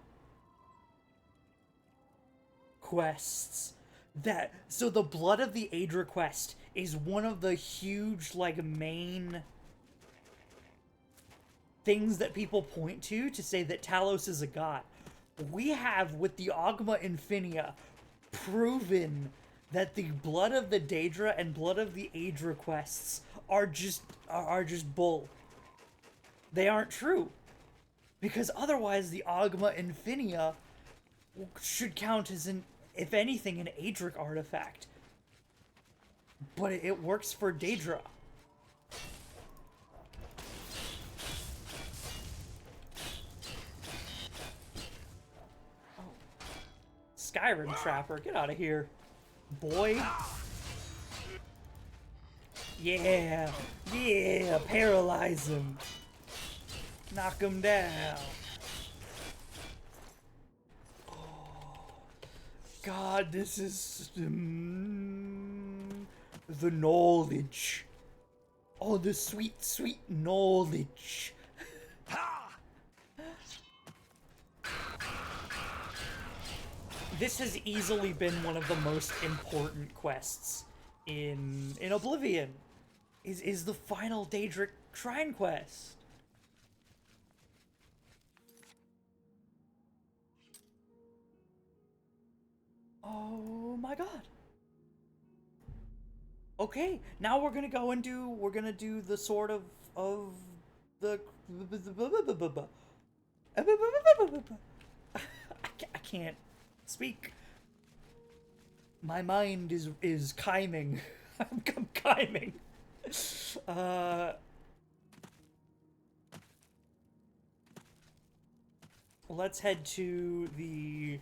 quests. So the blood of the Aedra quest is one of the huge, like, main things that people point to say that Talos is a god. We have, with the Agma Infinia, proven that the blood of the Daedra and blood of the Aedra quests are just bull. they aren't true. Because otherwise the Agma Infinia should count as an, if anything, an Aedric artifact. But it works for Daedra. Oh. Skyrim Trapper, get out of here, boy. Yeah, yeah, paralyze him. Knock him down. God, this is the knowledge. Oh, the sweet, sweet knowledge. This has easily been one of the most important quests in Oblivion. Is the final Daedric Shrine quest. Oh my god. Okay, now we're gonna go and do the sort of the I can't speak. My mind is chiming. I'm chiming. Let's head to the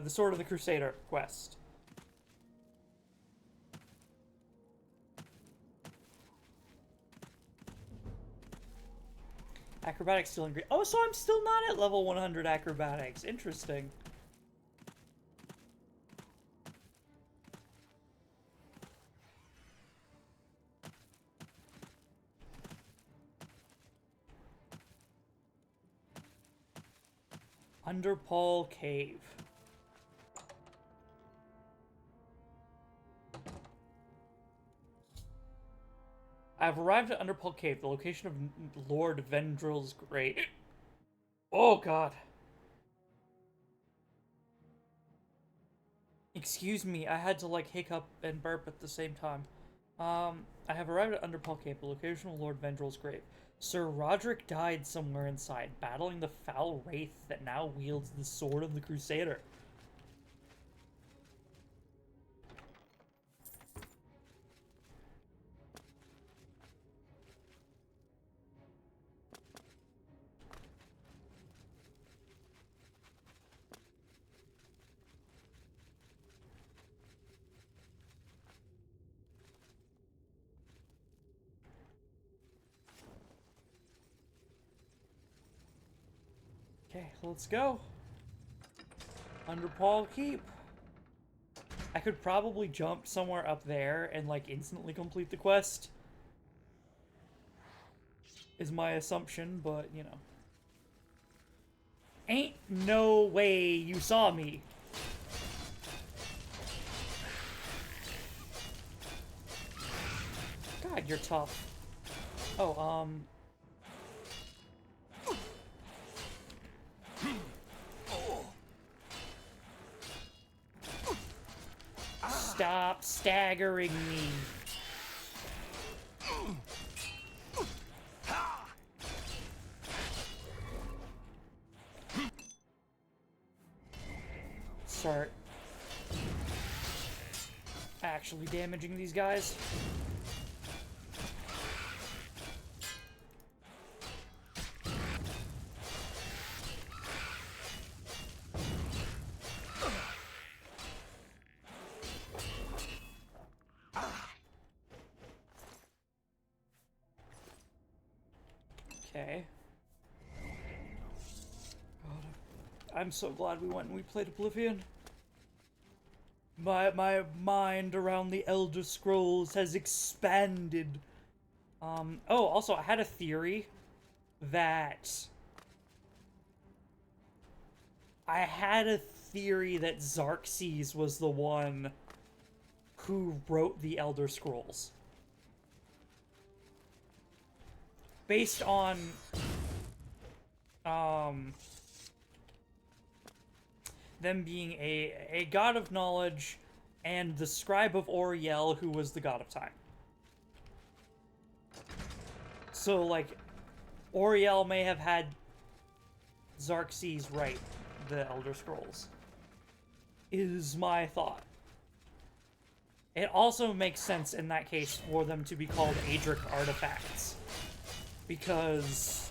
Sword of the Crusader quest. Acrobatics still in green. Oh, so I'm still not at level 100 acrobatics. Interesting. Underpall Cave. I've arrived at Underpall Cave, the location of Lord Vendrill's grave. Oh god. Excuse me, I had to like hiccup and burp at the same time. I have arrived at Underpall Cave, the location of Lord Vendrill's grave. Sir Roderick died somewhere inside, battling the foul wraith that now wields the Sword of the Crusader. Okay, let's go. Underpall Keep. I could probably jump somewhere up there and like instantly complete the quest. Is my assumption, but you know. Ain't no way you saw me. God, you're tough. Oh, Stop staggering me. Start actually damaging these guys. Okay. God, I'm so glad we went and we played Oblivion. My mind around the Elder Scrolls has expanded. Oh, also, I had a theory that... Xerxes was the one who wrote the Elder Scrolls. Based on them being a god of knowledge and the scribe of Oriel, who was the god of time. So, like, Oriel may have had Xerxes write the Elder Scrolls, is my thought. It also makes sense in that case for them to be called Aedric artifacts, because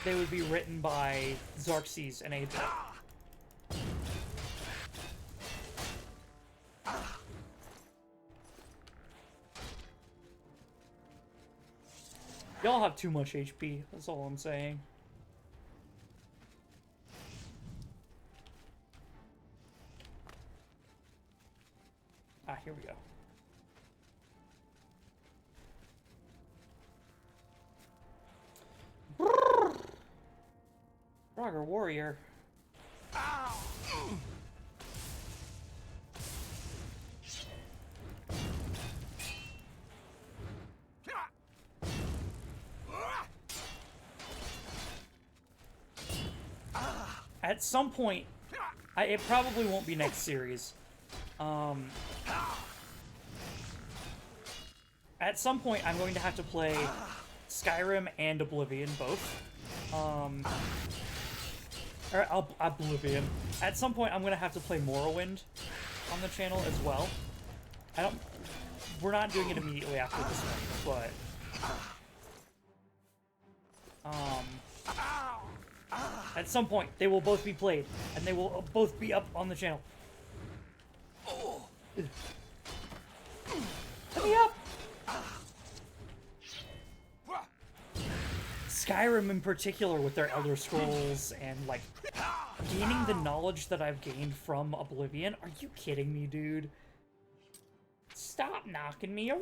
they would be written by Xerxes and Aedra. Y'all have too much HP, that's all I'm saying. Ah, here we go. Roger Warrior. At some point, it probably won't be next series. At some point, I'm going to have to play Skyrim and Oblivion, both. Oblivion. At some point, I'm going to have to play Morrowind on the channel as well. We're not doing it immediately after this one, but... at some point, they will both be played, and they will both be up on the channel. Let me up! Skyrim in particular with their Elder Scrolls and, like, gaining the knowledge that I've gained from Oblivion. Are you kidding me, dude? Stop knocking me around!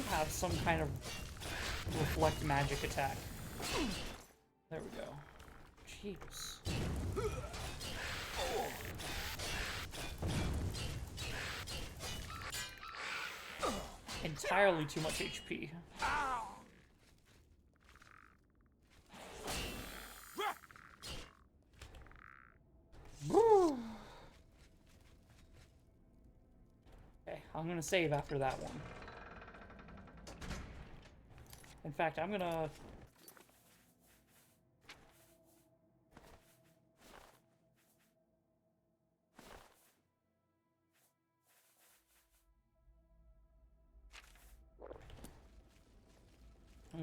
Have some kind of reflect magic attack. There we go. Jeez. Entirely too much HP. Okay, I'm gonna save after that one. In fact, I'm gonna...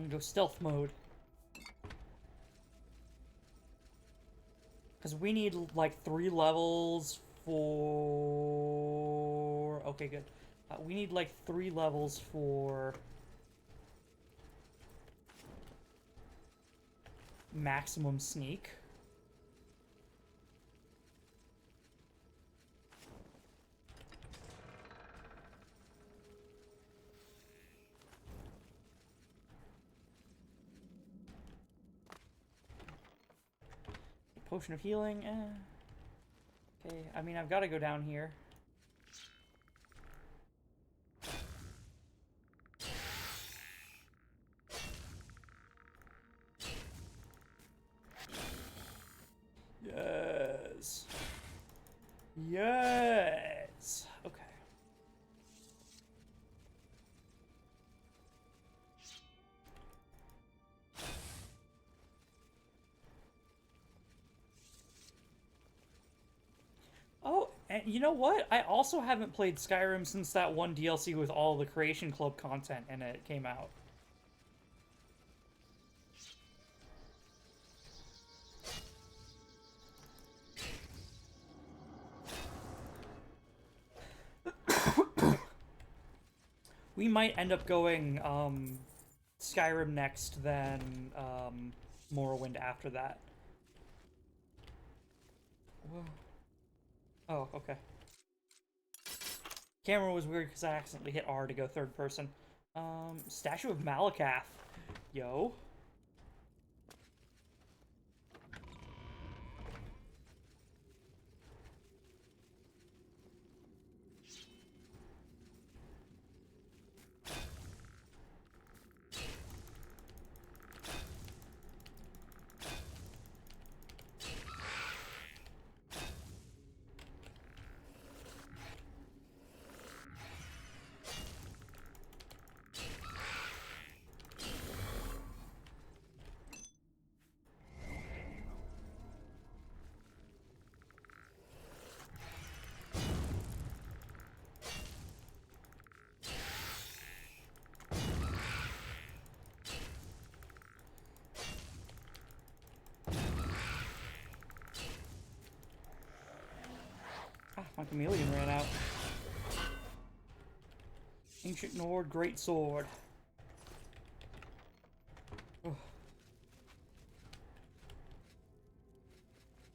go stealth mode. Because we need, like, 3 levels for... Okay, good. We need, like, 3 levels for... maximum sneak. Potion of healing. Okay, I mean, I've got to go down here. Yes. Yes. Okay. Oh, and you know what? I also haven't played Skyrim since that one DLC with all the Creation Club content in it came out. We might end up going Skyrim next, then Morrowind after that. Whoa. Oh, okay. Camera was weird because I accidentally hit R to go third person. Statue of Malakath. Yo. My chameleon ran out. Ancient Nord Great Sword. Ugh.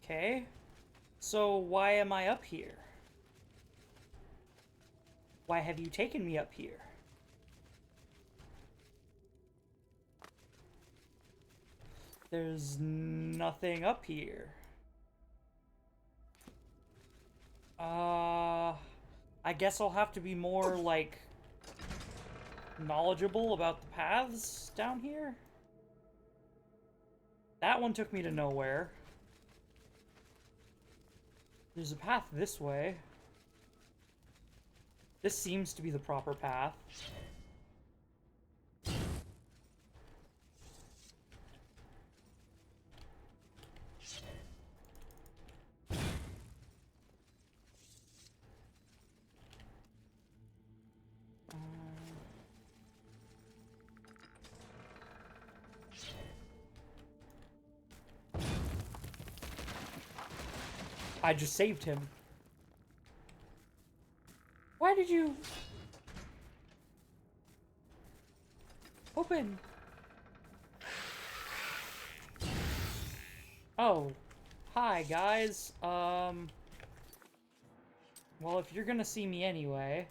Okay. So why am I up here? Why have you taken me up here? There's nothing up here. I guess I'll have to be more, like, knowledgeable about the paths down here. That one took me to nowhere. There's a path this way. This seems to be the proper path. I just saved him. Why did you... Open. Oh. Hi, guys. Well, if you're gonna see me anyway...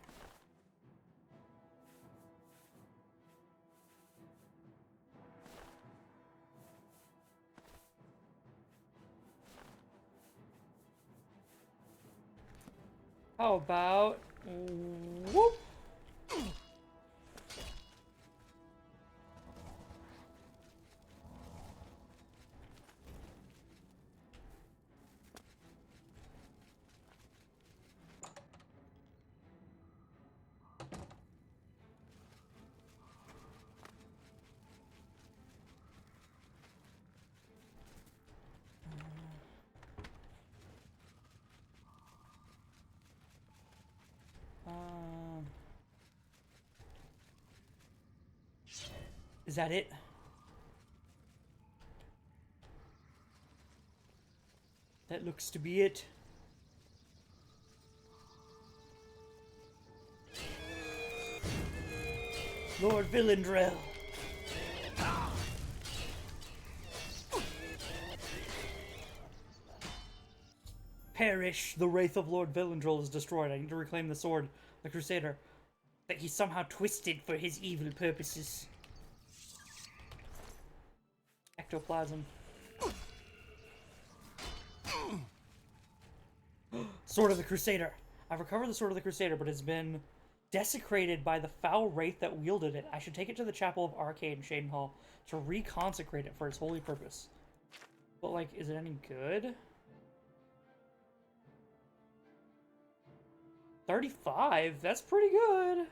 How about... Whoop! Is that it? That looks to be it. Lord Villendrel. Perish! The wraith of Lord Villendrel is destroyed. I need to reclaim the sword, the Crusader, that he somehow twisted for his evil purposes. Ectoplasm. Sword of the Crusader. I've recovered the Sword of the Crusader, but it's been desecrated by the foul wraith that wielded it. I should take it to the Chapel of Arcade in Shadenhall to reconsecrate it for its holy purpose. But, like, is it any good? 35? That's pretty good.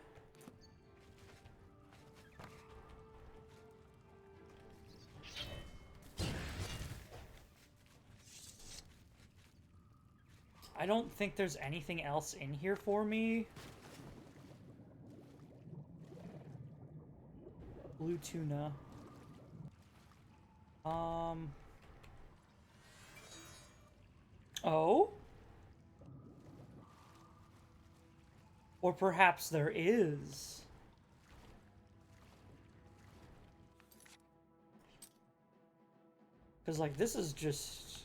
I don't think there's anything else in here for me. Blue tuna. Oh? Or perhaps there is. Because, like, this is just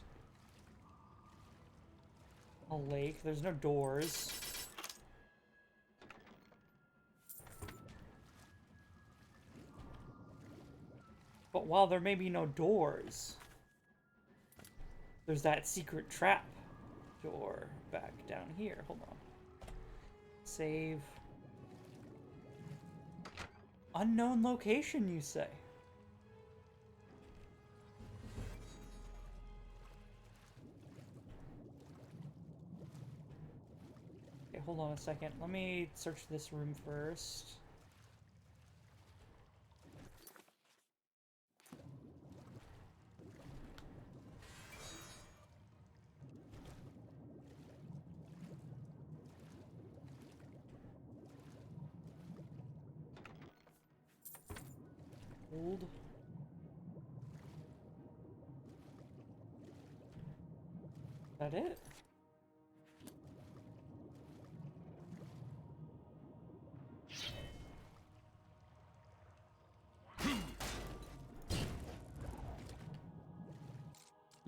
a lake. There's no doors. But while there may be no doors, there's that secret trap door back down here. Hold on. Save. Unknown location, you say? Okay, hold on a second. Let me search this room first. Hold. Is that it?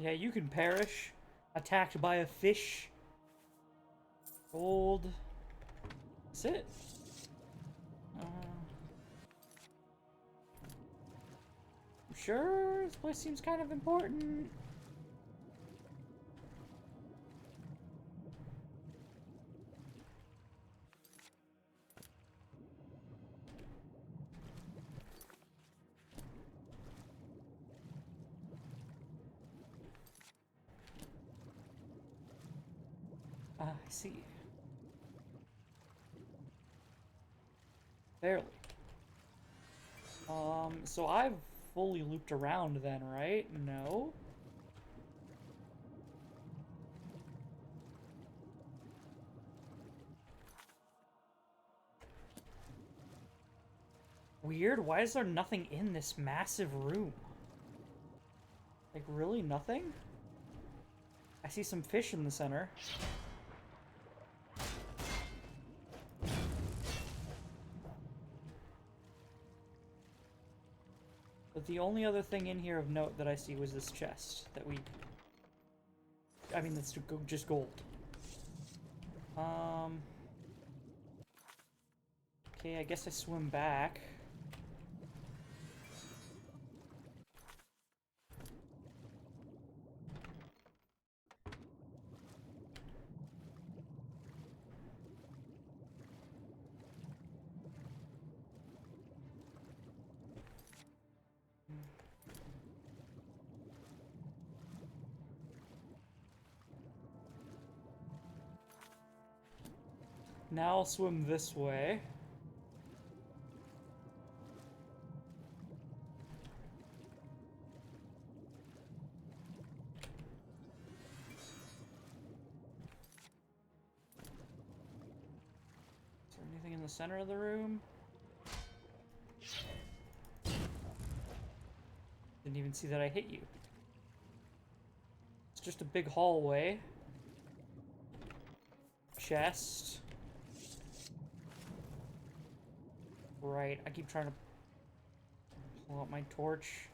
Yeah, you can perish. Attacked by a fish. Gold. That's it. I'm sure this place seems kind of important. I see. Barely. So I've fully looped around then, right? No? Weird, why is there nothing in this massive room? Like, really nothing? I see some fish in the center. But the only other thing in here of note that I see was this chest that we... I mean, that's just gold. Okay, I guess I swim back. Now I'll swim this way. Is there anything in the center of the room? Didn't even see that I hit you. It's just a big hallway. Chest. Right, I keep trying to pull out my torch.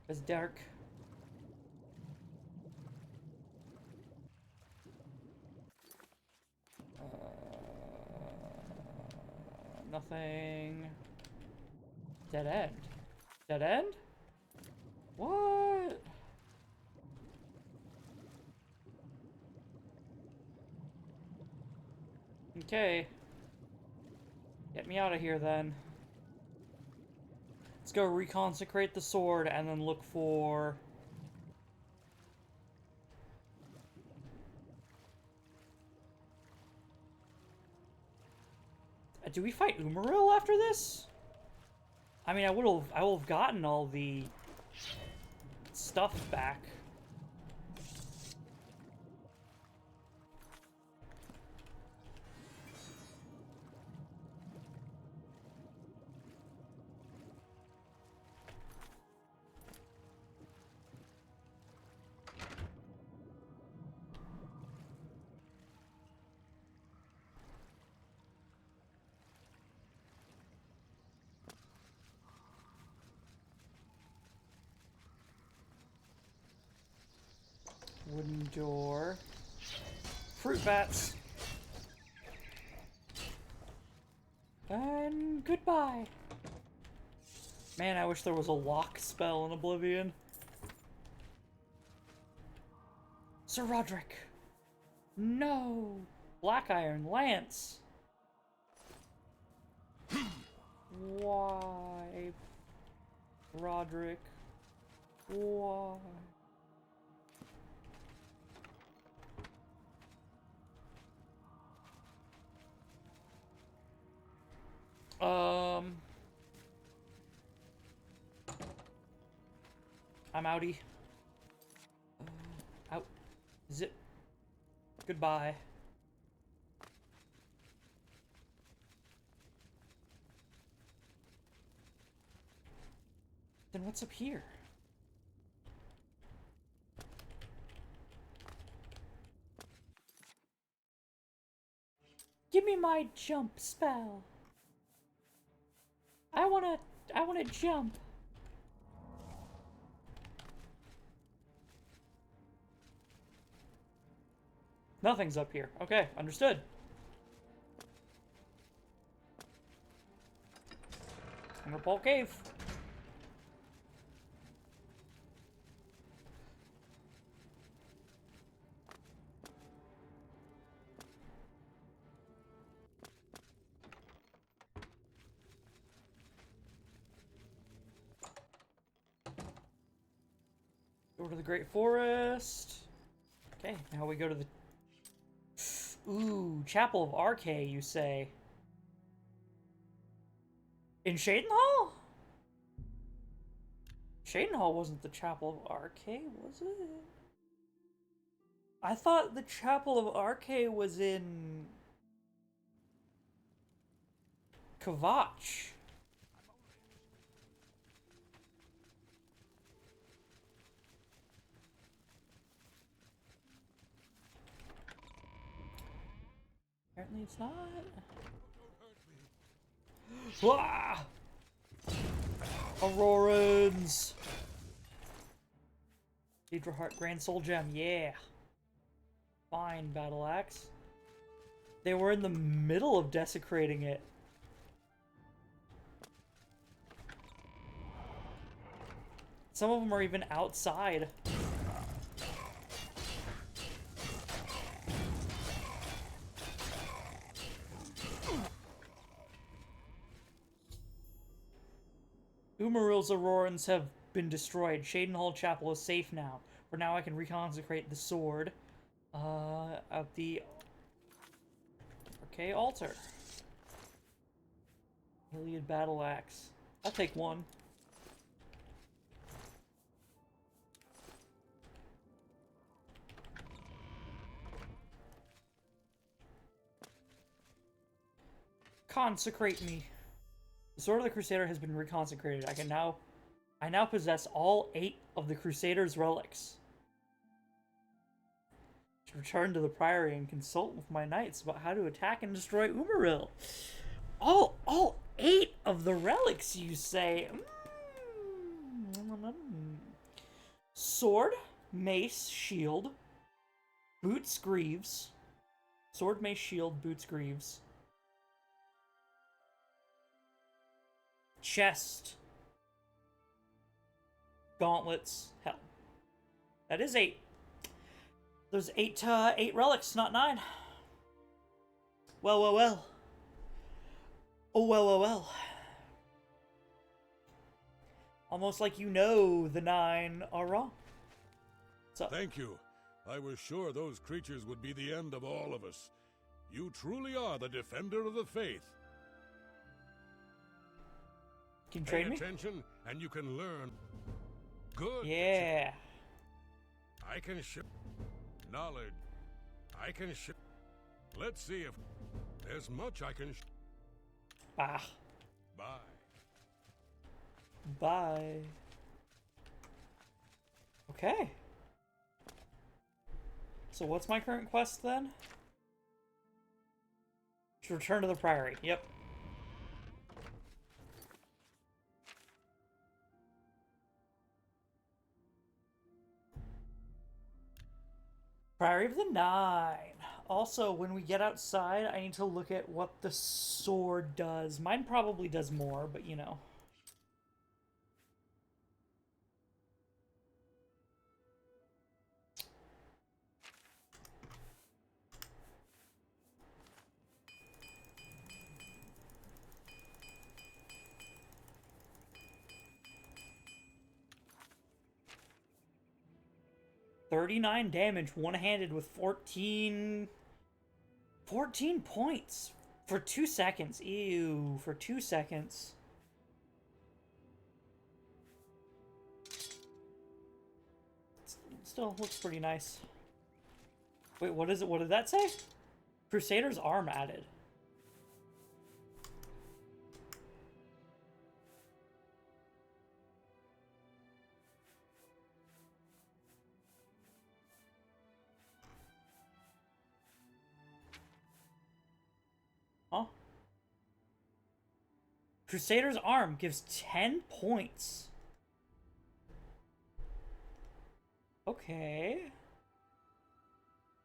It's dark. Nothing. Dead end. Dead end? What? Okay. Get me out of here then. Let's go reconsecrate the sword and then look for... Do we fight Umaril after this? I mean, I will have gotten all the stuff back. Wooden door. Fruit bats. And goodbye. Man, I wish there was a lock spell in Oblivion. Sir Roderick. No. Black Iron Lance. Why? Roderick. Why? I'm outie. Out. Zip. Goodbye. Then what's up here? Give me my jump spell. I wanna jump. Nothing's up here. Okay, understood. Underpole Cave. Go to the Great Forest. Okay, now we go to the... Ooh, Chapel of Arche, you say? In Shadenhall? Shadenhall wasn't the Chapel of Arche, was it? I thought the Chapel of Arche was in... Kvatch. Apparently it's not. Wah! Aurorans! Aedra Heart Grand Soul Gem, yeah. Fine, Battle Axe. They were in the middle of desecrating it. Some of them are even outside. Umaril's Aurorans have been destroyed. Shadenhall Chapel is safe now. For now I can reconsecrate the sword of the Arche altar. Iliad Battle Axe. I'll take one. Consecrate me. The Sword of the Crusader has been reconsecrated. I now possess all 8 of the Crusader's relics. To return to the Priory and consult with my knights about how to attack and destroy Umaril. All 8 of the relics, you say? Sword, mace, shield, boots, greaves. Sword, mace, shield, boots, greaves. Chest. Gauntlets. Hell. That is 8. There's 8 relics, not 9. Well, well, well. Oh, well, well, well. Almost like you know the 9 are wrong. So. Thank you. I was sure those creatures would be the end of all of us. You truly are the defender of the faith. Can you train me? Pay attention, and you can learn. Good. Yeah. I can ship knowledge. I can ship. Let's see if there's much I can. Ah. Bye. Bye. Okay. So what's my current quest then? To return to the Priory. Yep. Priory of the Nine. Also, when we get outside, I need to look at what the sword does. Mine probably does more, but you know. $39 damage, one-handed with 14 points for 2 seconds. Ew, for 2 seconds. Still looks pretty nice. Wait, what is it? What did that say? Crusader's arm added. Huh? Crusader's arm gives 10 points. Okay.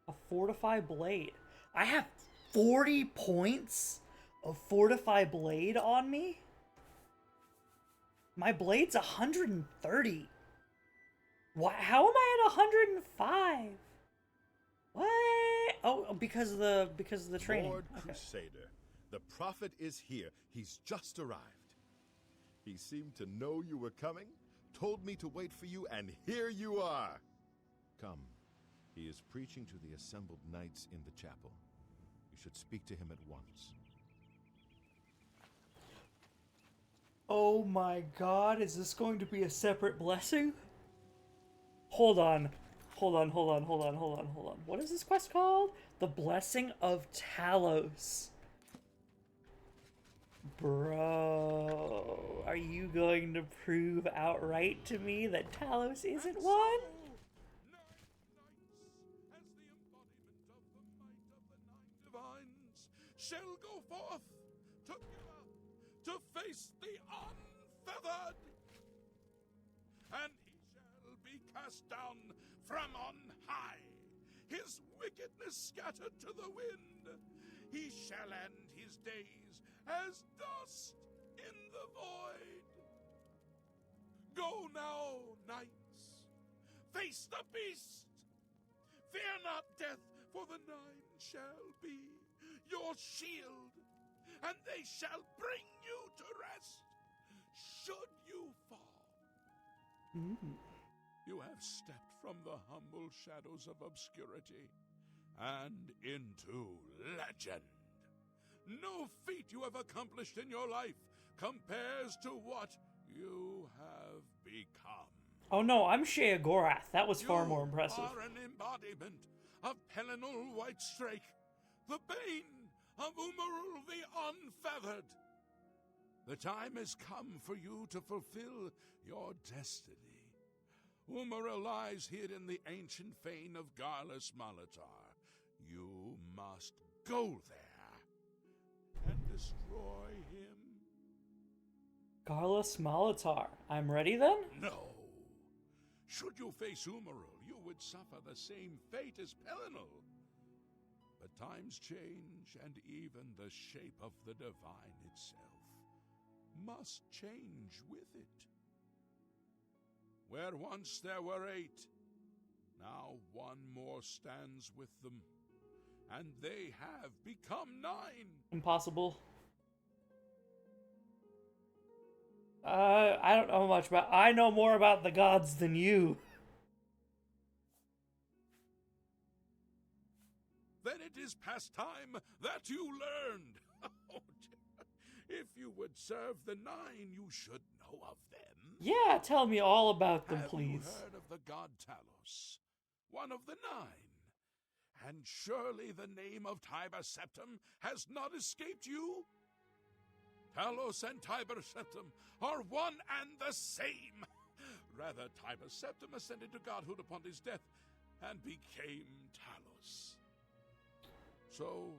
A Fortify Blade. I have 40 points of Fortify Blade on me? My blade's 130. What? How am I at 105? What? Oh, because of the training. Lord Okay. Crusader, the prophet is here. He's just arrived. He seemed to know you were coming, told me to wait for you, and here you are. Come. He is preaching to the assembled knights in the chapel. You should speak to him at once. Oh my god, is this going to be a separate blessing? Hold on. Hold on. What is this quest called? The Blessing of Talos. Bro, are you going to prove outright to me that Talos isn't one? Shall go forth together to face the unfeathered, and he shall be cast down from on high, his wickedness scattered to the wind. He shall end his days as dust in the void. Go now, knights, face the beast. Fear not death, for the nine shall be your shield, and they shall bring you to rest, should you fall. You have stepped from the humble shadows of obscurity and into legend. No feat you have accomplished in your life compares to what you have become. Oh no, I'm Shea Gorath. That was far more impressive. You are an embodiment of Pelinal Whitestrake, the bane of Umarul the Unfeathered. The time has come for you to fulfill your destiny. Umarul lies hid in the ancient fane of Garlus Malatar. You must go there and destroy him. Garlus Malatar. I'm ready then? No. Should you face Umarul, you would suffer the same fate as Pelinal. But times change, and even the shape of the divine itself must change with it. Where once there were 8, now one more stands with them, and they have become 9. Impossible. I don't know much about... I know more about the gods than you. Then it is past time that you learned. Oh, if you would serve the 9, you should know of them. Yeah, tell me all about them, Have please. you heard of the god Talos, one of the 9? And surely the name of Tiber Septim has not escaped you? Talos and Tiber Septim are one and the same. Rather, Tiber Septim ascended to godhood upon his death and became Talos. So,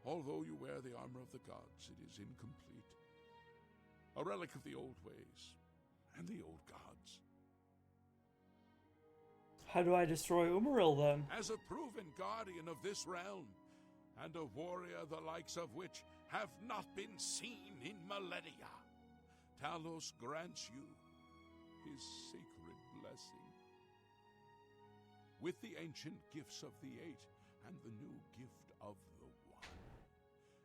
although you wear the armor of the gods, it is incomplete. A relic of the old ways and the old gods. How do I destroy Umaril then? As a proven guardian of this realm, and a warrior the likes of which have not been seen in millennia, Talos grants you his sacred blessing. With the ancient gifts of the 8 and the new gift of the 1,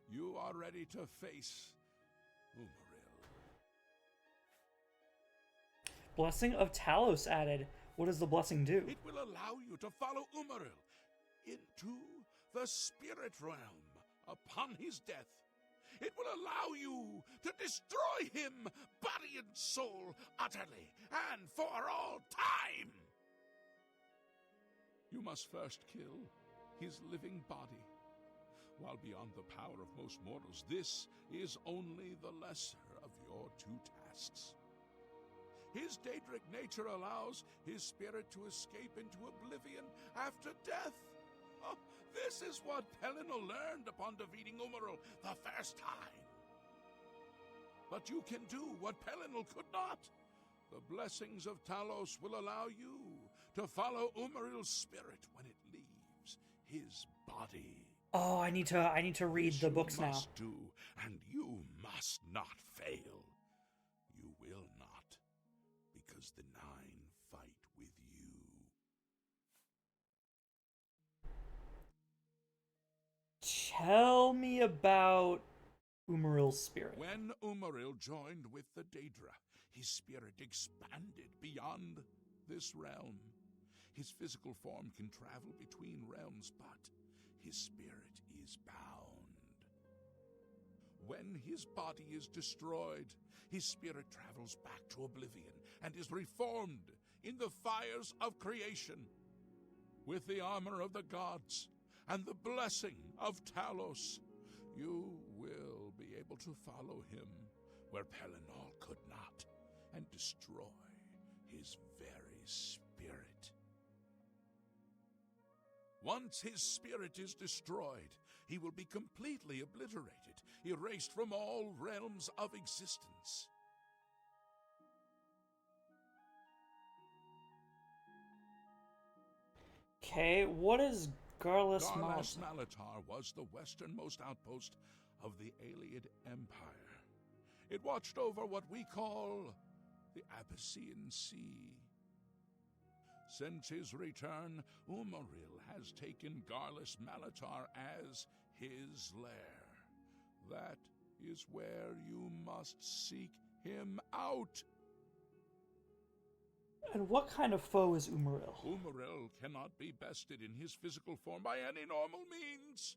you are ready to face Umaril. Blessing of Talos added. What does the blessing do? It will allow you to follow Umaril into the spirit realm upon his death. It will allow you to destroy him, body and soul, utterly and for all time. You must first kill his living body. While beyond the power of most mortals, this is only the lesser of your 2 tasks. His Daedric nature allows his spirit to escape into oblivion after death. Oh, this is what Pelinal learned upon defeating Umaril the first time. But you can do what Pelinal could not. The blessings of Talos will allow you to follow Umaril's spirit when it leaves. his body. Oh, I need to read This the you books now. must do, and you must not fail. You will not, because the Nine fight with you. Tell me about Umaril's spirit. When Umaril joined with the Daedra, his spirit expanded beyond this realm. His physical form can travel between realms, but his spirit is bound. When his body is destroyed, his spirit travels back to Oblivion and is reformed in the fires of creation. With the armor of the gods and the blessing of Talos, you will be able to follow him where Pelennor could not and destroy his very spirit. Once his spirit is destroyed, he will be completely obliterated, erased from all realms of existence. Okay, what is Garlus Garlas Malatar? Malatar was the westernmost outpost of the Aeoliad Empire. It watched over what we call the Abyssinian Sea. Since his return, Umaril has taken Garlus Malatar as his lair. That is where you must seek him out. And what kind of foe is Umaril? Umaril cannot be bested in his physical form by any normal means.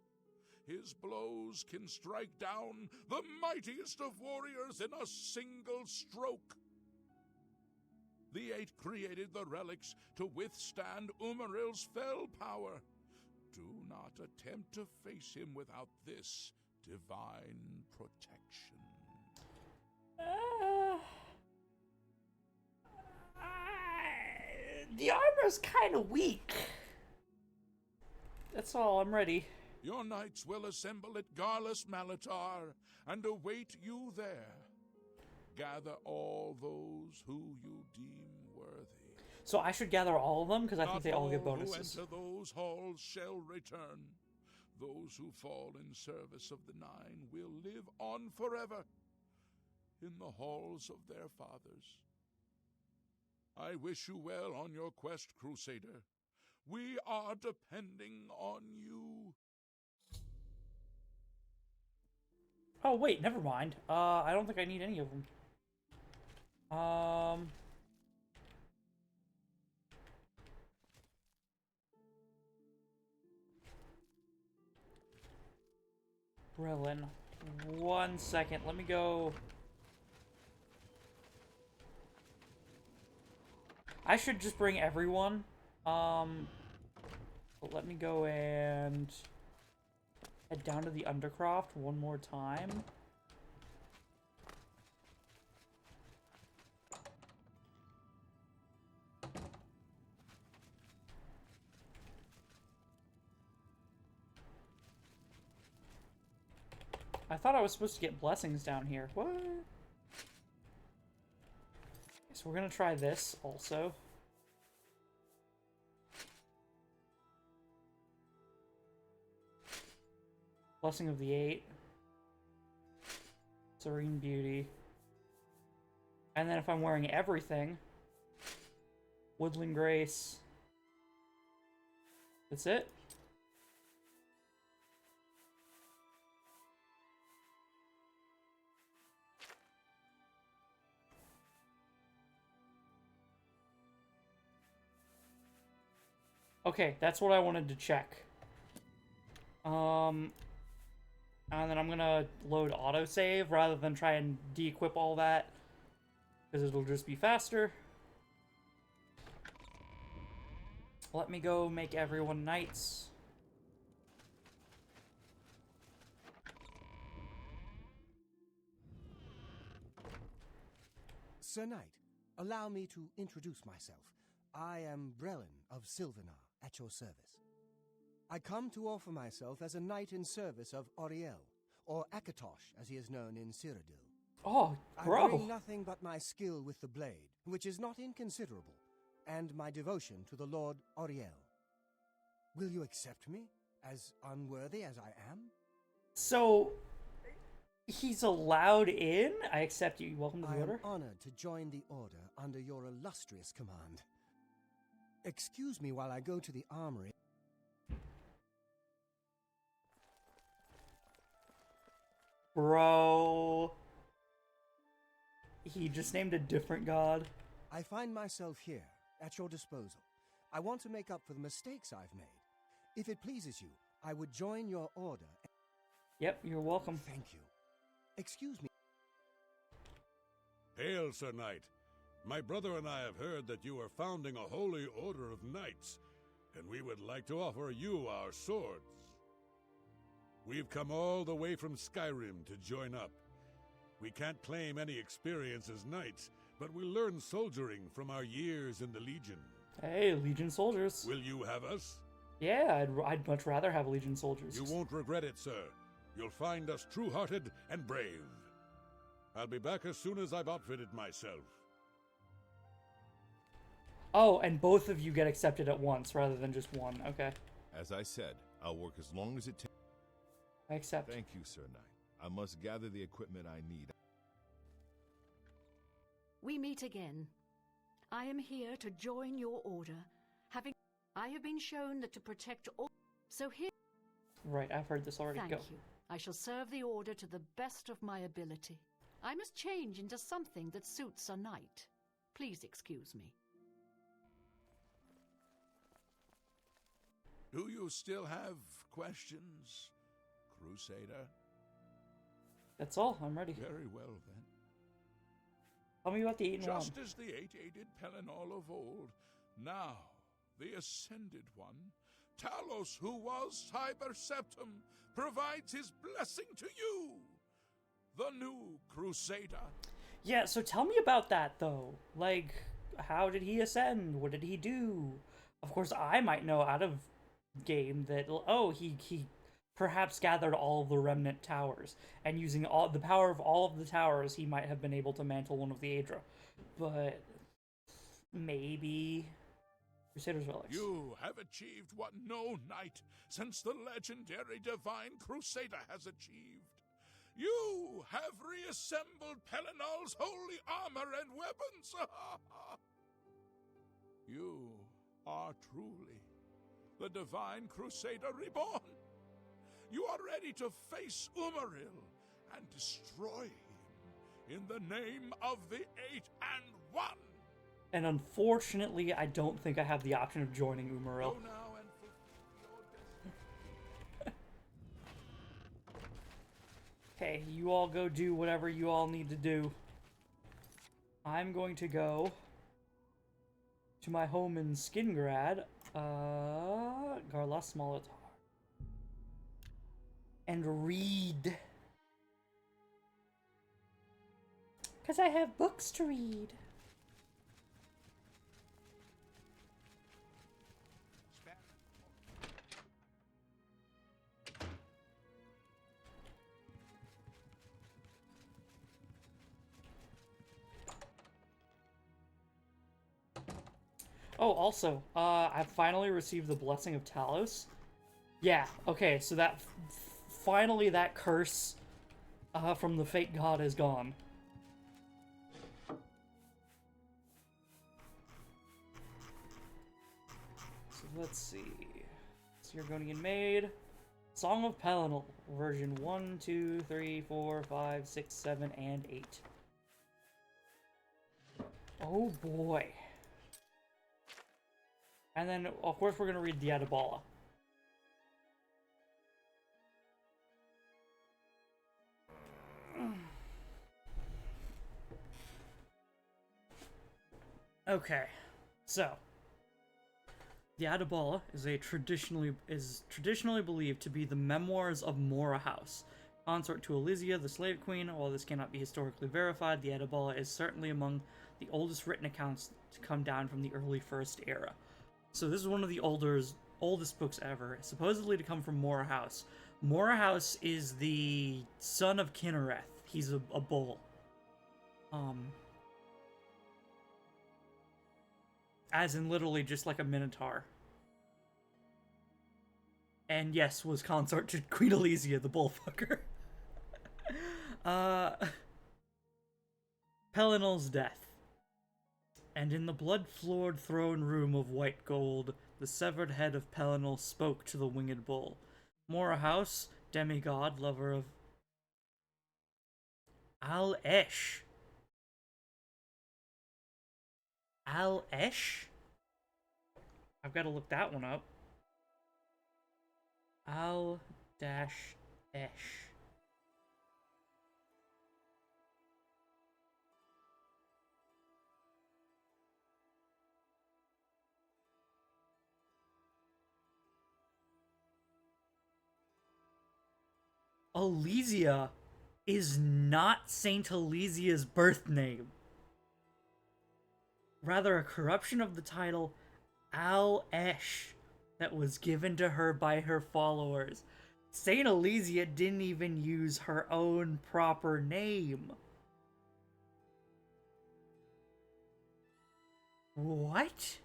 His blows can strike down the mightiest of warriors in a single stroke. The Eight created the relics to withstand Umaril's fell power. Do not attempt to face him without this divine protection. The armor's kind of weak. That's all, I'm ready. Your knights will assemble at Garlus Malatar and await you there. Gather all those who you deem worthy. So I should gather all of them, because I think Not they all get who bonuses. enter those halls shall return. Those who fall in service of the Nine will live on forever in the halls of their fathers. I wish you well on your quest, Crusader. We are depending on you. Oh, wait, never mind. I don't think I need any of them. Brelin. 1 second, let me go. I should just bring everyone. But let me go and head down to the Undercroft one more time. I thought I was supposed to get blessings down here. What? So we're gonna try this also. Blessing of the Eight. Serene Beauty. And then if I'm wearing everything, Woodland Grace. That's it? Okay, that's what I wanted to check. And then I'm gonna load autosave rather than try and de-equip all that, because it'll just be faster. Let me go make everyone knights. Sir Knight, allow me to introduce myself. I am Brelin of Sylvanar, at your service. I come to offer myself as a knight in service of Auriel, or Akatosh, as he is known in Cyrodiil. Oh, I bro! bring nothing but my skill with the blade, which is not inconsiderable, and my devotion to the Lord Auriel. Will you accept me? as unworthy as I am? So, he's allowed in? I accept you. Welcome to the I am order. honored to join the Order under your illustrious command. Excuse me while I go to the armory. Bro. He just named a different god. I find myself here, at your disposal. I want to make up for the mistakes I've made. If it pleases you, I would join your order. Yep, you're welcome. Thank you. Excuse me. Hail, Sir Knight. My brother and I have heard that you are founding a holy order of knights, and we would like to offer you our swords. We've come all the way from Skyrim to join up. We can't claim any experience as knights, but we learn soldiering from our years in the Legion. Hey, Legion soldiers. Will you have us? Yeah, I'd much rather have Legion soldiers. You won't regret it, sir. You'll find us true-hearted and brave. I'll be back as soon as I've outfitted myself. Oh, and both of you get accepted at once rather than just one. Okay. As I said, I'll work as long as it takes. I accept. Thank you, Sir Knight. I must gather the equipment I need. We meet again. I am here to join your order. I have been shown that to protect all. So here. Right, I've heard this already. Thank Go. you. I shall serve the order to the best of my ability. I must change into something that suits a knight. Please excuse me. Do you still have questions, Crusader? That's all. I'm ready. Very well, then. Tell me about the 8 and 1. Just as the eight-aided Pelennor of old, now the Ascended One, Talos, who was Tiber Septim, provides his blessing to you, the new Crusader. Yeah, so tell me about that, though. Like, how did he ascend? What did he do? Of course, I might know out of game that, oh, he perhaps gathered all of the remnant towers, and using all the power of all of the towers, he might have been able to mantle one of the Aedra. But maybe Crusader's relics. You have achieved what no knight since the legendary Divine Crusader has achieved. You have reassembled Pelennal's holy armor and weapons. You are truly the Divine Crusader reborn. You are ready to face Umaril and destroy him in the name of the 8 and 1. And unfortunately, I don't think I have the option of joining Umaril. Go now and fulfill your destiny. Okay, you all go do whatever you all need to do. I'm going to go to my home in Skingrad, Garlas Molitar, and read. Because I have books to read. Oh, also, I've finally received the Blessing of Talos. Yeah, okay, so that finally that curse from the fake god is gone. So let's see. Sirgonian Maid. Song of Pelennor, version 1, 2, 3, 4, 5, 6, 7, and 8. Oh boy. And then, of course, we're going to read the Adabala. Okay, so the Adabala is traditionally believed to be the memoirs of Mora House, consort to Elysia, the slave queen. While this cannot be historically verified, the Adabala is certainly among the oldest written accounts to come down from the early First Era. So this is one of the oldest books ever, supposedly to come from Mora House. Mora House is the son of Kinnereth. He's a bull. As in literally just like a minotaur. and yes, was consort to Queen Elysia, the bullfucker. Pelinal's death. And in the blood-floored throne room of white gold, the severed head of Pelinal spoke to the winged bull. Morahouse, demigod, lover of Al-Esh. Al-Esh? I've got to look that one up. Al-Esh. Elysia is not Saint Elysia's birth name. Rather, a corruption of the title Al-Esh that was given to her by her followers. Saint Elysia didn't even use her own proper name. What?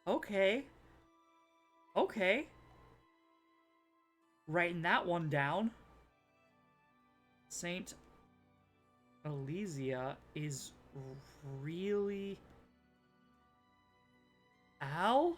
Okay. Okay. Writing that one down. Saint Elysia is really Al-Esh.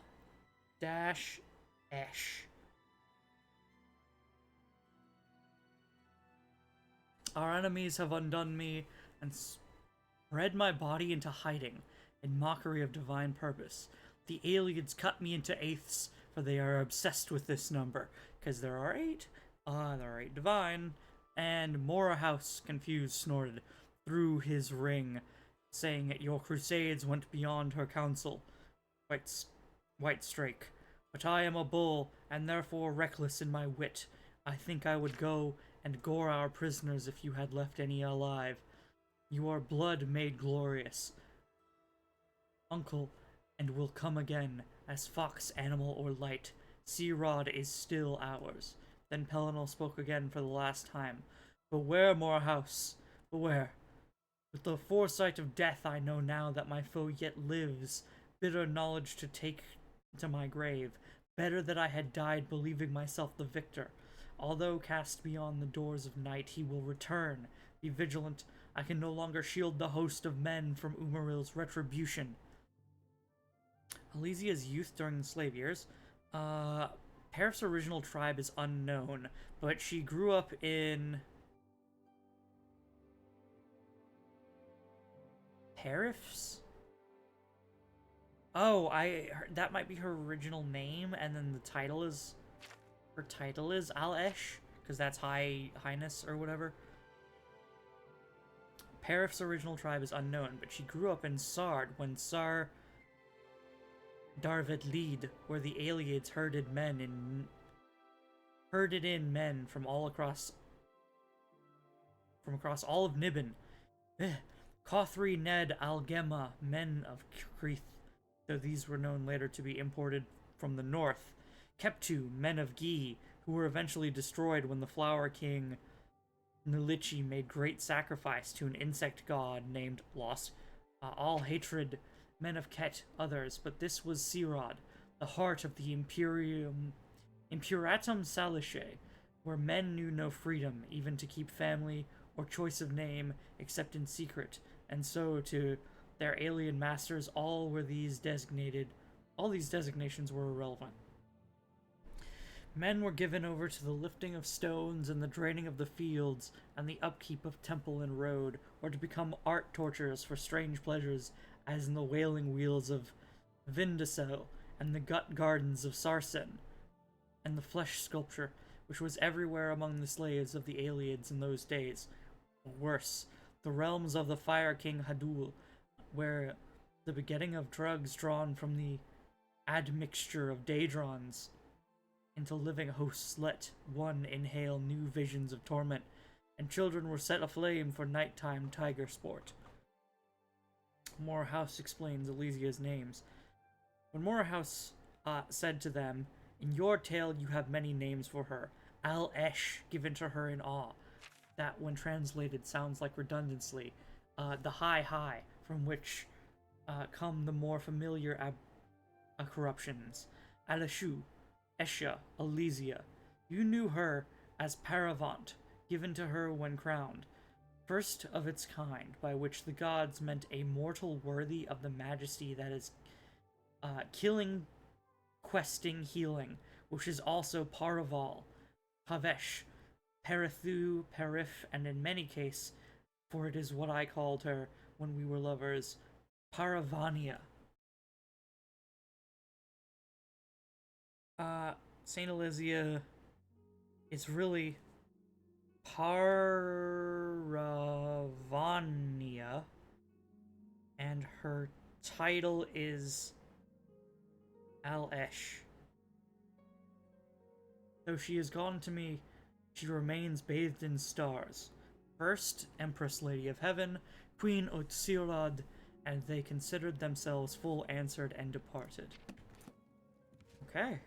Our enemies have undone me and spread my body into hiding in mockery of divine purpose. The aliens cut me into eighths, for they are obsessed with this number, because there are 8. There are 8 divine, and Morahouse, confused, snorted through his ring, saying that your crusades went beyond her counsel. White Strake. But I am a bull, and therefore reckless in my wit. I think I would go and gore our prisoners if you had left any alive. You are blood made glorious, uncle, and will come again, as fox, animal, or light. Sea Rod is still ours. Then Pelinal spoke again for the last time. Beware, Morehouse, beware. With the foresight of death, I know now that my foe yet lives. Bitter knowledge to take to my grave. Better that I had died believing myself the victor. Although cast beyond the doors of night, he will return. Be vigilant. I can no longer shield the host of men from Umaril's retribution. Elysia's youth during the slave years. Parif's original tribe is unknown, but she grew up in Parif's? Oh, that might be her original name, and then the title is, her title is Al-Esh, because that's Highness or whatever. Parif's original tribe is unknown, but she grew up in Sard when Sar Darvet Lead, where the Aliads herded in men from across all of Niben. Cothri Ned Algema, men of Creeth, though these were known later to be imported from the north. Keptu, men of Gi, who were eventually destroyed when the Flower King Nilichi made great sacrifice to an insect god named Lost. All hatred, men of Ket, others, but this was Sirad, the heart of the Imperatum Salice, where men knew no freedom, even to keep family or choice of name, except in secret, and so to their alien masters, all these designations were irrelevant. Men were given over to the lifting of stones and the draining of the fields and the upkeep of temple and road, or to become art torturers for strange pleasures, as in the wailing wheels of Vindicel and the gut gardens of Sarsen, and the flesh sculpture, which was everywhere among the slaves of the Aliads in those days. Worse, the realms of the Fire King Hadul, where the begetting of drugs drawn from the admixture of Daedrons into living hosts let one inhale new visions of torment, and children were set aflame for nighttime tiger sport. Morehouse explains Elysia's names. When Morehouse said to them, "In your tale you have many names for her, Al-Esh given to her in awe," that when translated sounds like redundancy, the high, from which come the more familiar corruptions. Alashu, Esha, Elysia. You knew her as Paravant, given to her when crowned, first of its kind, by which the gods meant a mortal worthy of the majesty that is killing, questing, healing, which is also Paraval, Pavesh, Perithu, Perif, and in many cases, for it is what I called her when we were lovers, Paravania. Saint Elysia is really Paravania, and her title is Al-Esh. Though she has gone to me, she remains bathed in stars. First, Empress Lady of Heaven, Queen Otsirad, and they considered themselves full answered and departed. Okay.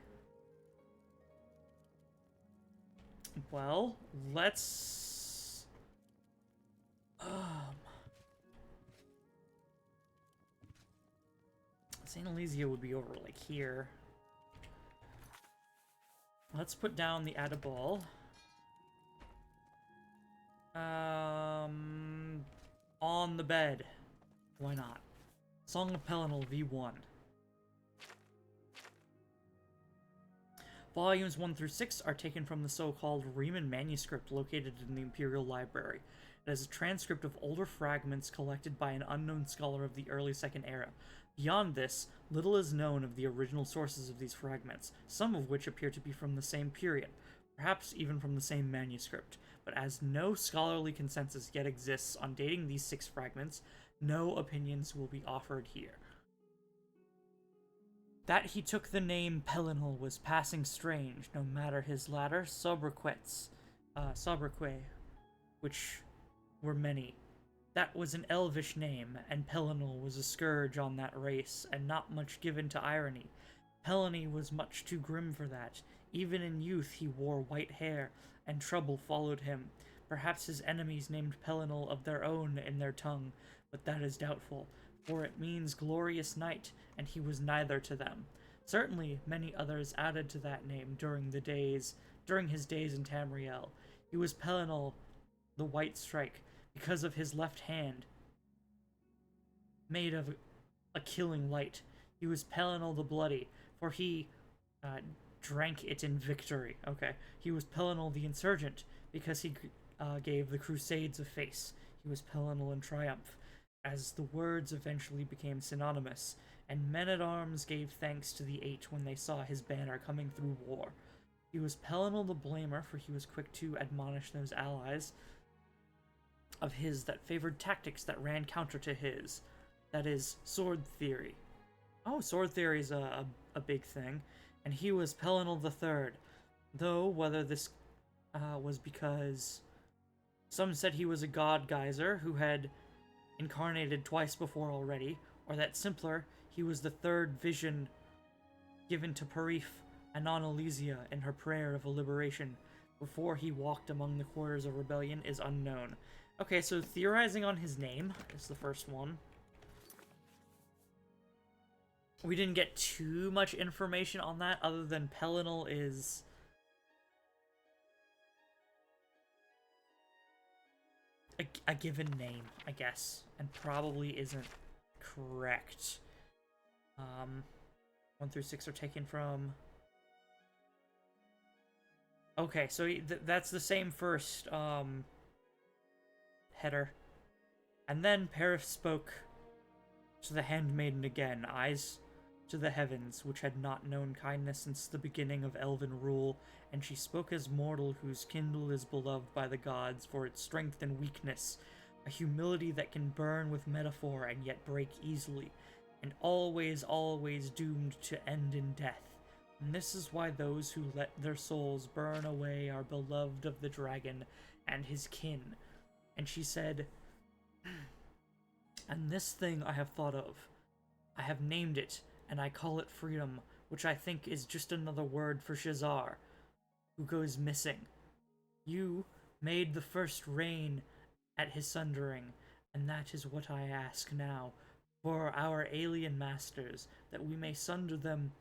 Well, let's... St. Elysia would be over, like, here. Let's put down the Adabal. On the bed. Why not? Song of Pelinal V1. Volumes 1 through 6 are taken from the so-called Riemann manuscript located in the Imperial Library. It is a transcript of older fragments collected by an unknown scholar of the early Second Era. Beyond this, little is known of the original sources of these fragments, some of which appear to be from the same period, perhaps even from the same manuscript. But as no scholarly consensus yet exists on dating these 6 fragments, no opinions will be offered here. That he took the name Pelinal was passing strange, no matter his latter sobriquets, which were many. That was an elvish name, and Pelinal was a scourge on that race, and not much given to irony. Pelony was much too grim for that. Even in youth he wore white hair, and trouble followed him. Perhaps his enemies named Pelinal of their own in their tongue, but that is doubtful, for it means glorious knight, and he was neither to them. Certainly many others added to that name during his days in Tamriel. He was Pelinal the White Strike, because of his left hand, made of a killing light. He was Pelinal the Bloody, for he drank it in victory. Okay. He was Pelinal the Insurgent, because he gave the Crusades a face. He was Pelinal in Triumph, as the words eventually became synonymous, and men-at-arms gave thanks to the Eight when they saw his banner coming through war. He was Pelinal the Blamer, for he was quick to admonish those allies of his that favored tactics that ran counter to his. That is, sword theory. Oh, sword theory is a big thing. And he was Pelinal III, though whether this was because some said he was a god geyser who had incarnated twice before already, or that simpler, he was the third vision given to Parif Anon Elysia in her prayer of a liberation before he walked among the quarters of rebellion is unknown. Okay, so theorizing on his name is the first one. We didn't get too much information on that other than Pelinal is a given name, I guess, and probably isn't correct. 1 through 6 are taken from... Okay, so that's the same first header. And then Perif spoke to the handmaiden again, eyes to the heavens, which had not known kindness since the beginning of elven rule, and she spoke as mortal whose kindle is beloved by the gods for its strength and weakness, a humility that can burn with metaphor and yet break easily, and always, always doomed to end in death. And this is why those who let their souls burn away are beloved of the dragon and his kin. And she said, and this thing I have thought of. I have named it, and I call it freedom, which I think is just another word for Shazar, who goes missing. You made the first rain at his sundering, and that is what I ask now, for our alien masters, that we may sunder them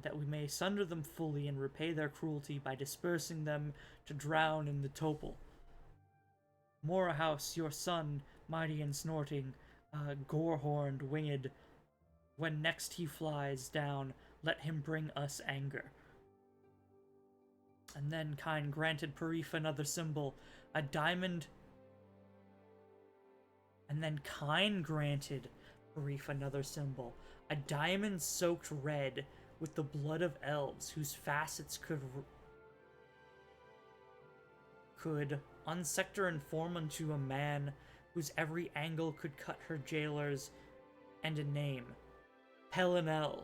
that we may sunder them fully and repay their cruelty by dispersing them to drown in the Topol. Morahouse, your son, mighty and snorting, gore-horned, winged, when next he flies down, let him bring us anger. And then Kine granted Parif another symbol, a diamond. And then Kine granted Parif another symbol, a diamond soaked red with the blood of elves whose facets could unsector and form unto a man whose every angle could cut her jailers, and a name, Pelinel,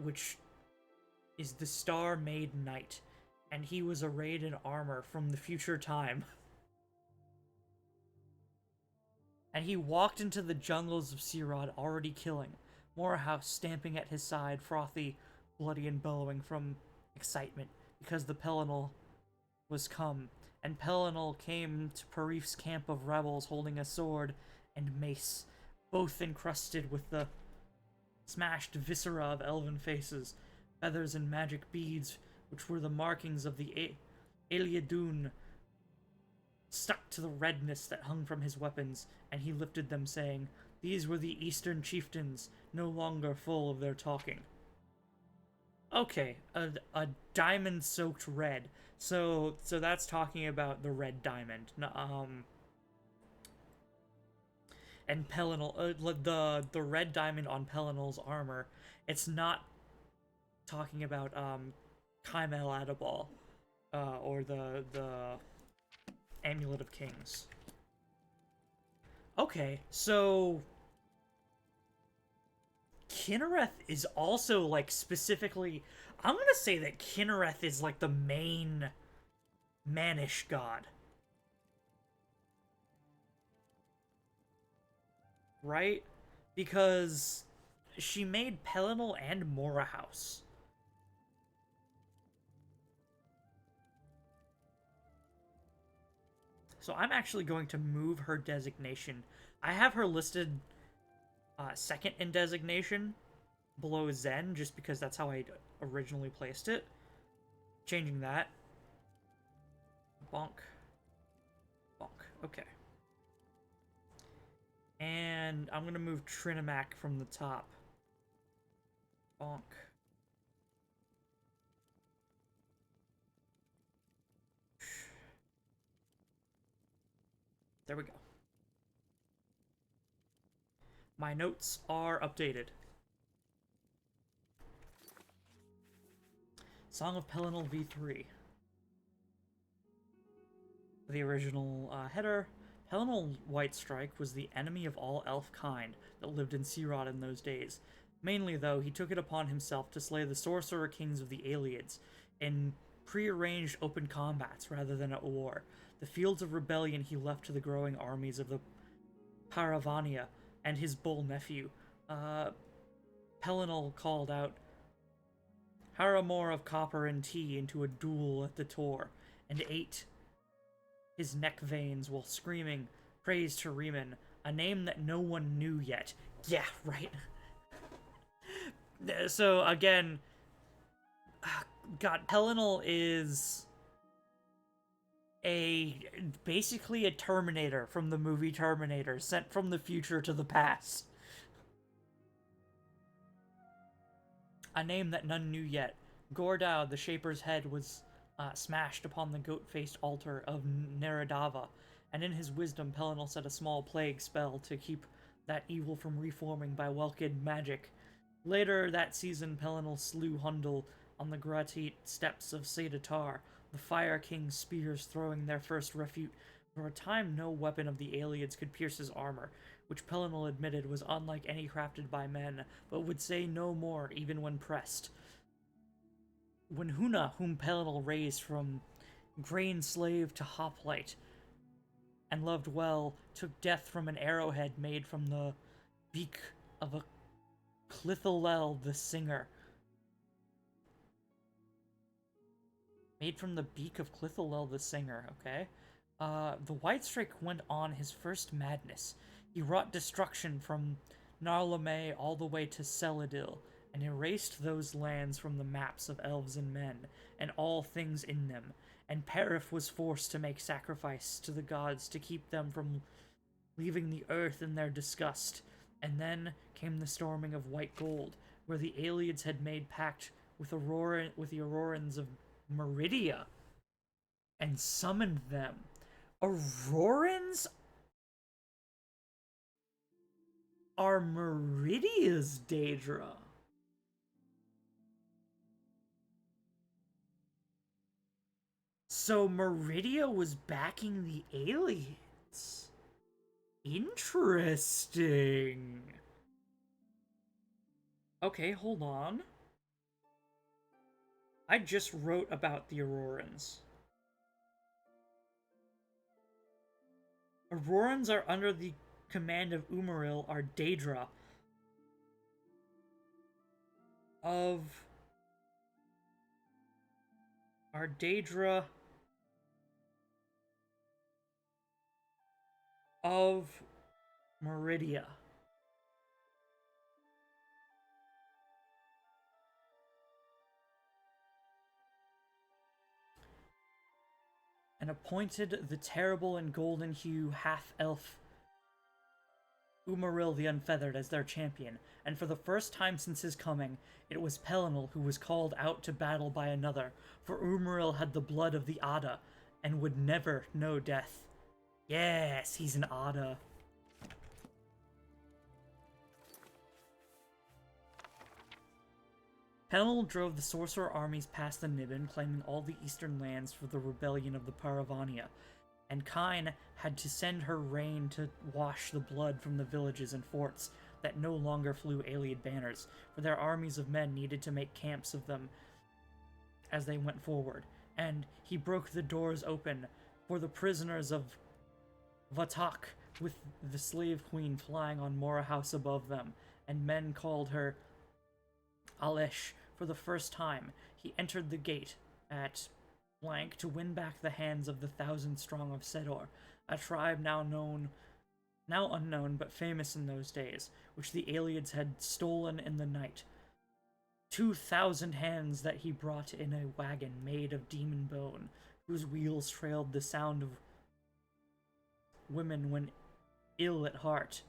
which is the star-made knight, and he was arrayed in armor from the future time. And he walked into the jungles of Sirad already killing, Morahouse stamping at his side, frothy, bloody and bellowing from excitement, because the Pelinel was come, and Pelinel came to Parif's camp of rebels holding a sword and mace, both encrusted with the smashed viscera of elven faces, feathers and magic beads, which were the markings of the Eliadun, stuck to the redness that hung from his weapons, and he lifted them, saying, "These were the eastern chieftains, no longer full of their talking." Okay, a diamond-soaked red. So that's talking about the red diamond. And Pelinel, the red diamond on Pelinel's armor. It's not talking about Chimel Adabal, or the Amulet of Kings. Okay, so Kinnereth is also, like, specifically... I'm gonna say that Kinnereth is, like, the main Mannish god. Right? Because she made Pelinel and Morahouse. So I'm actually going to move her designation. I have her listed second in designation below Zen, just because that's how I originally placed it. Changing that. Bonk. Bonk. Okay. And I'm going to move Trinimac from the top. Bonk. There we go. My notes are updated. Song of Pelinel v3. The original header. Pelinel Whitestrike was the enemy of all elf kind that lived in Sirad in those days. Mainly, though, he took it upon himself to slay the sorcerer kings of the Aelids in prearranged open combats rather than at war. The fields of rebellion he left to the growing armies of the Paravania and his bull nephew. Pelinel called out Haramor of copper and tea into a duel at the Tor, and ate his neck veins while screaming praise to Riemann, a name that no one knew yet. Yeah, right. So, again, God, Pelinel is basically a Terminator from the movie Terminator, sent from the future to the past. A name that none knew yet. Gordau, the Shaper's head, was smashed upon the goat-faced altar of Neradava, and in his wisdom Pelinel set a small plague spell to keep that evil from reforming by Welkid magic. Later that season, Pelinel slew Hundal on the Gratit steppes of Sedatar, the Fire King's spears throwing their first refute. For a time, no weapon of the Aelids could pierce his armor, which Pelinel admitted was unlike any crafted by men, but would say no more even when pressed. When Huna, whom Pelinel raised from grain slave to hoplite, and loved well, took death from an arrowhead made from the beak of a Clithalel the singer. Made from the beak of Clithalel the singer, okay? The Whitestrike went on his first madness. He wrought destruction from Narlame all the way to Celadil, and erased those lands from the maps of elves and men, and all things in them, and Perif was forced to make sacrifice to the gods to keep them from leaving the earth in their disgust. And then came the storming of White Gold, where the Aelids had made pact with the Aurorans of Meridia, and summoned them. Aurorans are Meridia's Daedra. So Meridia was backing the aliens. Interesting. Okay, hold on. I just wrote about the Aurorans. Aurorans are under the command of Umaril, are Daedra of Meridia. And appointed the terrible and golden hue half-elf Umaril the Unfeathered as their champion, and for the first time since his coming, it was Pelinal who was called out to battle by another, for Umaril had the blood of the Ada, and would never know death. Yes, he's an Ada. Pelinal drove the sorcerer armies past the Niben, claiming all the eastern lands for the rebellion of the Paravania, and Kine had to send her rain to wash the blood from the villages and forts that no longer flew Aeliad banners, for their armies of men needed to make camps of them as they went forward, and he broke the doors open for the prisoners of Vatak, with the slave queen flying on Mora House above them, and men called her Alesh. For the first time, he entered the gate at blank to win back the hands of the 1,000 strong of Sedor, a tribe now unknown but famous in those days, which the Aelids had stolen in the night. 2,000 hands that he brought in a wagon made of demon bone, whose wheels trailed the sound of women when ill at heart.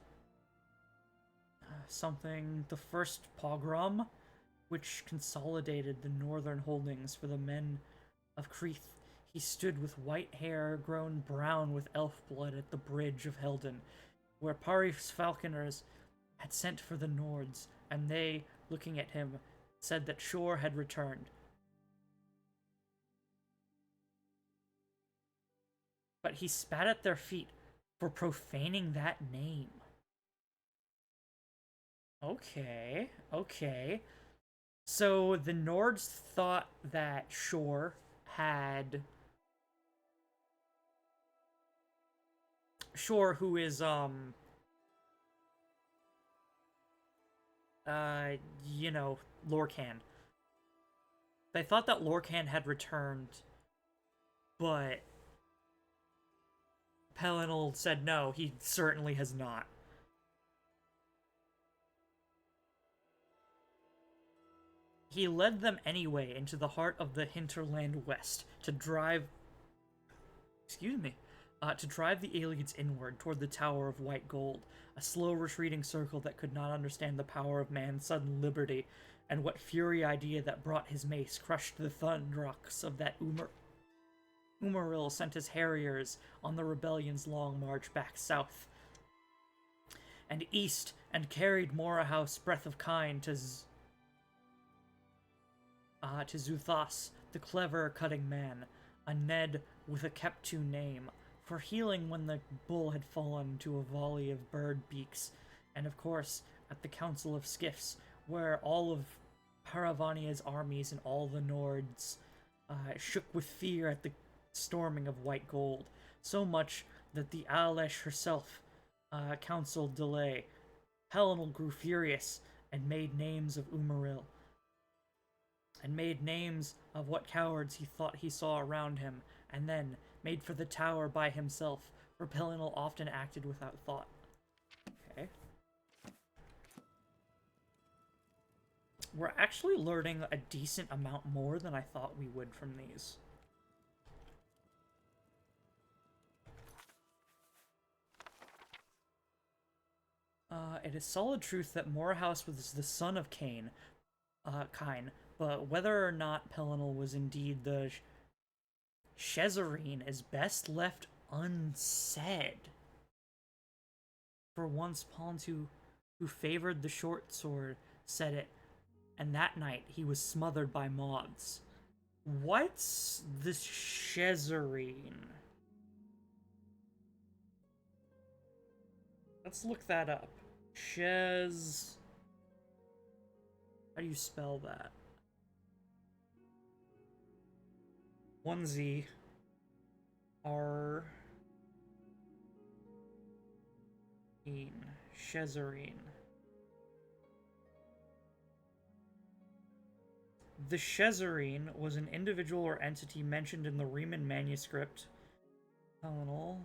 The first pogrom, which consolidated the northern holdings for the men of Creeth. He stood with white hair grown brown with elf blood at the bridge of Helden, where Parif's falconers had sent for the Nords, and they, looking at him, said that Shor had returned. But he spat at their feet for profaning that name. Okay. So the Nords thought that Shor had... Shor, who is, Lorcan. They thought that Lorcan had returned, but Pelinal said no, he certainly has not. He led them anyway into the heart of the hinterland west to drive the Aelids inward toward the Tower of White Gold, a slow retreating circle that could not understand the power of man's sudden liberty, and what fury idea that brought his mace crushed the thunderocks of that Umaril sent his harriers on the rebellion's long march back south and east, and carried Mora House breath of Kine to Zuthas, the clever cutting man, a Ned with a Keptu name, for healing when the bull had fallen to a volley of bird beaks, and of course at the Council of Skiffs, where all of Paravania's armies and all the Nords shook with fear at the storming of White Gold, so much that the Alesh herself counseled delay. Pelinal grew furious and made names of Umaril, and made names of what cowards he thought he saw around him, and then made for the tower by himself, for Pelinal often acted without thought. Okay. We're actually learning a decent amount more than I thought we would from these. It is solid truth that Morehouse was the son of Cain, but whether or not Pelinal was indeed the Shezarene is best left unsaid. For once, Pons, who favored the short sword, said it, and that night he was smothered by moths. What's the Shezarene? Let's look that up. Shez... How do you spell that? 1Z. R... Shezarene. The Shezarene was an individual or entity mentioned in the Riemann manuscript. Pelinal.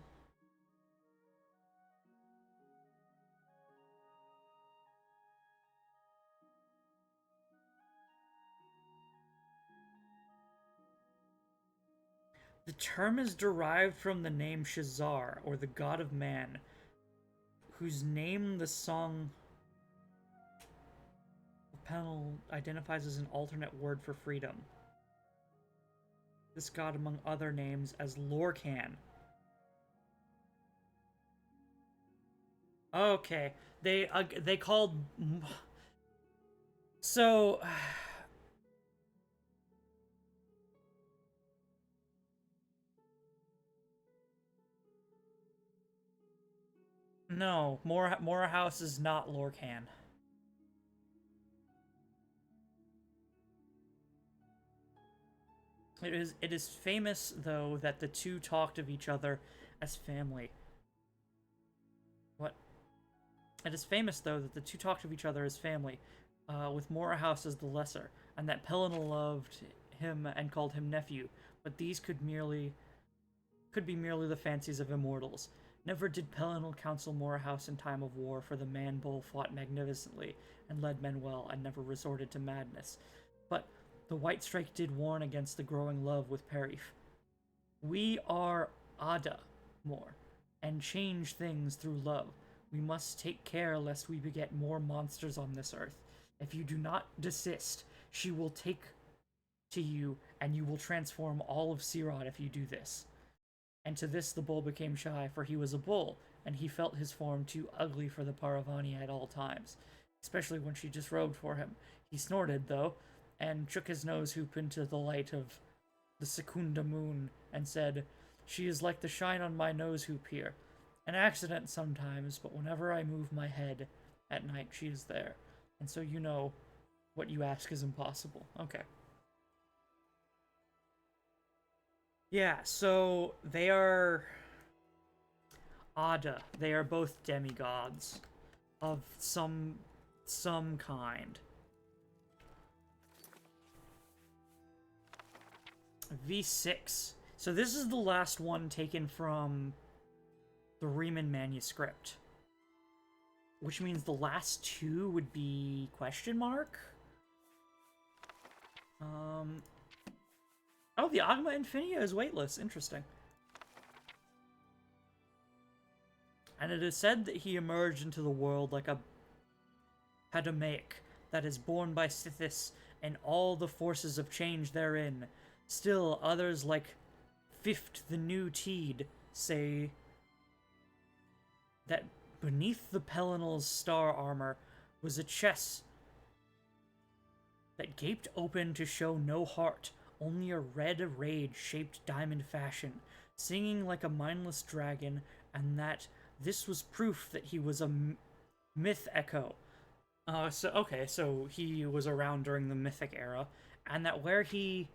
The term is derived from the name Shazar, or the god of man, whose name the song Pelinal identifies as an alternate word for freedom. This god, among other names, as Lorcan. Okay, they called... So... No, Morehouse is not Lorcan. It is famous, though, that the two talked of each other as family. What? It is famous, though, that the two talked of each other as family, with Morehouse as the lesser, and that Pelinal loved him and called him nephew, but these could be merely the fancies of immortals. Never did Pelinal counsel Morehouse in time of war, for the man-bull fought magnificently and led men well, and never resorted to madness. But the White Strike did warn against the growing love with Perif. We are Aedra more, and change things through love. We must take care lest we beget more monsters on this earth. If you do not desist, she will take to you, and you will transform all of Sirad if you do this. And to this the bull became shy, for he was a bull, and he felt his form too ugly for the Paravani at all times, especially when she disrobed for him. He snorted, though, and shook his nose hoop into the light of the Secunda moon, and said, "She is like the shine on my nose hoop here. An accident sometimes, but whenever I move my head at night, she is there. And so you know, what you ask is impossible." Okay. Yeah, so they are Aedra. They are both demigods of some kind. V6. So this is the last one taken from the Riemann manuscript, which means the last two would be question mark. Oh, the Agma Infinia is weightless. Interesting. And it is said that he emerged into the world like a Padomaic that is born by Sithis and all the forces of change therein. Still, others like Fift the New Teed say that beneath the Pelinal's star armor was a chest that gaped open to show no heart, only a red rage-shaped diamond fashion, singing like a mindless dragon, and that this was proof that he was a myth echo. So he was around during the mythic era, and that where he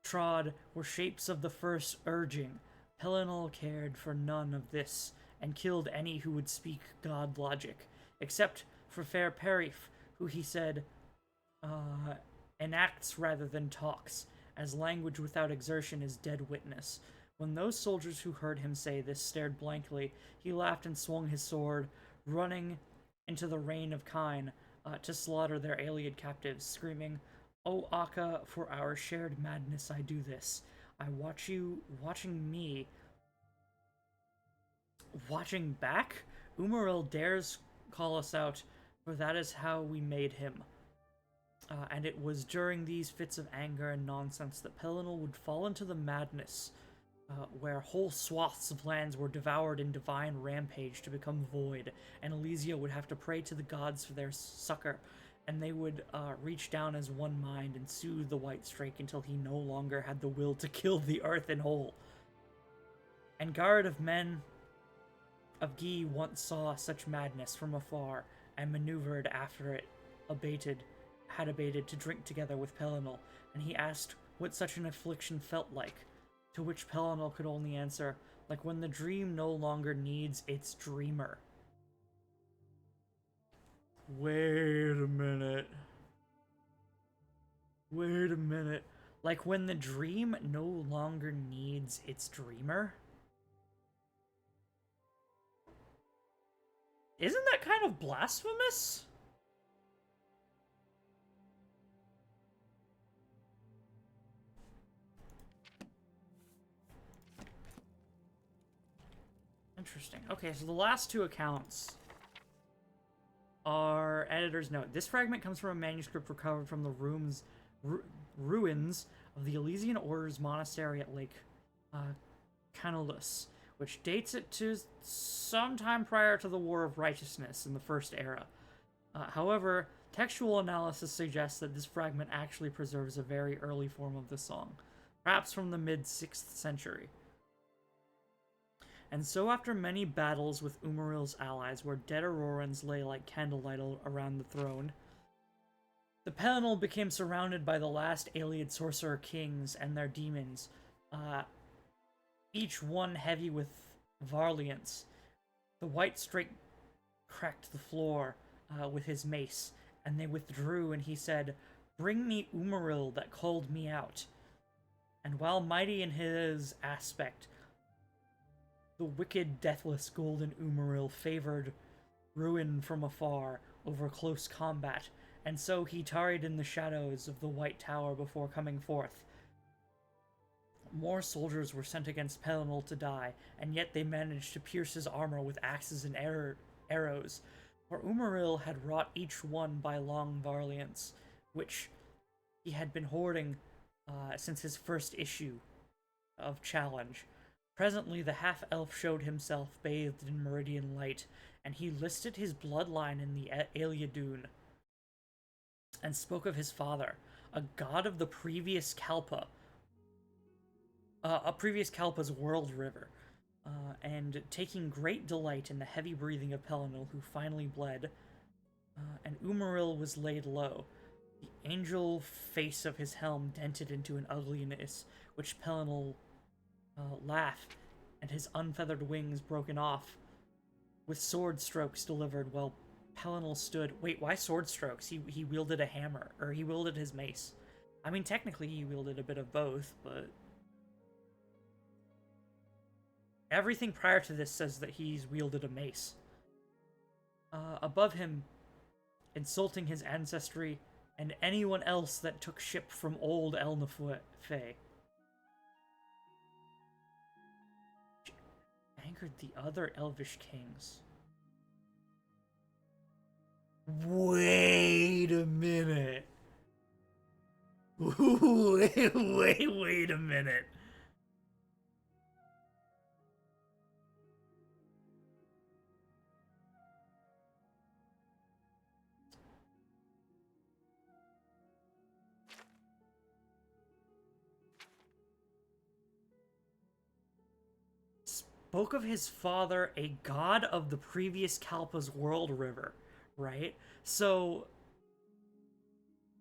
trod were shapes of the first urging. Pelinal cared for none of this, and killed any who would speak god logic, except for fair Perif, who he said, enacts rather than talks, as language without exertion is dead witness. When those soldiers who heard him say this stared blankly, he laughed and swung his sword, running into the reign of Kine, to slaughter their alien captives, screaming, "O Akka, for our shared madness I do this. I watch you watching me. Watching back? Umaril dares call us out, for that is how we made him." And it was during these fits of anger and nonsense that Pelinal would fall into the madness, where whole swaths of lands were devoured in divine rampage to become void, and Elysia would have to pray to the gods for their succor, and they would reach down as one mind and soothe the White Strake until he no longer had the will to kill the earth in whole. And Guard of Men of Gi once saw such madness from afar, and maneuvered after it had abated to drink together with Pelinal, and he asked what such an affliction felt like, to which Pelinal could only answer, like when the dream no longer needs its dreamer. Wait a minute. Wait a minute. Like when the dream no longer needs its dreamer? Isn't that kind of blasphemous? Interesting. Okay, so the last two accounts are editor's note. This fragment comes from a manuscript recovered from the ruins of the Elysian Order's monastery at Lake Canolus, which dates it to sometime prior to the War of Righteousness in the First Era. However, textual analysis suggests that this fragment actually preserves a very early form of the song, perhaps from the mid-6th century. And so after many battles with Umaril's allies, where dead Aurorans lay like candlelight around the throne, the Pelinal became surrounded by the last Ayleid sorcerer kings and their demons, each one heavy with Varliance. The White Strake cracked the floor with his mace, and they withdrew, and he said, "Bring me Umaril that called me out." And while mighty in his aspect, the wicked, deathless golden Umaril favored ruin from afar over close combat, and so he tarried in the shadows of the White Tower before coming forth. More soldiers were sent against Pelinal to die, and yet they managed to pierce his armor with axes and arrows, for Umaril had wrought each one by long Varliance, which he had been hoarding since his first issue of Challenge. Presently, the half-elf showed himself bathed in meridian light, and he listed his bloodline in the Aeliadun, and spoke of his father, a god of the previous Kalpa, Kalpa's world river, and taking great delight in the heavy breathing of Pelinal, who finally bled, and Umaril was laid low, the angel face of his helm dented into an ugliness, which Pelinal laughed, and his unfeathered wings broken off, with sword strokes delivered while Pelinal stood. Wait, why sword strokes? He wielded a hammer, or he wielded his mace. I mean, technically he wielded a bit of both, but everything prior to this says that he's wielded a mace. Above him, insulting his ancestry and anyone else that took ship from old Elnafey. Angered the other elvish kings. Wait a minute. Wait a minute. Spoke of his father, a god of the previous Kalpa's world river, right? So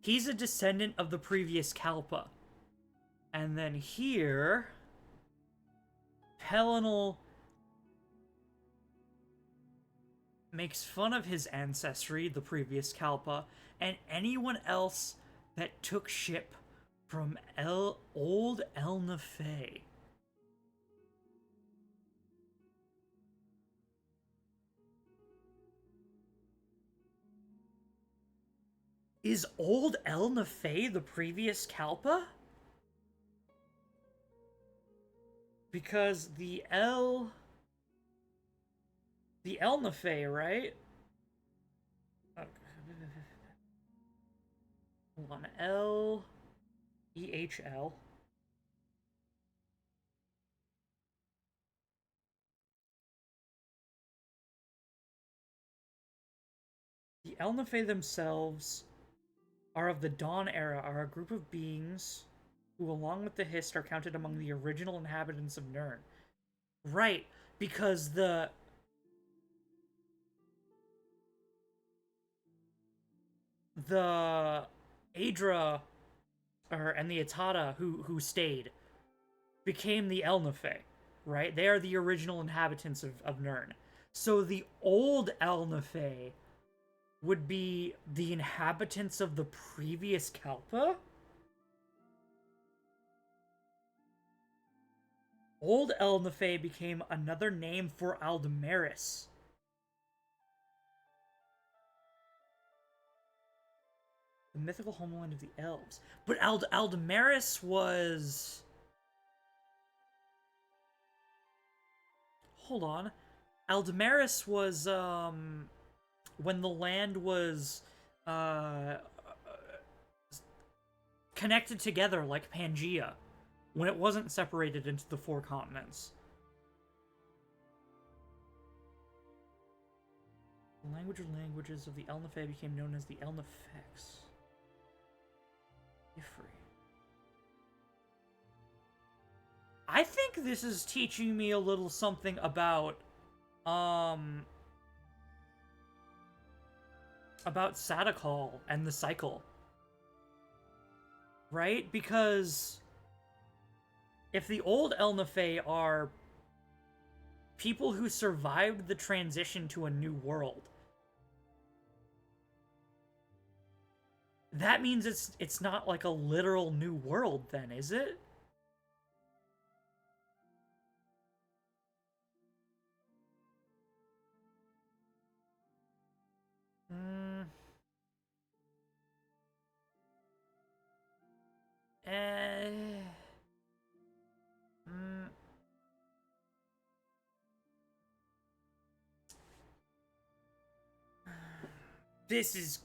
he's a descendant of the previous Kalpa. And then here, Pelinal makes fun of his ancestry, the previous Kalpa, and anyone else that took ship from old Elnafey. Is old El Nefei the previous Kalpa? Because the El Nefei, right? Okay. Hold on, EHL. The El Nefei themselves are of the Dawn era, are a group of beings who, along with the Hist, are counted among the original inhabitants of Nirn. Right, because the Aedra and the Atata who stayed became the El Nefei, right? They are the original inhabitants of Nirn. So the old El Nefei would be the inhabitants of the previous Kalpa? Old El Nefei became another name for Aldmeris. The mythical homeland of the elves. But Aldmeris was... Hold on. Aldmeris was, when the land was, connected together like Pangea. When it wasn't separated into the 4 continents. The languages of the El Nefei became known as the El Nefex. Ifri. I think this is teaching me a little something about Sadakal and the cycle. Right? Because if the old El Nefei are people who survived the transition to a new world, that means it's not like a literal new world then, is it? This is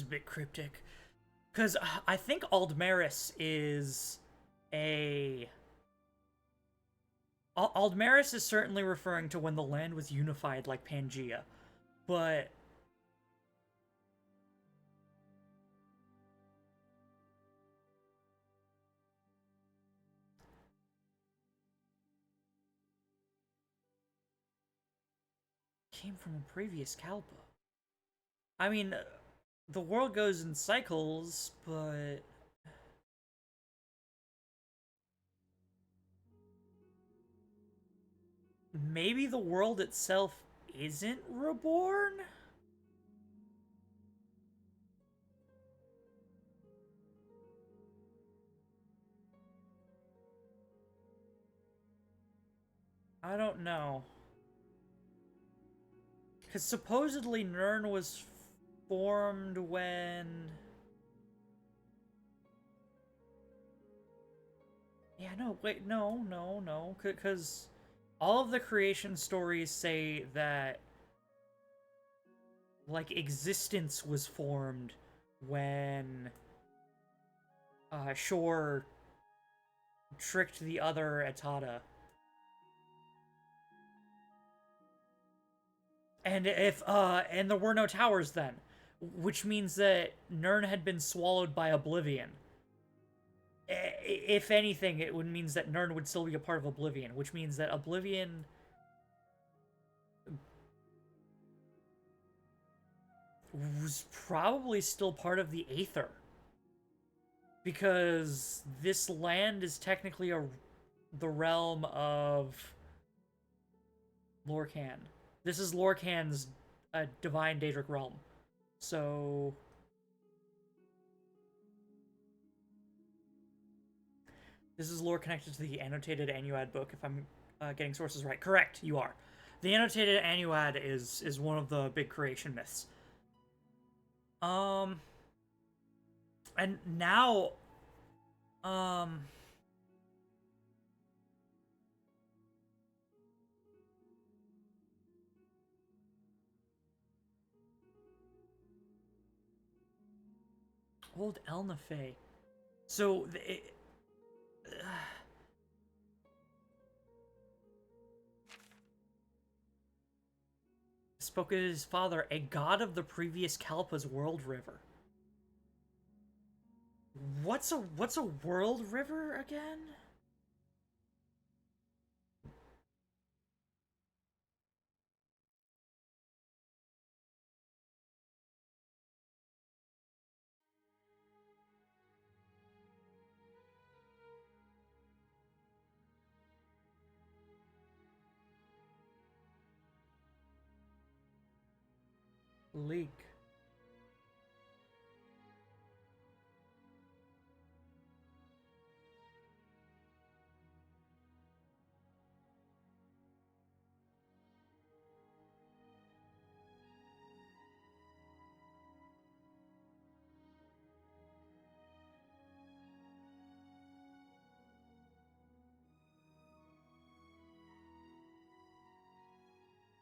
a bit cryptic, because I think Aldmeris is Aldmeris is certainly referring to when the land was unified like Pangea, but came from a previous Kalpa. I mean, the world goes in cycles, but maybe the world itself isn't reborn? I don't know. Because supposedly Nirn was formed when... Yeah, no, wait, no. Because all of the creation stories say that, like, existence was formed when Shor tricked the other Atata. And and there were no towers then, which means that Nirn had been swallowed by Oblivion. If anything, it would means that Nirn would still be a part of Oblivion, which means that Oblivion was probably still part of the Aether. Because this land is technically the realm of Lorkhan. This is Lorkhan's divine Daedric realm. So... This is lore connected to the annotated Annuad book, if I'm getting sources right. Correct, you are. The annotated Annuad is one of the big creation myths. And now, Old Elnafay. So, spoke of his father, a god of the previous Kalpa's world river. What's a world river again? League.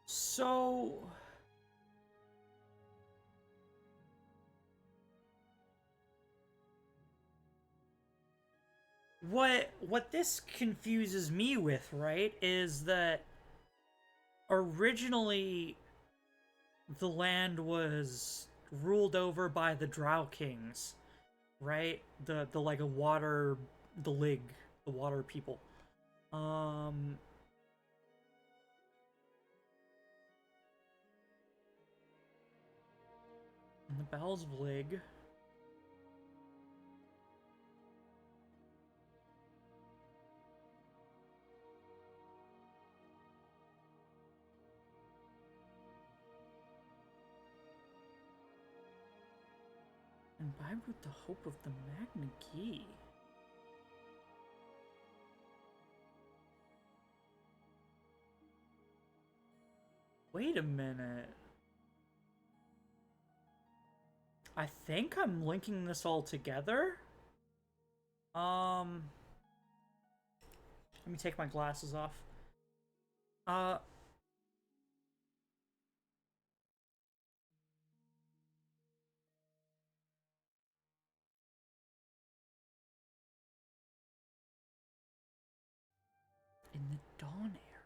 So, what this confuses me with, right, is that originally the land was ruled over by the Drow Kings, right? The like a water, the Lig, the water people. And the Bells of Lig. Imbibed with the hope of the Magna Key. Wait a minute. I think I'm linking this all together. Let me take my glasses off. In the Dawn Air.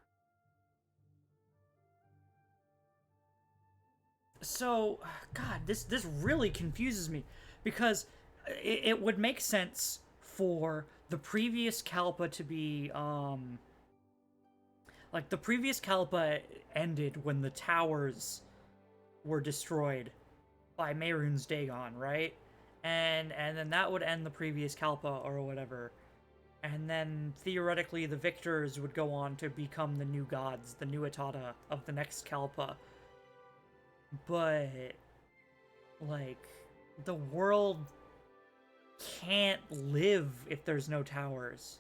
So, God, this really confuses me because it would make sense for the previous Kalpa to be like the previous Kalpa ended when the towers were destroyed by Mehrunes Dagon, right? And then that would end the previous Kalpa or whatever. And then theoretically the victors would go on to become the new gods, the new Atata of the next Kalpa. But like the world can't live if there's no towers.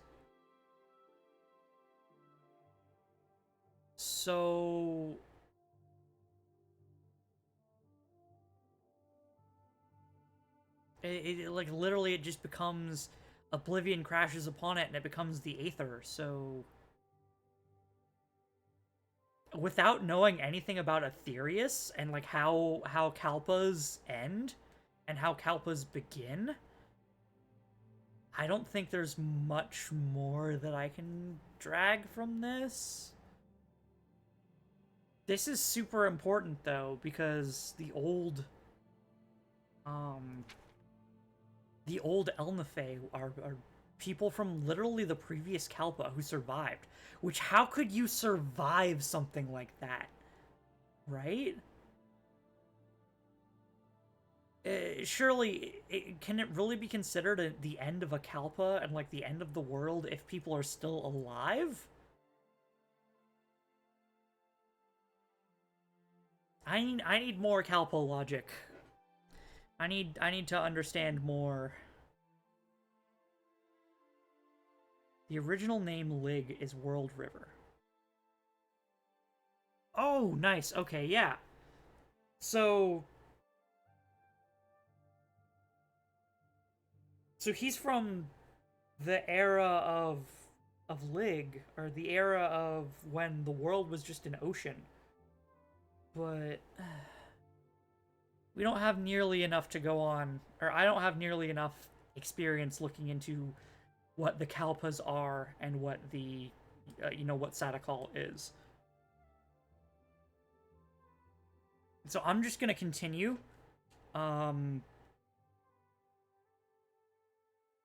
So it like literally it just becomes Oblivion crashes upon it and it becomes the Aether. So without knowing anything about Aetherius and like how Kalpas end and how Kalpas begin, I don't think there's much more that I can drag from this. This is super important though, because the old Elnafay are people from literally the previous Kalpa who survived. Which, how could you survive something like that? Right? Surely, can it really be considered the end of a Kalpa and like the end of the world if people are still alive? I need more Kalpa logic. I need to understand more. The original name Lig is World River. Oh, nice. Okay, yeah. So So he's from the era of Lig, or the era of when the world was just an ocean. But we don't have nearly enough to go on, or I don't have nearly enough experience looking into what the Kalpas are and what the, what Sadakal is. So I'm just gonna continue.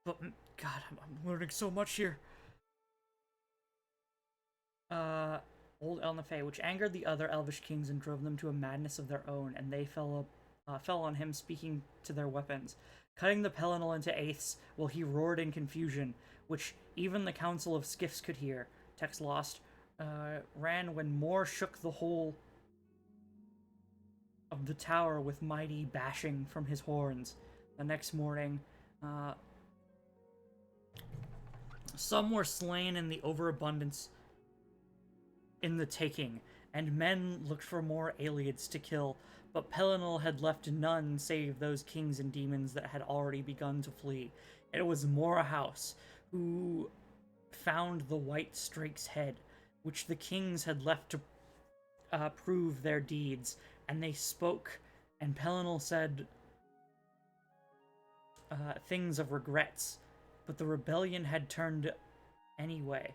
But God, I'm learning so much here. Old Elnafay, which angered the other elvish kings and drove them to a madness of their own, and they fell on him, speaking to their weapons, cutting the Pelennor into eighths while he roared in confusion, which even the Council of Skiffs could hear. Text lost. Ran when Moore shook the whole of the tower with mighty bashing from his horns. The next morning, some were slain in the overabundance in the taking, and men looked for more aliens to kill, but Pelennor had left none save those kings and demons that had already begun to flee. It was Morahouse who found the White Strake's head, which the kings had left to prove their deeds, and they spoke, and Pelennor said things of regrets, but the rebellion had turned anyway.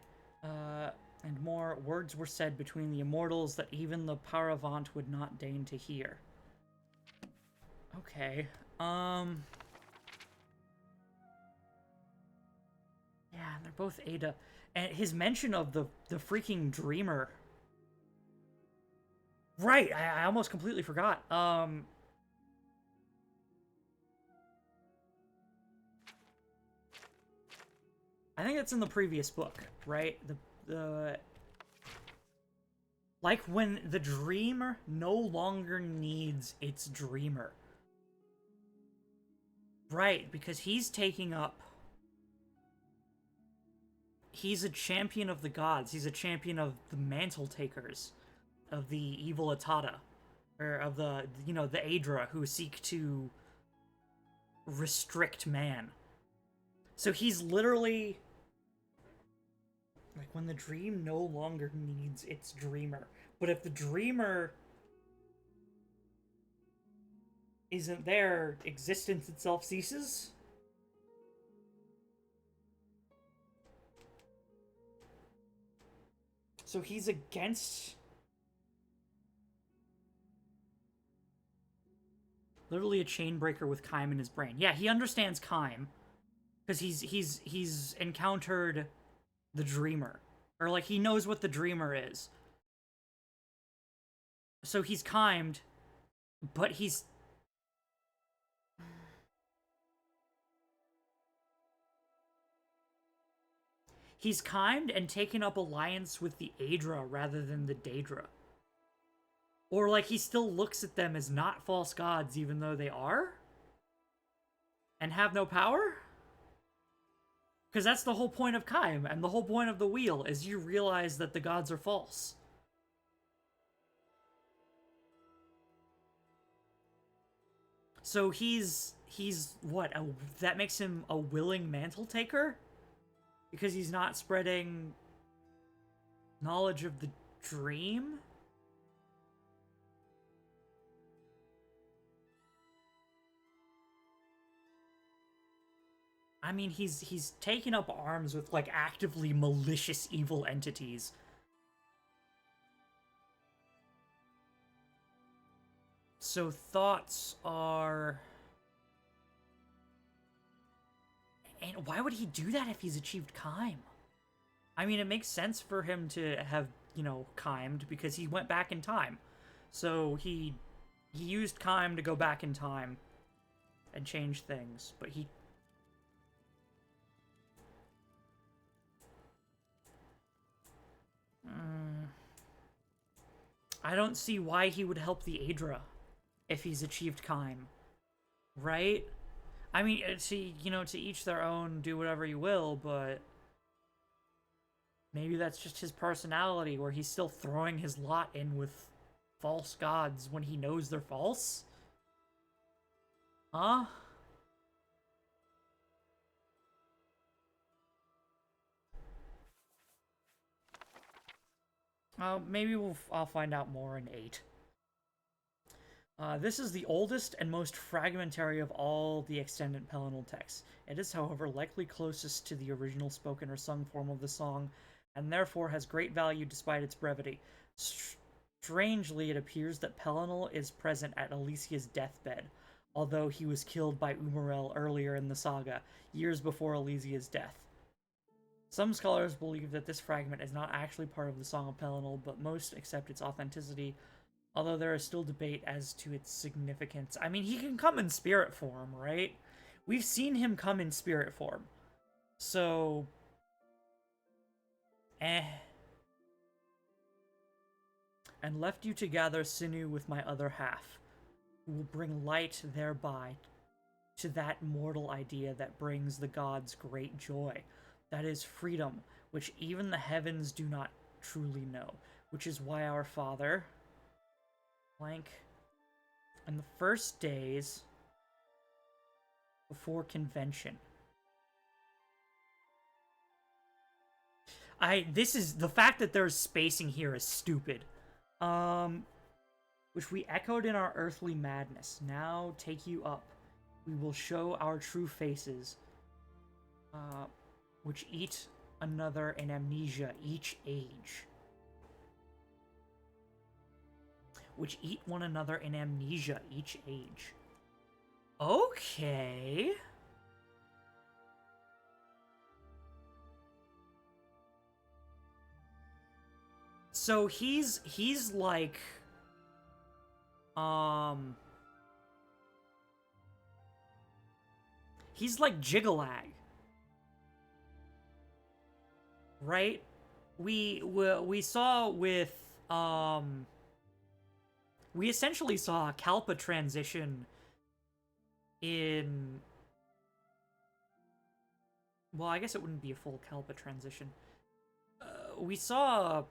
And more words were said between the immortals that even the Paravant would not deign to hear. Okay, yeah, they're both Aedra. And his mention of the freaking Dreamer. Right, I almost completely forgot. I think that's in the previous book, right? Like when the dreamer no longer needs its dreamer. Right, because he's taking up... He's a champion of the gods. He's a champion of the mantle takers. Of the evil Atata. Or of the, the Aedra who seek to restrict man. So he's literally... Like, when the dream no longer needs its dreamer. But if the dreamer isn't there, existence itself ceases? So he's against... Literally a chain breaker with Kime in his brain. Yeah, he understands Kime. Because he's encountered... the Dreamer. Or, like, he knows what the Dreamer is. So he's chimed, but he's... He's chimed and taken up alliance with the Aedra rather than the Daedra. Or, like, he still looks at them as not false gods even though they are? And have no power? Because that's the whole point of Kime, and the whole point of the wheel, is you realize that the gods are false. So he's what? That makes him a willing mantle taker? Because he's not spreading knowledge of the dream? I mean, he's taken up arms with, like, actively malicious evil entities. So thoughts are... And why would he do that if he's achieved Kime? I mean, it makes sense for him to have, Kimed, because he went back in time. So he used Kime to go back in time and change things, but he... I don't see why he would help the Aedra if he's achieved Kime. Right? I mean, to each their own, do whatever you will, but... Maybe that's just his personality, where he's still throwing his lot in with false gods when he knows they're false? Huh? Maybe I'll find out more in 8. This is the oldest and most fragmentary of all the extended Pelinal texts. It is, however, likely closest to the original spoken or sung form of the song, and therefore has great value despite its brevity. Strangely, it appears that Pelinal is present at Alicia's deathbed, although he was killed by Umarel earlier in the saga, years before Alicia's death. Some scholars believe that this fragment is not actually part of the Song of Pelinal, but most accept its authenticity, although there is still debate as to its significance. I mean, he can come in spirit form, right? We've seen him come in spirit form. So... And left you to gather sinew with my other half, who will bring light thereby to that mortal idea that brings the gods great joy. That is freedom, which even the heavens do not truly know, which is why our Father... blank. In the first days before convention. This is... the fact that there's spacing here is stupid. Which we echoed in our earthly madness. Now take you up. We will show our true faces, which eat another in amnesia each age. Which eat one another in amnesia each age. Okay. So he's like he's like Jigalag. Right? We saw with we essentially saw a Kalpa transition in... well, I guess it wouldn't be a full Kalpa transition. We saw...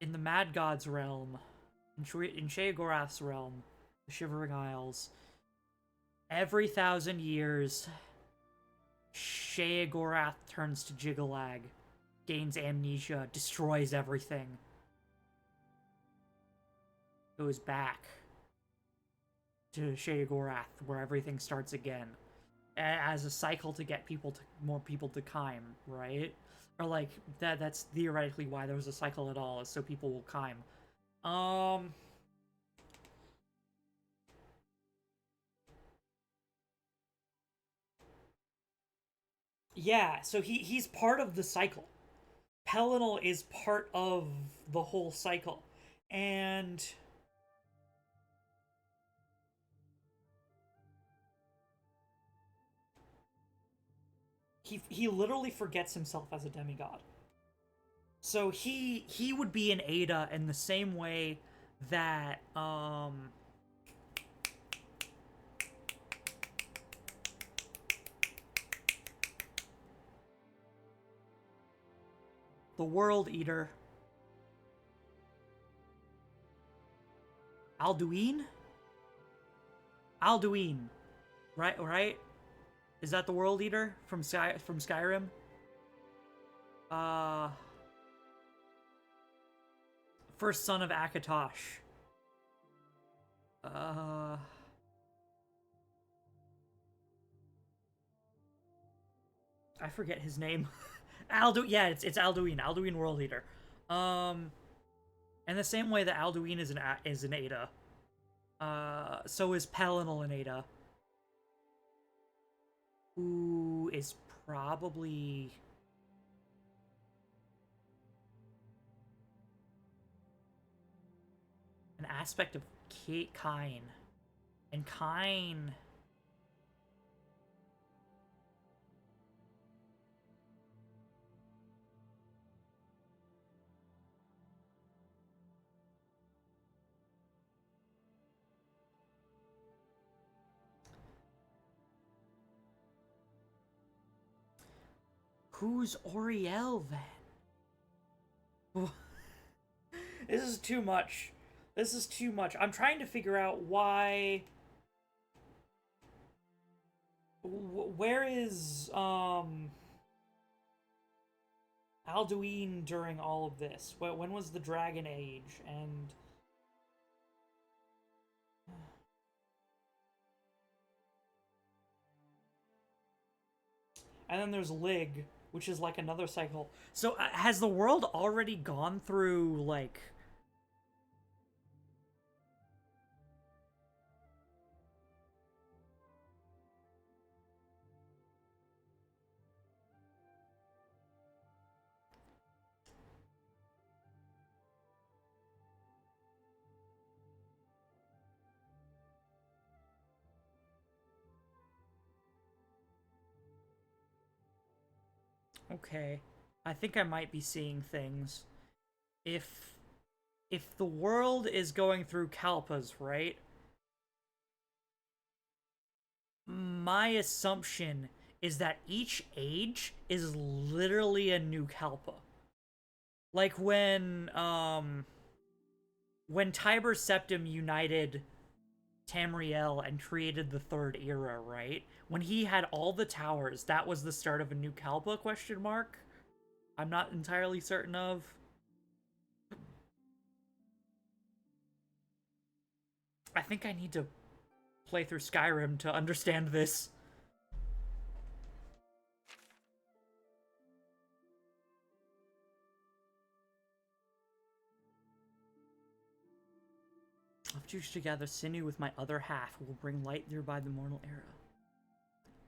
in the Mad God's realm, in Sheogorath's realm, the Shivering Isles, every 1,000 years, Sheogorath turns to Jigalag, gains amnesia, destroys everything, goes back to Sheogorath, where everything starts again, as a cycle to get more people to Kaim, right? Or like that's theoretically why there was a cycle at all, is so people will Kaim. Yeah, so he's part of the cycle. Pelinal is part of the whole cycle. And he literally forgets himself as a demigod. So he would be an Aedra in the same way that the World Eater, Alduin, right? Is that the World Eater from Skyrim? First son of Akatosh. I forget his name. Yeah, it's Alduin. Alduin World Eater. And the same way that Alduin is an Aedra, so is Pelinal an Aedra, who is probably an aspect of Kain. And Kain... Who's Oriel, then? This is too much. This is too much. I'm trying to figure out why Where is Alduin during all of this? When was the Dragon Age? And then there's Lig, which is like another cycle. So has the world already gone through like? Okay, I think I might be seeing things. If the world is going through Kalpas, right? My assumption is that each age is literally a new Kalpa. Like when Tiber Septim united Tamriel and created the third era, right? When he had all the towers, that was the start of a new Kalpa, question mark? I'm not entirely certain of. I think I need to play through Skyrim to understand this. I've chosen to gather sinew with my other half, who will bring light thereby the mortal era,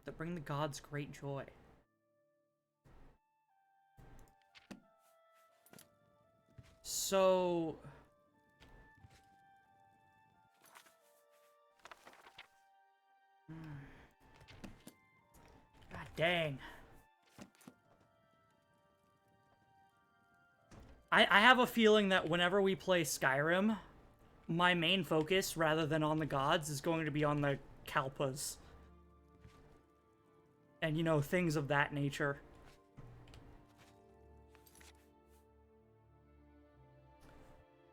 that bring the gods great joy. So... God dang. I have a feeling that whenever we play Skyrim, my main focus, rather than on the gods, is going to be on the Kalpas. And, you know, things of that nature.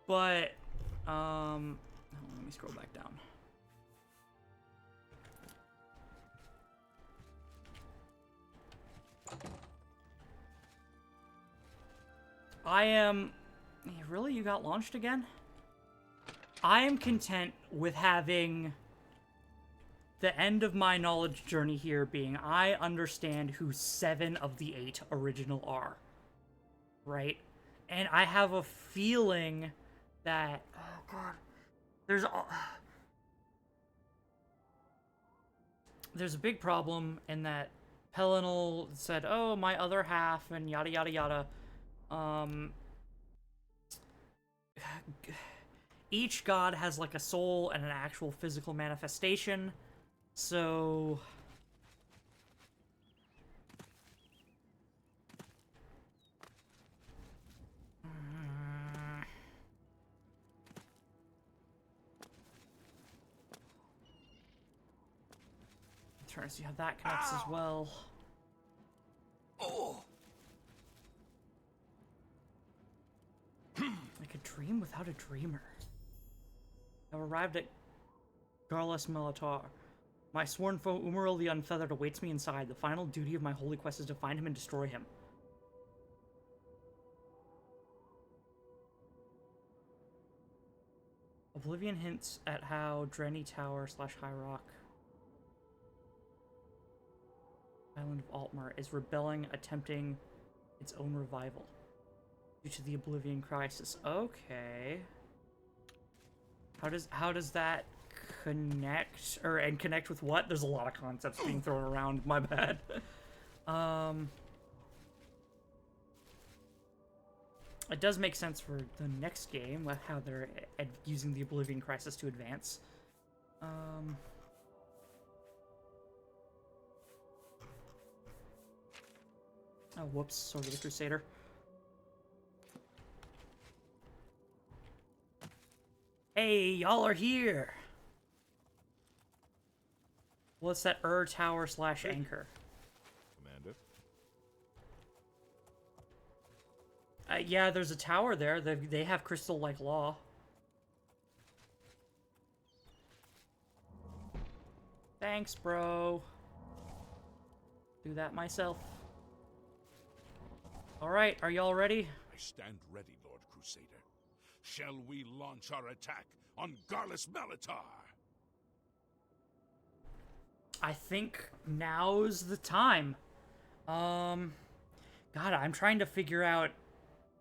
But, let me scroll back down. Really? You got launched again? I am content with having the end of my knowledge journey here being I understand who 7 of the 8 original are. Right? And I have a feeling that... Oh, God. There's a big problem in that Pelinal said, oh, my other half, and yada yada yada. Each god has like a soul and an actual physical manifestation, so... I'm trying to see how that connects as well. Oh! Like a dream without a dreamer. I've arrived at Garlas Melatar. My sworn foe Umaril the Unfeathered awaits me inside. The final duty of my holy quest is to find him and destroy him. Oblivion hints at how Drenny Tower / High Rock Island of Altmar is rebelling, attempting its own revival due to the Oblivion crisis. Okay. How does that connect and connect with what? There's a lot of concepts being thrown around. My bad. It does make sense for the next game with how they're using the Oblivion crisis to advance. Oh, whoops! Sword of the Crusader. Hey, y'all are here! What's that Tower / Anchor? Commander? Yeah, there's a tower there. They have crystal-like law. Thanks, bro. Do that myself. Alright, are y'all ready? I stand ready, Lord Crusader. Shall we launch our attack on Garlus Malatar? I think now's the time. God, I'm trying to figure out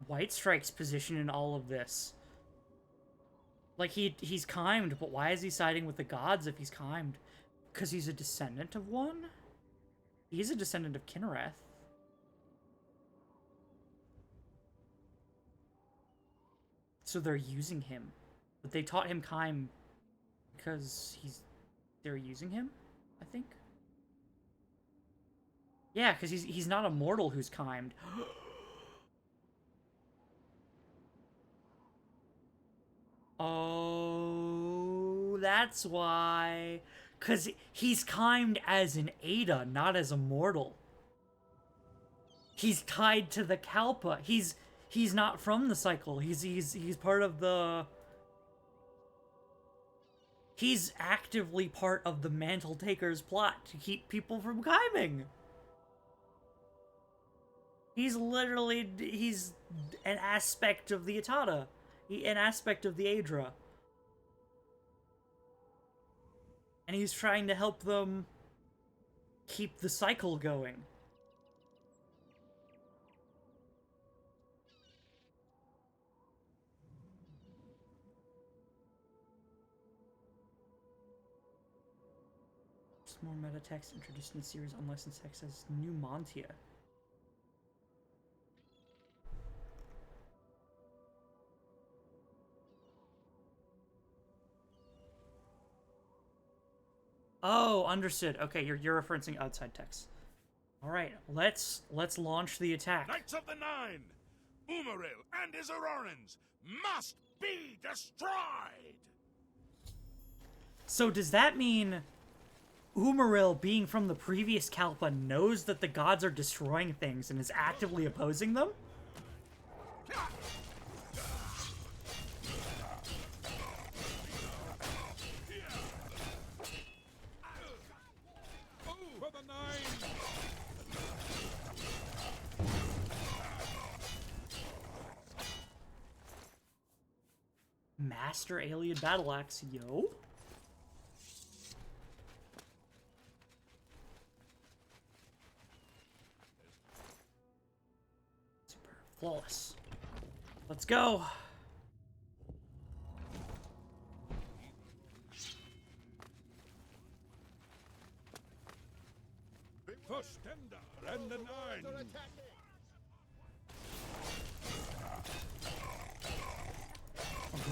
White Strike's position in all of this. Like, he's chimed, but why is he siding with the gods if he's chimed? Because he's a descendant of one? He's a descendant of Kinnereth. So they're using him. But they taught him chime because they're using him, I think. Yeah, because he's not a mortal who's chimed. Oh, that's why. Because he's chimed as an Aedra, not as a mortal. He's tied to the Kalpa. He's not from the cycle. He's part of the... He's actively part of the Mantle Taker's plot to keep people from chiming. He's literally... He's an aspect of the Atata. An aspect of the Aedra. And he's trying to help them keep the cycle going. More meta text introduced in the series unlicensed text as New Montia. Oh, understood. Okay, you're referencing outside text. All right, let's launch the attack. Knights of the Nine, Umaril and his Aurorans must be destroyed. So does that mean Umaril, being from the previous Kalpa, knows that the gods are destroying things and is actively opposing them? For the Nine! Master Alien Battle Axe, yo. Super flawless. Let's go. For Stendar and the Nine!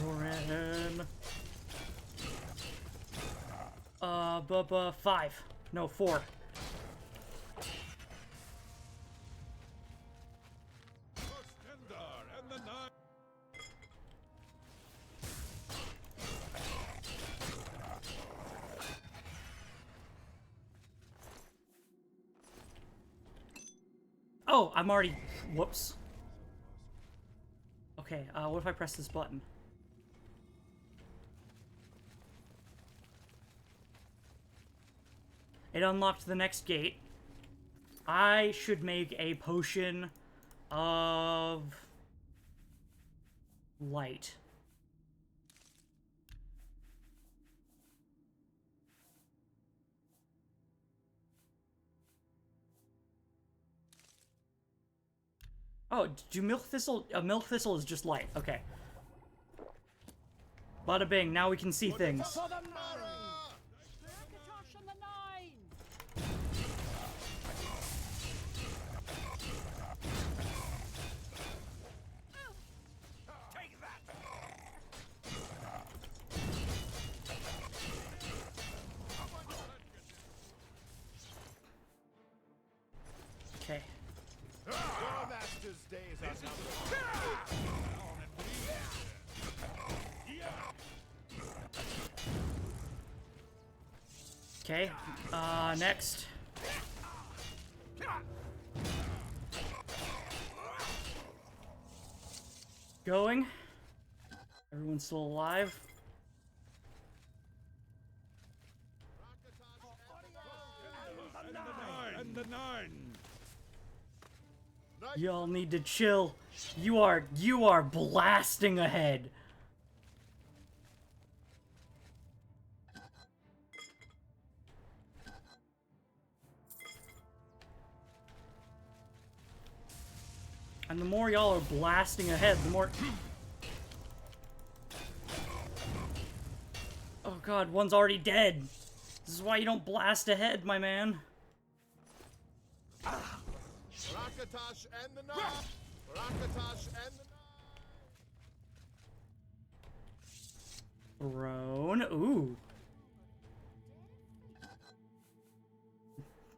Roran. 5. No, 4. For Stendar and the Nine! Oh, I'm already... Whoops. Okay, what if I press this button? It unlocked the next gate. I should make a potion of light. Oh, do milk thistle? A milk thistle is just light. Okay. Bada bing. Now we can see things. Akatosh and the Nine! Take that! Okay. Your master's days are numbered. Okay. Next. Going. Everyone's still alive. And the nine. Y'all need to chill. You are blasting ahead. And the more y'all are blasting ahead, the more... Oh god, one's already dead. This is why you don't blast ahead, my man. Rakatash and the knife! Rakatash and the knife! Throne. Ooh.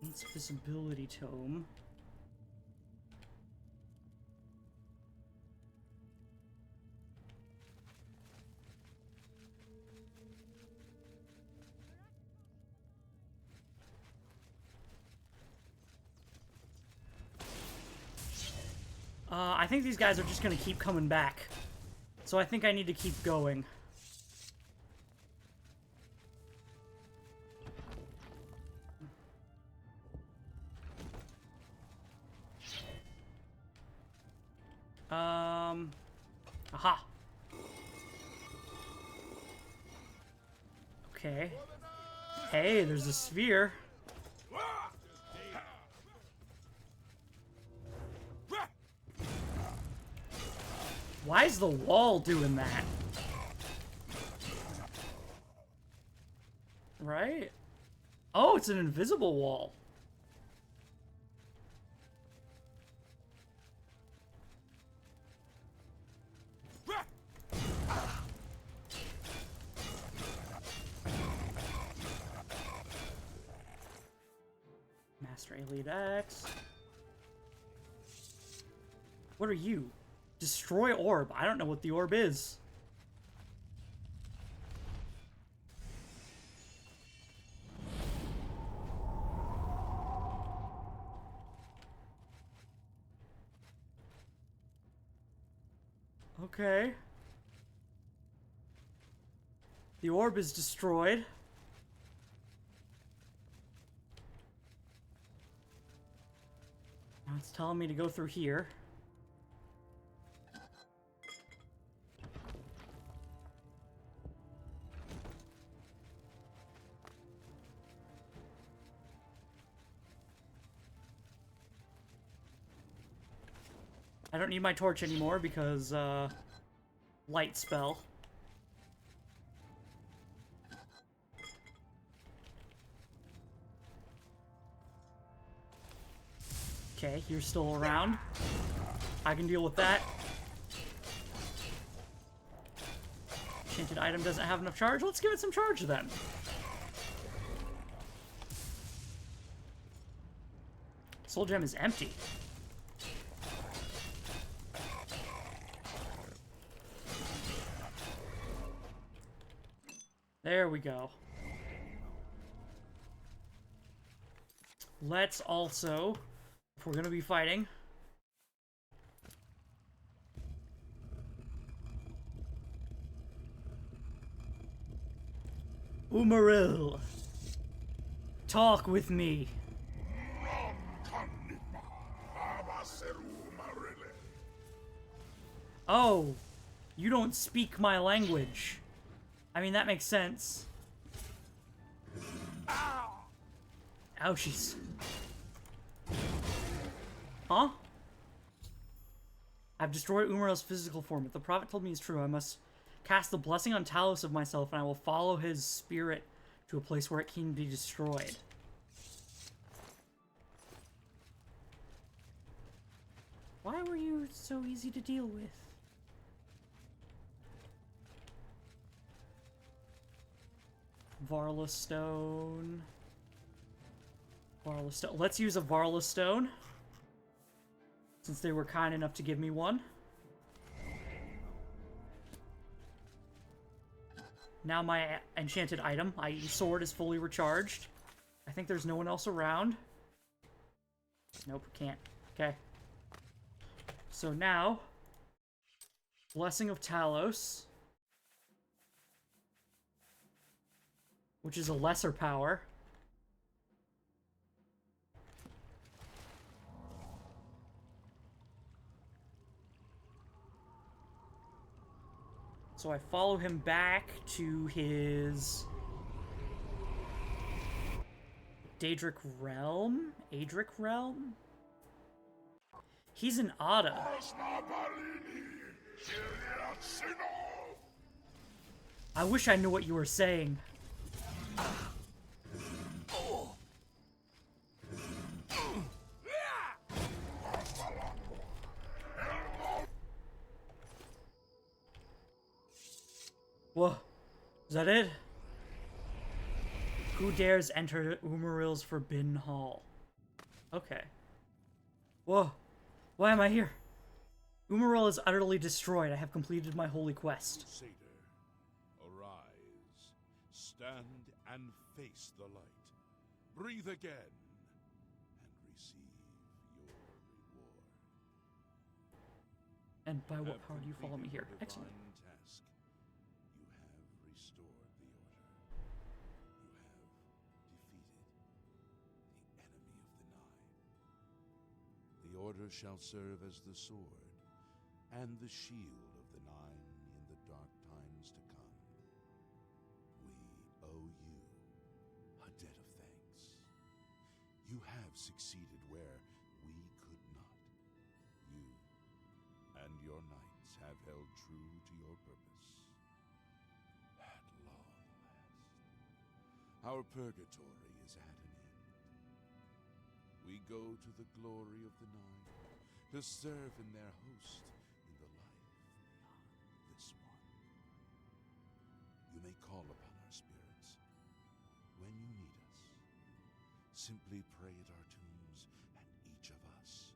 It's visibility tome. I think these guys are just gonna keep coming back. So I think I need to keep going. Aha. Okay. Hey, there's a sphere. Why is the wall doing that? Right? Oh, it's an invisible wall. Master Elite X. What are you? Destroy orb. I don't know what the orb is. Okay. The orb is destroyed. Now it's telling me to go through here. I don't need my torch anymore because, light spell. Okay, you're still around. I can deal with that. Enchanted item doesn't have enough charge. Let's give it some charge then. Soul gem is empty. There we go. Let's also, if we're gonna be fighting, Umaril, talk with me. Oh, you don't speak my language. I mean, that makes sense. Ouchies. Huh? I've destroyed Umaril's physical form. If the prophet told me is true, I must cast the blessing on Talos of myself, and I will follow his spirit to a place where it can be destroyed. Why were you so easy to deal with? Varla Stone. Varla Stone. Let's use a Varla Stone, since they were kind enough to give me one. Now my enchanted item, i.e. sword, is fully recharged. I think there's no one else around. Nope, can't. Okay. So now, Blessing of Talos, which is a lesser power. So I follow him back to his Daedric realm? Aedric realm? He's in Ada. I wish I knew what you were saying. Whoa. Is that it? Who dares enter Umaril's Forbidden Hall? Okay. Whoa. Why am I here? Umaril is utterly destroyed. I have completed my holy quest. Crusader, arise. Stand and face the light. Breathe again. And receive your reward. And by what Have power do you follow me here? completed your Excellent. divine task. You have restored the order. You have defeated the enemy of the Nine. The order shall serve as the sword and the shield of the Nine in the dark times to come. We owe you a debt of thanks. You have succeeded where we could not. You and your knights have held true to your purpose. At long last, our purgatory is at an end. We go to the glory of the Nine to serve in their host in the life beyond this one. You may call upon our spirits when you need us. Simply pray at our tombs, and each of us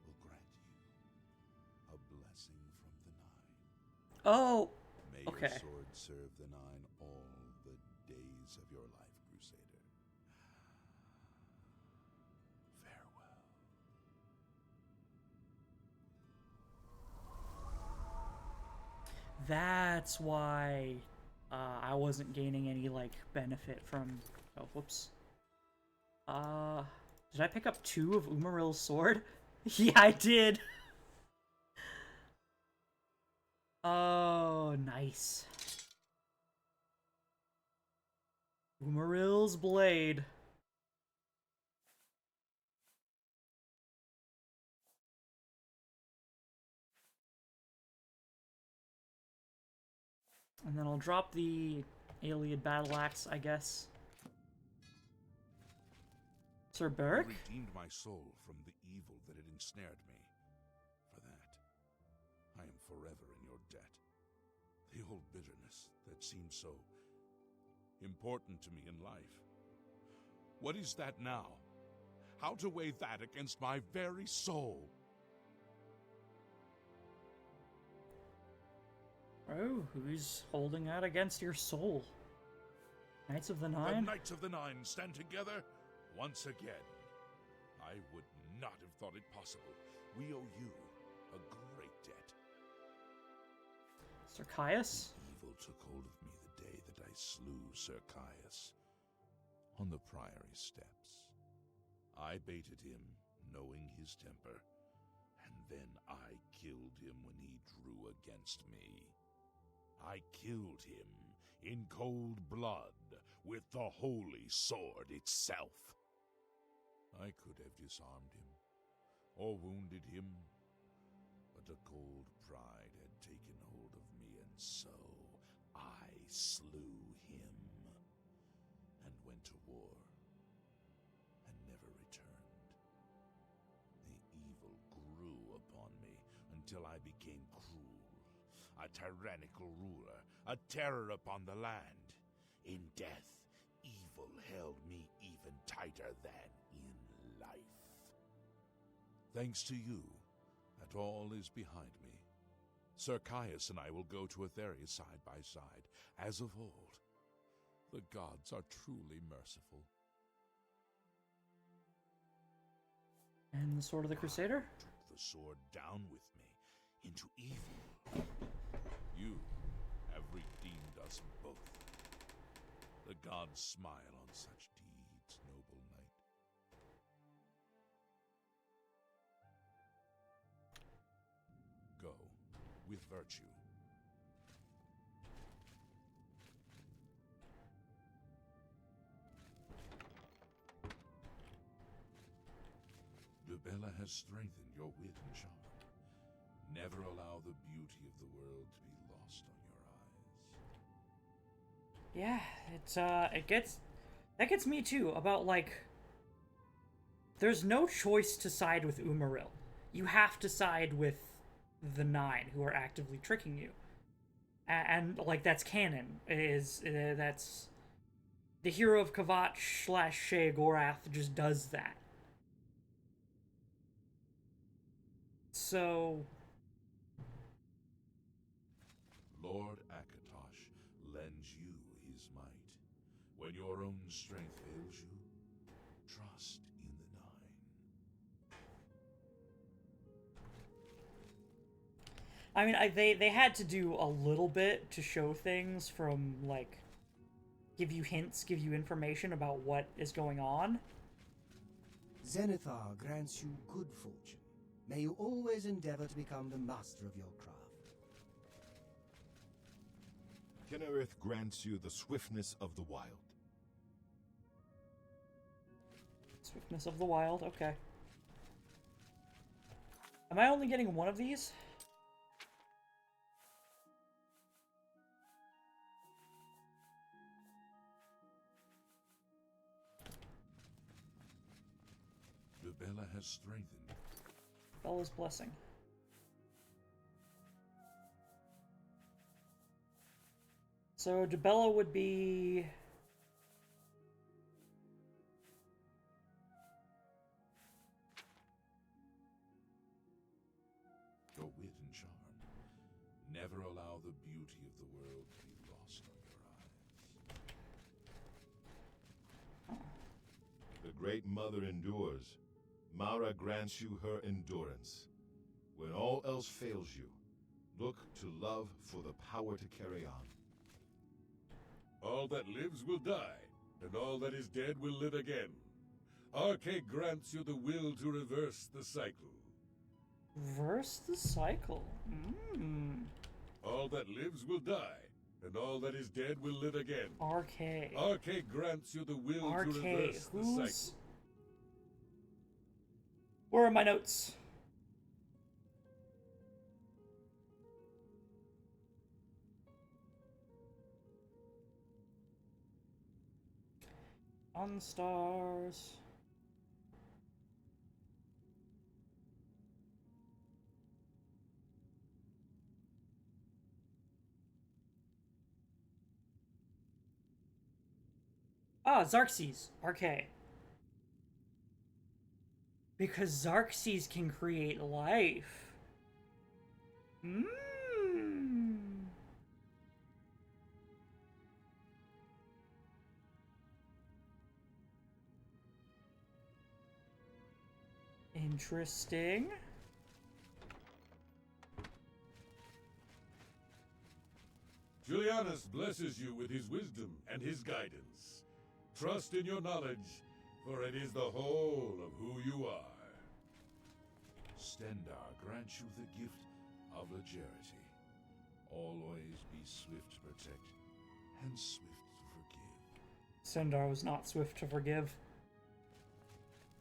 will grant you a blessing from the Nine. Oh, May okay. your sword serve the Nine all the days of your life, Crusader. Farewell. That's why I wasn't gaining any, like, benefit from... Oh, whoops. Did I pick up 2 of Umaril's sword? Yeah, I did! Oh, nice. Umaril's blade. And then I'll drop the Iliad Battle Axe, I guess. Sir Beric? You redeemed my soul from the evil that had ensnared me. For that, I am forever in your debt. The old bitterness that seemed so important to me in life. What is that now? How to weigh that against my very soul? Oh, who's holding that against your soul? Knights of the The Nine? Knights of the Nine stand together once again. I would not have thought it possible. We owe you a great debt. Sir Caius? Evil took hold of me the day that I slew Sir Caius on the Priory steps. I baited him, knowing his temper, and then I killed him when he drew against me. I killed him in cold blood with the holy sword itself. I could have disarmed him or wounded him, but a cold pride had taken hold of me, and so I slew him and went to war and never returned. The evil grew upon me until I became cruel, a tyrannical ruler, a terror upon the land. In death, evil held me even tighter than in life. Thanks to you, that all is behind me. Sir Caius and I will go to Etheria side by side, as of old. The gods are truly merciful. And the Sword of the Crusader? Took the sword down with me into evil. You have redeemed us both. The gods smile on such deeds, noble knight. Go with virtue. has strengthened your wit and charm. Never allow the beauty of the world to be lost on your eyes. Yeah, that gets me too, about like there's no choice to side with Umaril. You have to side with the Nine who are actively tricking you. And like that's canon. That's the hero of Kvatch / Sheogorath just does that. So Lord Akatosh lends you his might. When your own strength fails you, trust in the Nine. I mean, they had to do a little bit to show things from like give you hints, give you information about what is going on. Zenithar grants you good fortune. May you always endeavor to become the master of your craft. Kinnereth grants you the swiftness of the wild. Swiftness of the wild, okay. Am I only getting one of these? Bella has strengthened. Bella's blessing. So Debella would be Your wit and charm. Never allow the beauty of the world to be lost on your eyes. The Great Mother endures. Mara grants you her endurance. When all else fails you, look to love for the power to carry on. All that lives will die, and all that is dead will live again. Arche grants you the will to reverse the cycle. reverse the cycle. All that lives will die, and all that is dead will live again. Arche. Arche grants you the will to Arche. reverse the Who's... cycle. Where are my notes? On stars. Ah, Xerxes. Arche. Because Xerxes can create life. Interesting. Julianus blesses you with his wisdom and his guidance. Trust in your knowledge, for it is the whole of who you are. Stendarr grants you the gift of legerity. Always be swift to protect and swift to forgive. Stendarr was not swift to forgive.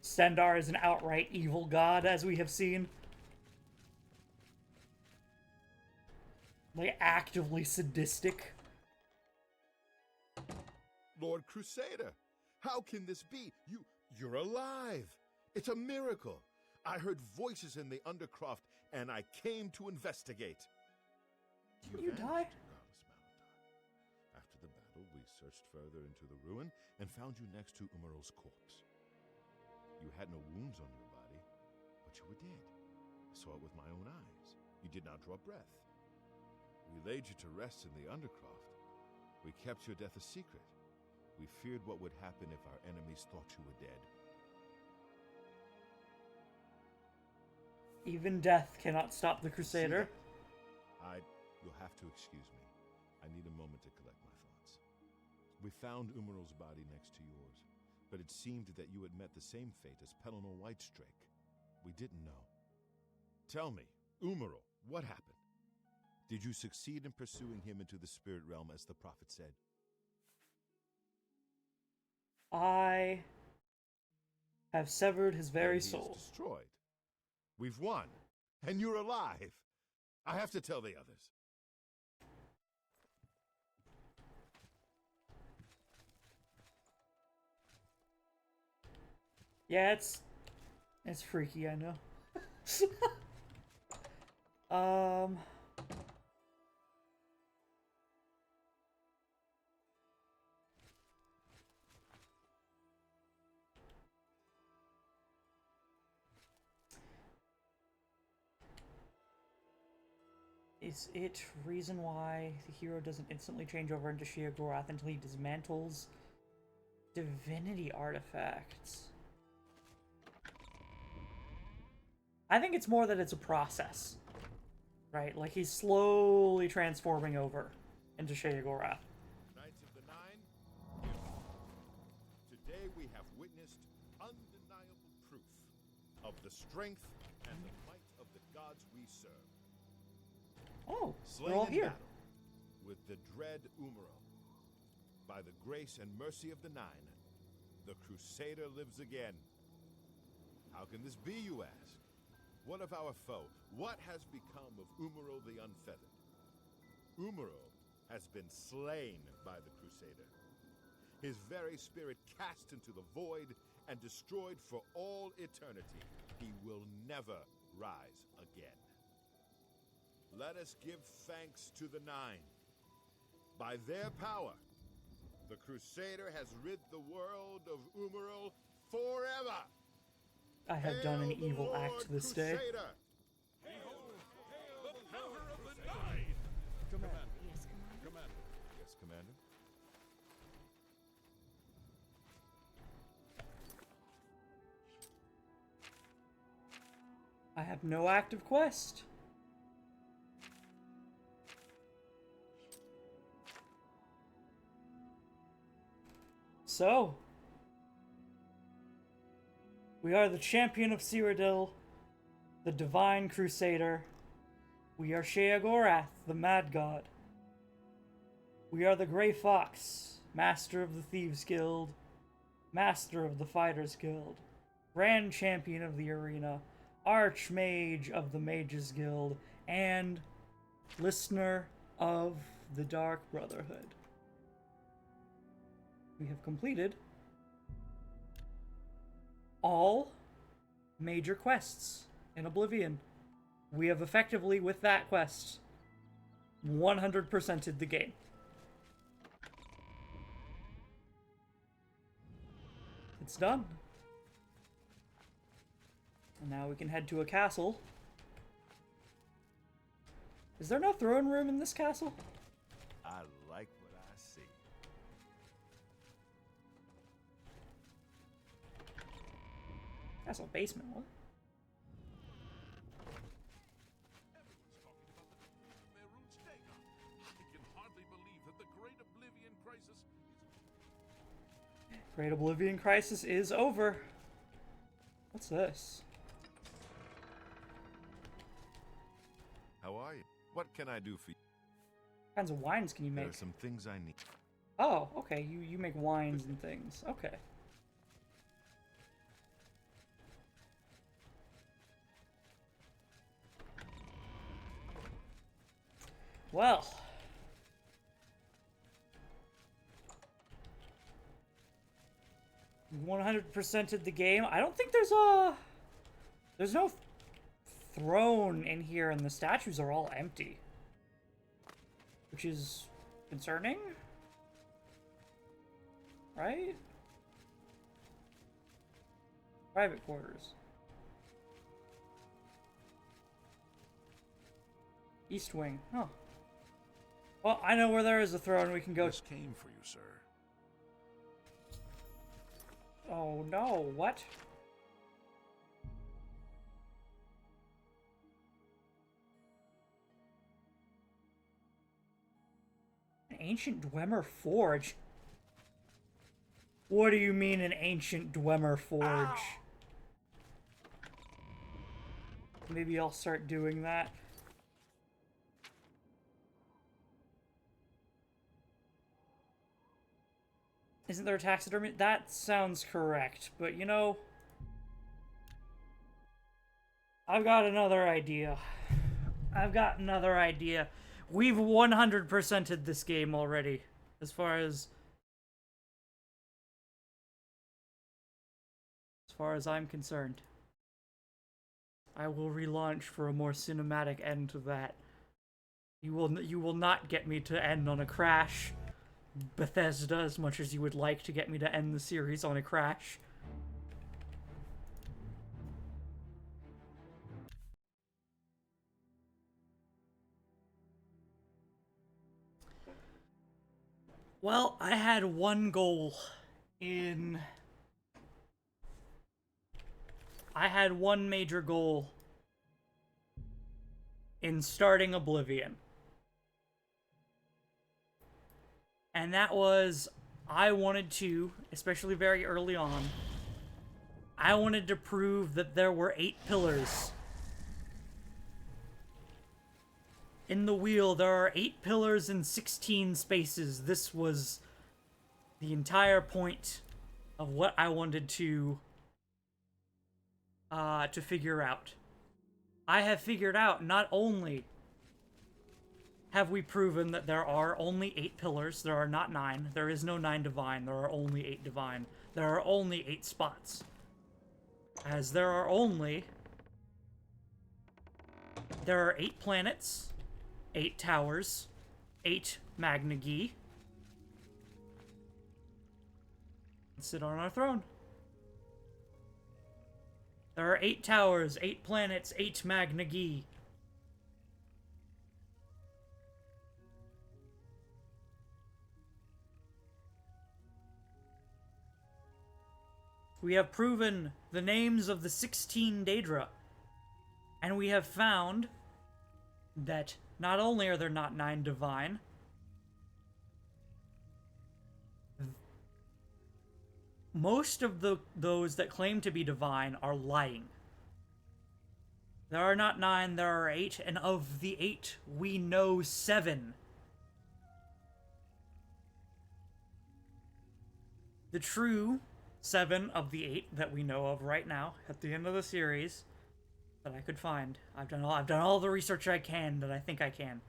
Stendarr is an outright evil god, as we have seen. Like, actively sadistic. Lord Crusader, how can this be? You're alive. It's a miracle. I heard voices in the Undercroft, and I came to investigate. You died? After the battle, we searched further into the ruin and found you next to Umaril's corpse. You had no wounds on your body, but you were dead. I saw it with my own eyes. You did not draw breath. We laid you to rest in the Undercroft. We kept your death a secret. We feared what would happen if our enemies thought you were dead. Even death cannot stop the Crusader. You'll have to excuse me. I need a moment to collect my thoughts. We found Umaril's body next to yours, but it seemed that you had met the same fate as Pelennor Whitestrake. We didn't know. Tell me, Umaril, what happened? Did you succeed in pursuing him into the spirit realm as the prophet said? I have severed his very Then he is soul. destroyed. We've won, and you're alive. I have to tell the others. Yeah, it's freaky, I know. Is it reason why the hero doesn't instantly change over into Sheogorath until he dismantles divinity artifacts? I think it's more that it's a process, right? Like he's slowly transforming over into Sheogorath. Knights of the Nine, today we have witnessed undeniable proof of the strength and the might of the gods we serve. Oh, Slain they're all in here. battle with the dread Umaro. By the grace and mercy of the Nine, the Crusader lives again. How can this be, you ask? What of our foe? What has become of Umaro the Unfeathered? Umaro has been slain by the Crusader. His very spirit cast into the void and destroyed for all eternity. He will never rise again. Let us give thanks to the Nine. By their power, the Crusader has rid the world of Umaro forever. I have done an Hail the evil Lord act this day. Crusader! The power of the Nine! Commander. Yes, Commander. Commander. Yes, Commander. I have no active quest. So, we are the champion of Cyrodiil, the divine crusader. We are Sheogorath, the mad god. We are the Grey Fox, master of the Thieves Guild, master of the Fighters Guild, grand champion of the arena, archmage of the Mages Guild, and listener of the Dark Brotherhood. We have completed all major quests in Oblivion. We have effectively, with that quest, 100%ed the game. It's done. And now we can head to a castle. Is there no throne room in this castle? I like what I see. Castle basement, what? Everyone's talking about the Mehrunes Dagon. I can hardly believe that the Great Oblivion Crisis is... Great Oblivion Crisis is over. What's this? How are you? What can I do for you? What kinds of wines can you There make? are some things I need. Oh, okay. You make wines and things. Okay. Well. We 100%ed the game. I don't think there's no throne in here, and the statues are all empty. Which is concerning. Right? Private quarters. East wing. Oh. Well, I know where there is a throne. We can go. This came for you, sir. Oh no, what? An ancient Dwemer forge? What do you mean an ancient Dwemer forge? Ow! Maybe I'll start doing that. Isn't there a taxidermy? That sounds correct, but you know... I've got another idea. We've 100%ed this game already, as far as I'm concerned. I will relaunch for a more cinematic end to that. You will not get me to end on a crash, Bethesda, as much as you would like to get me to end the series on a crash. Well, I had one goal in... I had one major goal in starting Oblivion. And that was, I wanted to, especially very early on, I wanted to prove that there were 8 pillars. In the wheel, there are 8 pillars and 16 spaces. This was the entire point of what I wanted to figure out. I have figured out not only have we proven that there are only 8 pillars, there are not 9, there is no 9 divine, there are only 8 divine, there are only 8 spots. As there are 8 planets, 8 towers, 8 Magnagi. Sit on our throne. There are 8 towers, 8 planets, 8 Magnagi. We have proven the names of the 16 Aedra, and we have found that not only are there not 9 divine, most of those that claim to be divine are lying. There are not 9, there are 8, and of the 8, we know 7. The true 7 of the 8 that we know of right now, at the end of the series, that I could find. I've done all the research I can that I think I can.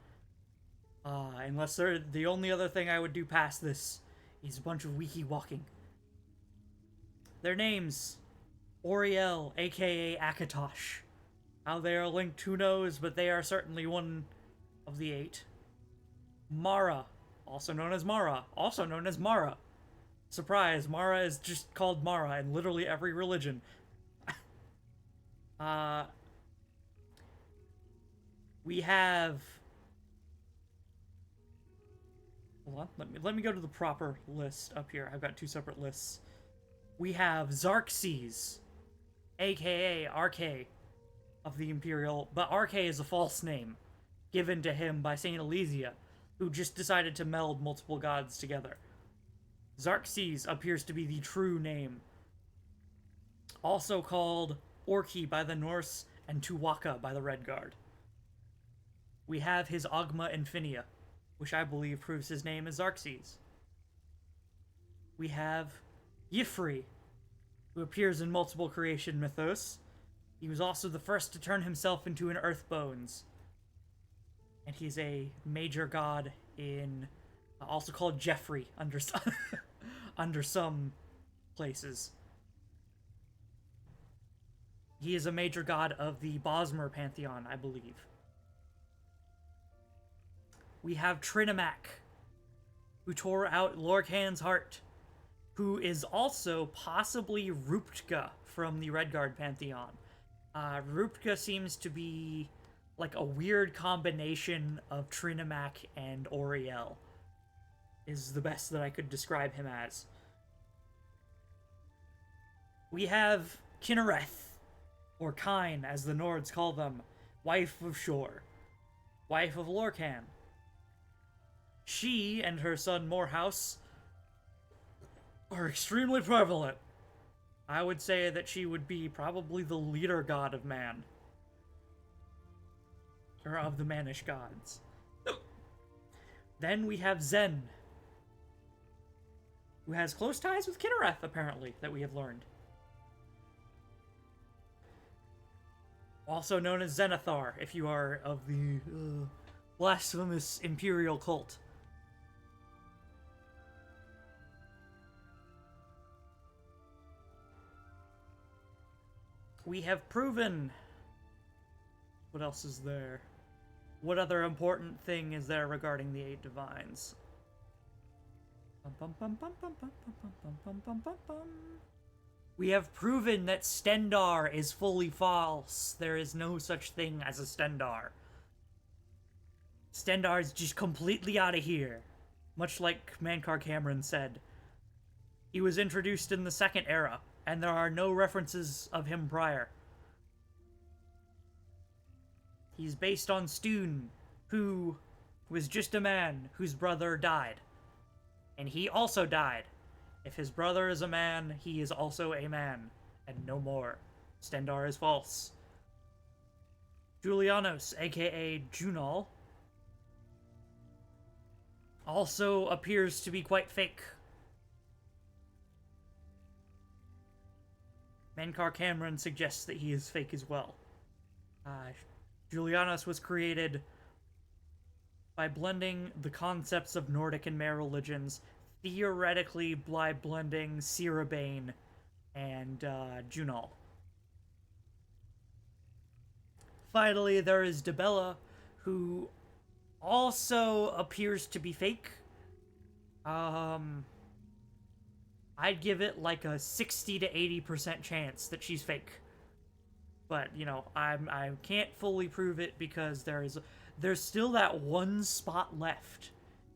Unless the only other thing I would do past this is a bunch of wiki walking. Their names: Oriel, aka Akatosh. How they are linked, who knows, but they are certainly one of the 8. Mara, also known as Mara, also known as Mara. Surprise, Mara is just called Mara in literally every religion. We have... Hold on, let me go to the proper list up here. I've got 2 separate lists. We have Xerxes, aka Arche of the Imperial, but Arche is a false name given to him by Saint Elysia, who just decided to meld multiple gods together. Xerxes appears to be the true name. Also called Orki by the Norse and Tuwaka by the Red Guard. We have his Ogma Infinia, which I believe proves his name is Xerxes. We have Yifri, who appears in multiple creation mythos. He was also the first to turn himself into an Earthbones. And he's a major god in... also called Jeffrey under under some places. He is a major god of the Bosmer pantheon, I believe. We have Trinimac, who tore out Lorkhan's heart, who is also possibly Ruptka from the Redguard pantheon. Ruptka seems to be like a weird combination of Trinimac and Oriel, is the best that I could describe him as. We have Kinnereth, or Kine, as the Nords call them, wife of Shor, wife of Lorkhan. She and her son Morehouse are extremely prevalent. I would say that she would be probably the leader god of man. Or of the Manish gods. Then we have Zen, who has close ties with Kinnereth, apparently, that we have learned. Also known as Zenithar, if you are of the blasphemous imperial cult. We have proven... What else is there? What other important thing is there regarding the 8 divines? We have proven that Stendar is fully false. There is no such thing as a Stendar. Stendar is just completely out of here. Much like Mankar Cameron said. He was introduced in the Second Era, and there are no references of him prior. He's based on Stoon, who was just a man whose brother died. And he also died. If his brother is a man, he is also a man, and no more. Stendar is false. Julianos, aka Junal, also appears to be quite fake. Mankar Cameron suggests that he is fake as well. Julianos was created by blending the concepts of Nordic and Mare religions, theoretically by blending Sirabane and Junal. Finally, there is Debella, who also appears to be fake. I'd give it like a 60 to 80% chance that she's fake. But, you know, I can't fully prove it because there's still that one spot left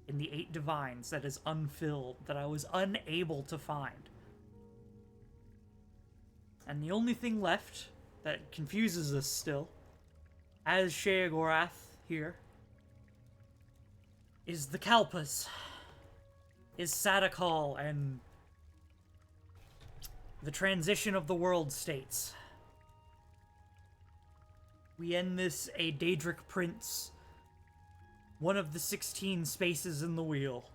in the 8 divines that is unfilled that I was unable to find. And the only thing left that confuses us still, as Sheogorath here, is the Kalpas, is Sadakal, and the transition of the world states. We end this a Daedric Prince, one of the 16 spaces in the wheel.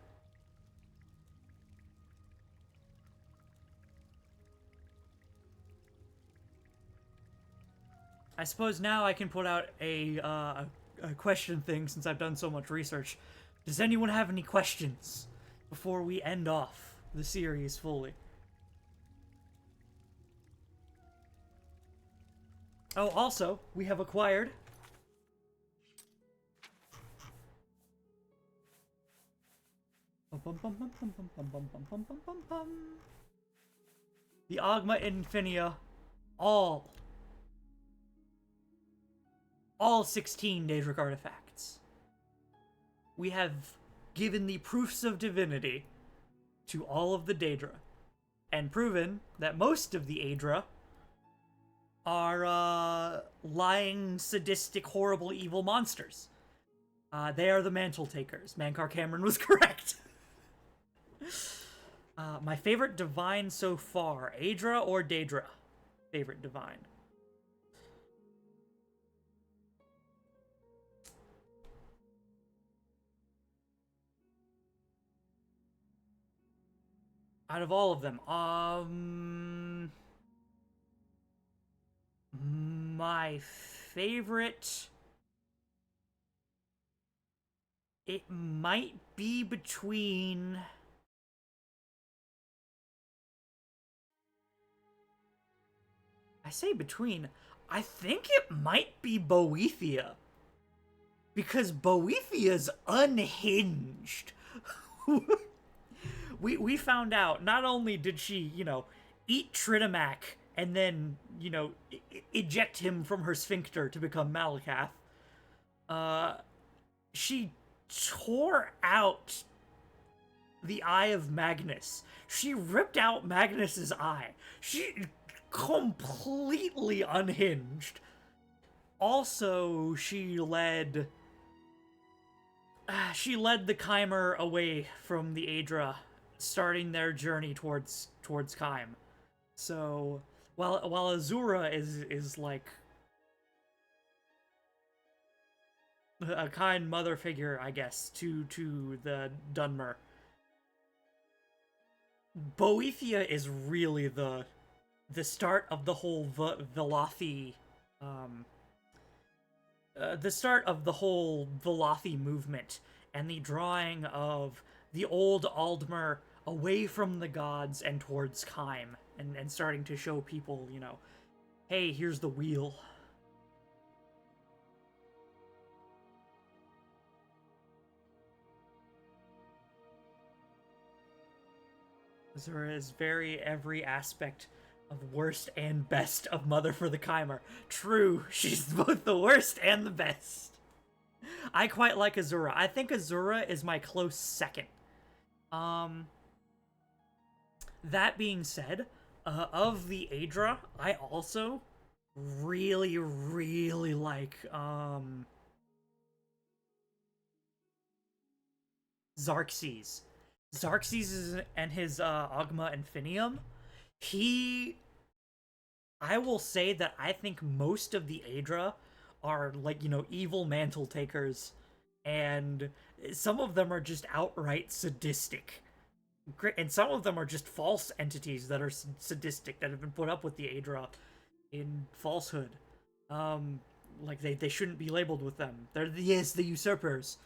I suppose now I can put out a question thing since I've done so much research. Does anyone have any questions before we end off the series fully? Oh, also, we have acquired the Agma Infinia, all 16 Daedric artifacts. We have given the proofs of divinity to all of the Daedra, and proven that most of the Aedra are lying, sadistic, horrible, evil monsters. They are the Mantle Takers. Mankar Cameron was correct. My favorite divine so far, Aedra or Daedra? Favorite divine. Out of all of them, my favorite, it might be between I think it might be Boethia, because Boethia's unhinged. We found out, not only did she, you know, eat Trinamac and then, you know, eject him from her sphincter to become Malakath, she tore out the eye of Magnus. She ripped out Magnus's eye. She completely unhinged. Also, she led the Chimer away from the Aedra, starting their journey towards Kime. So while Azura is like a kind mother figure, I guess, to the Dunmer, Boethia is really the start of the whole Velothi the start of the whole Velothi movement and the drawing of the old Aldmer away from the gods and towards Kime, and starting to show people, you know, hey, here's the wheel. Azura is very every aspect of worst and best of Mother for the Chimer. True, she's both the worst and the best. I quite like Azura. I think Azura is my close second. That being said, of the Aedra, I also really, really like, Xerxes. Xerxes and his, Ogma Infinium. I will say that I think most of the Aedra are, like, you know, evil mantle takers, and some of them are just outright sadistic. And some of them are just false entities that are sadistic, that have been put up with the Aedra in falsehood. Like, they shouldn't be labeled with them. They're, yes, the usurpers.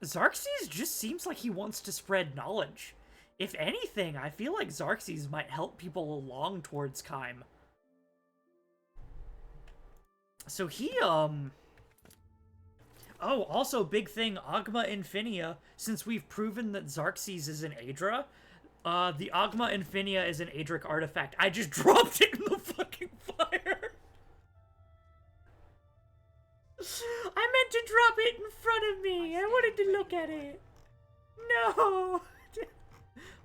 Xerxes just seems like he wants to spread knowledge. If anything, I feel like Xerxes might help people along towards Kime. So he, Oh, also, big thing, Ogma Infinia, since we've proven that Xerxes is an Aedra, the Ogma Infinia is an Aedric artifact. I just dropped it in the fucking fire! I meant to drop it in front of me! I wanted to look at it! No!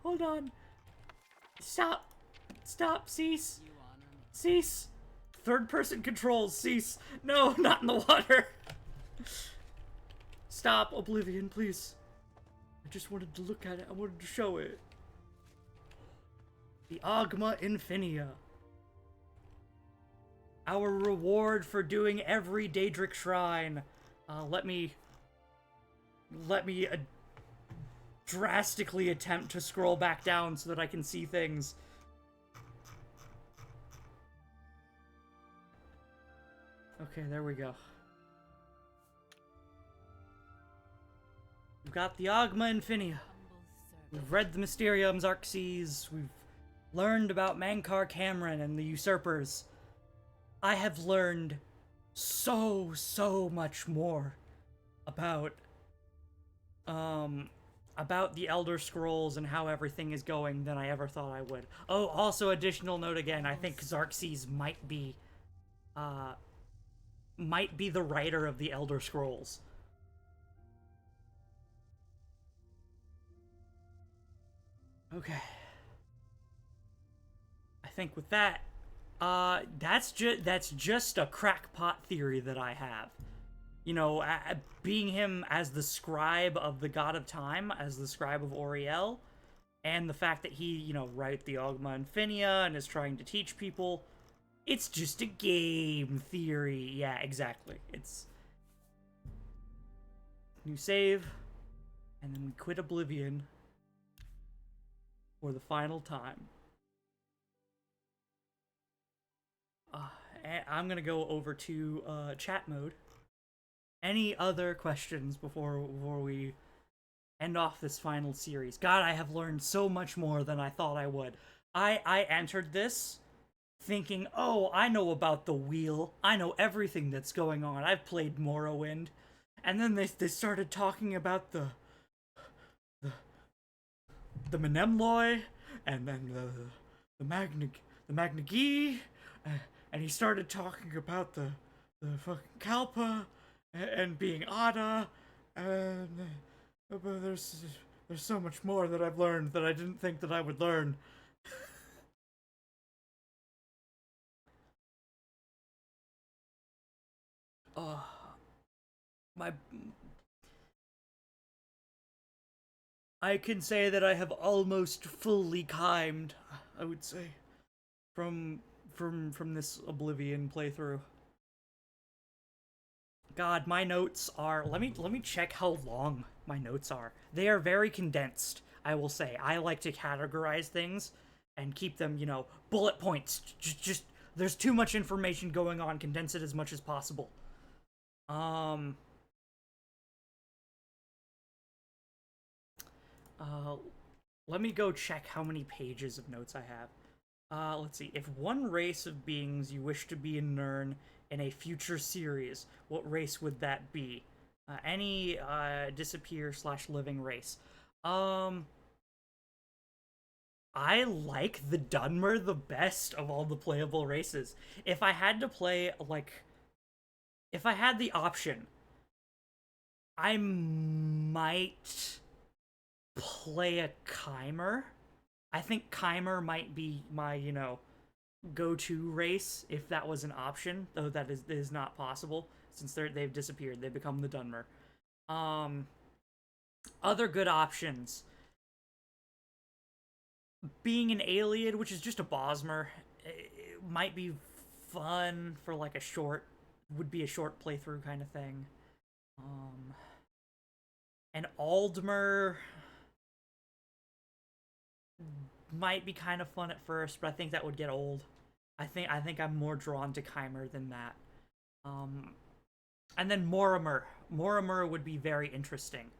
Hold on. Stop. Stop, cease. Cease. Third person controls, cease. No, not in the water. Stop, Oblivion, please. I just wanted to look at it. I wanted to show it. The Ogma Infinia. Our reward for doing every Daedric shrine. Let me drastically attempt to scroll back down so that I can see things. Okay, there we go. We've got the Ogma Infinia. We've read the Mysterium Xerxes. We've learned about Mankar Cameron and the usurpers. I have learned so much more about the Elder Scrolls and how everything is going than I ever thought I would. Oh, also additional note again, I think Xerxes might be the writer of the Elder Scrolls. Okay. I think with that, that's just a crackpot theory that I have. You know, being him as the scribe of the God of Time, as the scribe of Auriel, and the fact that he, you know, wrote the Ogma Infinia and is trying to teach people, it's just a game theory. Yeah, exactly. It's new save, and then we quit Oblivion for the final time. I'm gonna go over to chat mode. Any other questions before we end off this final series? God, I have learned so much more than I thought I would. I entered this thinking, oh, I know about the wheel. I know everything that's going on. I've played Morrowind. And then they started talking about the Menemloi, and then the Magna Gi, and he started talking about the fucking Kalpa, and being Ada, and but there's so much more that I've learned that I didn't think that I would learn. I can say that I have almost fully chimed, I would say, from this Oblivion playthrough. God, my notes are, let me check how long my notes are. They are very condensed, I will say. I like to categorize things and keep them, you know, bullet points. Just there's too much information going on, condense it as much as possible. Um, let me go check how many pages of notes I have. Let's see. If one race of beings you wish to be in Nirn in a future series, what race would that be? Any disappear/living race. I like the Dunmer the best of all the playable races. If I had to play, like, if I had the option, I might play a Chimer. I think Chimer might be my, go-to race if that was an option, though that is not possible since they've disappeared. They've become the Dunmer. Other good options. Being an alien, which is just a Bosmer, it might be fun for like a short playthrough kind of thing. An Aldmer might be kind of fun at first, but I think that would get old. I think I'm more drawn to Chimer than that. And then Morimer. Morimer would be very interesting.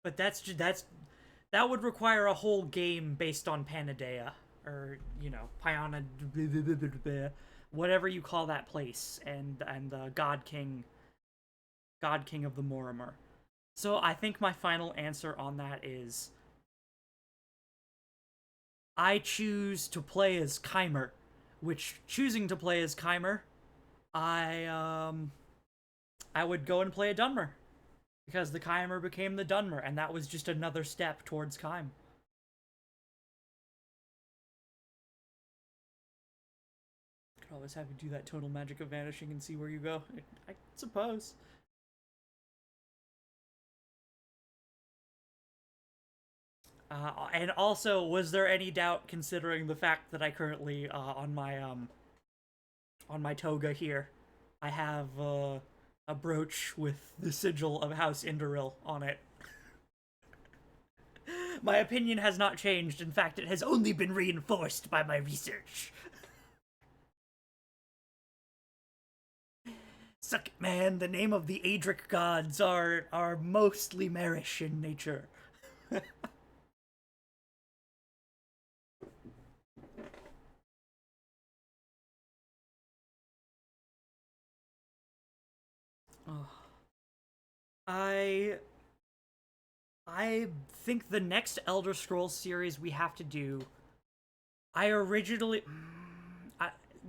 But that would require a whole game based on Panadea, or Piana, whatever you call that place, and the God King of the Morimer. So I think my final answer on that is I choose to play as Chimer, which choosing to play as Chimer, I would go and play a Dunmer. Because the Chimer became the Dunmer, and that was just another step towards Chime. Could always have you do that total magic of vanishing and see where you go, I suppose. And also, was there any doubt, considering the fact that I currently, on my toga here, I have, a brooch with the sigil of House Indoril on it. My opinion has not changed. In fact, it has only been reinforced by my research. Suck it, man. The name of the Aedric gods are mostly marish in nature. Oh. I think the next Elder Scrolls series we have to do, I originally,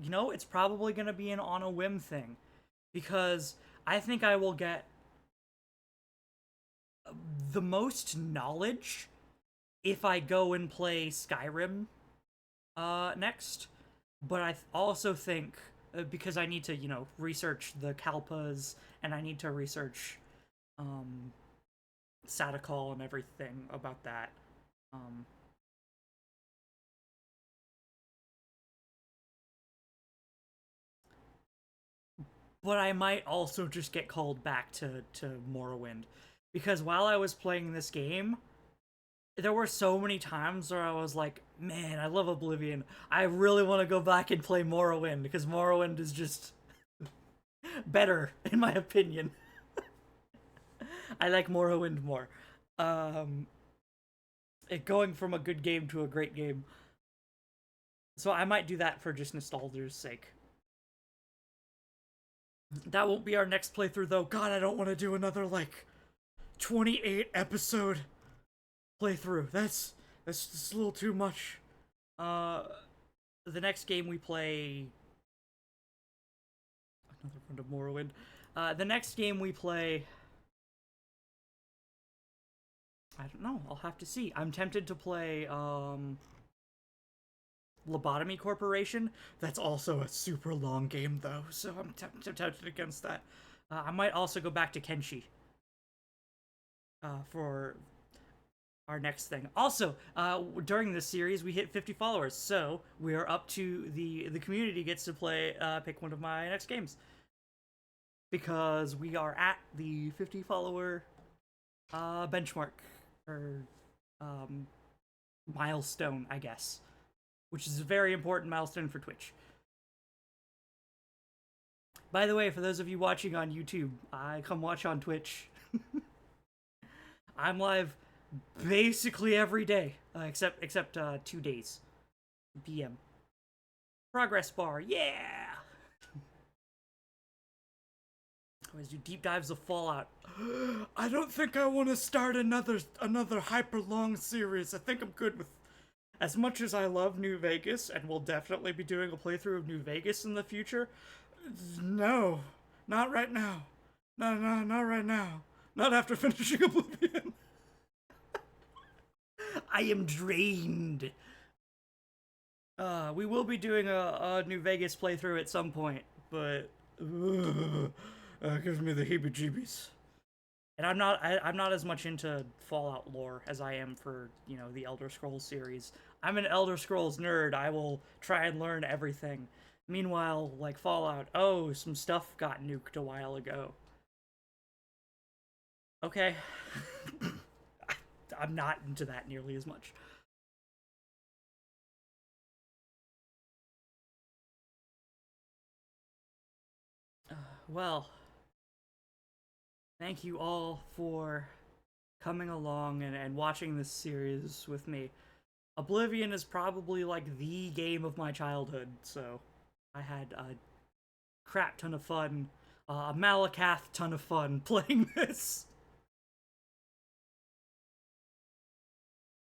it's probably going to be an on a whim thing, because I think I will get the most knowledge if I go and play Skyrim next, but I also think, because I need to, research the Kalpas, and I need to research Sadakal and everything about that. But I might also just get called back to Morrowind. Because while I was playing this game, there were so many times where I was like, man, I love Oblivion. I really want to go back and play Morrowind, because Morrowind is just better, in my opinion. I like Morrowind more. Going from a good game to a great game. So I might do that for just nostalgia's sake. That won't be our next playthrough, though. God, I don't want to do another, 28 episode playthrough. That's just a little too much. The next game we play... Another friend of Morrowind. The next game we play... I don't know. I'll have to see. I'm tempted to play, Lobotomy Corporation. That's also a super long game, though, so I'm tempted against that. I might also go back to Kenshi. For our next thing. Also, during this series, we hit 50 followers, so we are up to the community gets to play, pick one of my next games. Because we are at the 50 follower, benchmark, or, milestone, I guess. which is a very important milestone for Twitch. By the way, for those of you watching on YouTube, come watch on Twitch. I'm live basically every day, except 2 days. PM. Progress bar, yeah! Always do deep dives of Fallout. I don't think I want to start another hyper long series. I think I'm good with. As much as I love New Vegas, and we'll definitely be doing a playthrough of New Vegas in the future, no, not right now. No, not right now. Not after finishing Oblivion. I am drained. We will be doing a New Vegas playthrough at some point, but gives me the heebie-jeebies. And I'm not as much into Fallout lore as I am for, you know, the Elder Scrolls series. I'm an Elder Scrolls nerd. I will try and learn everything. Meanwhile, like Fallout, oh, some stuff got nuked a while ago. Okay. I'm not into that nearly as much. Well, thank you all for coming along and watching this series with me. Oblivion is probably like the game of my childhood, so I had a crap ton of fun, a Malakath ton of fun playing this.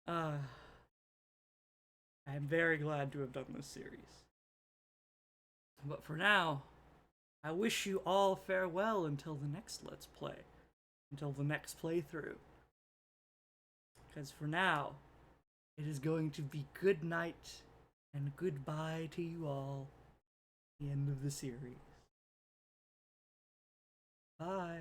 I'm very glad to have done this series. But for now, I wish you all farewell until the next Let's Play. Until the next playthrough. Because for now, it is going to be good night and goodbye to you all. The end of the series. Bye.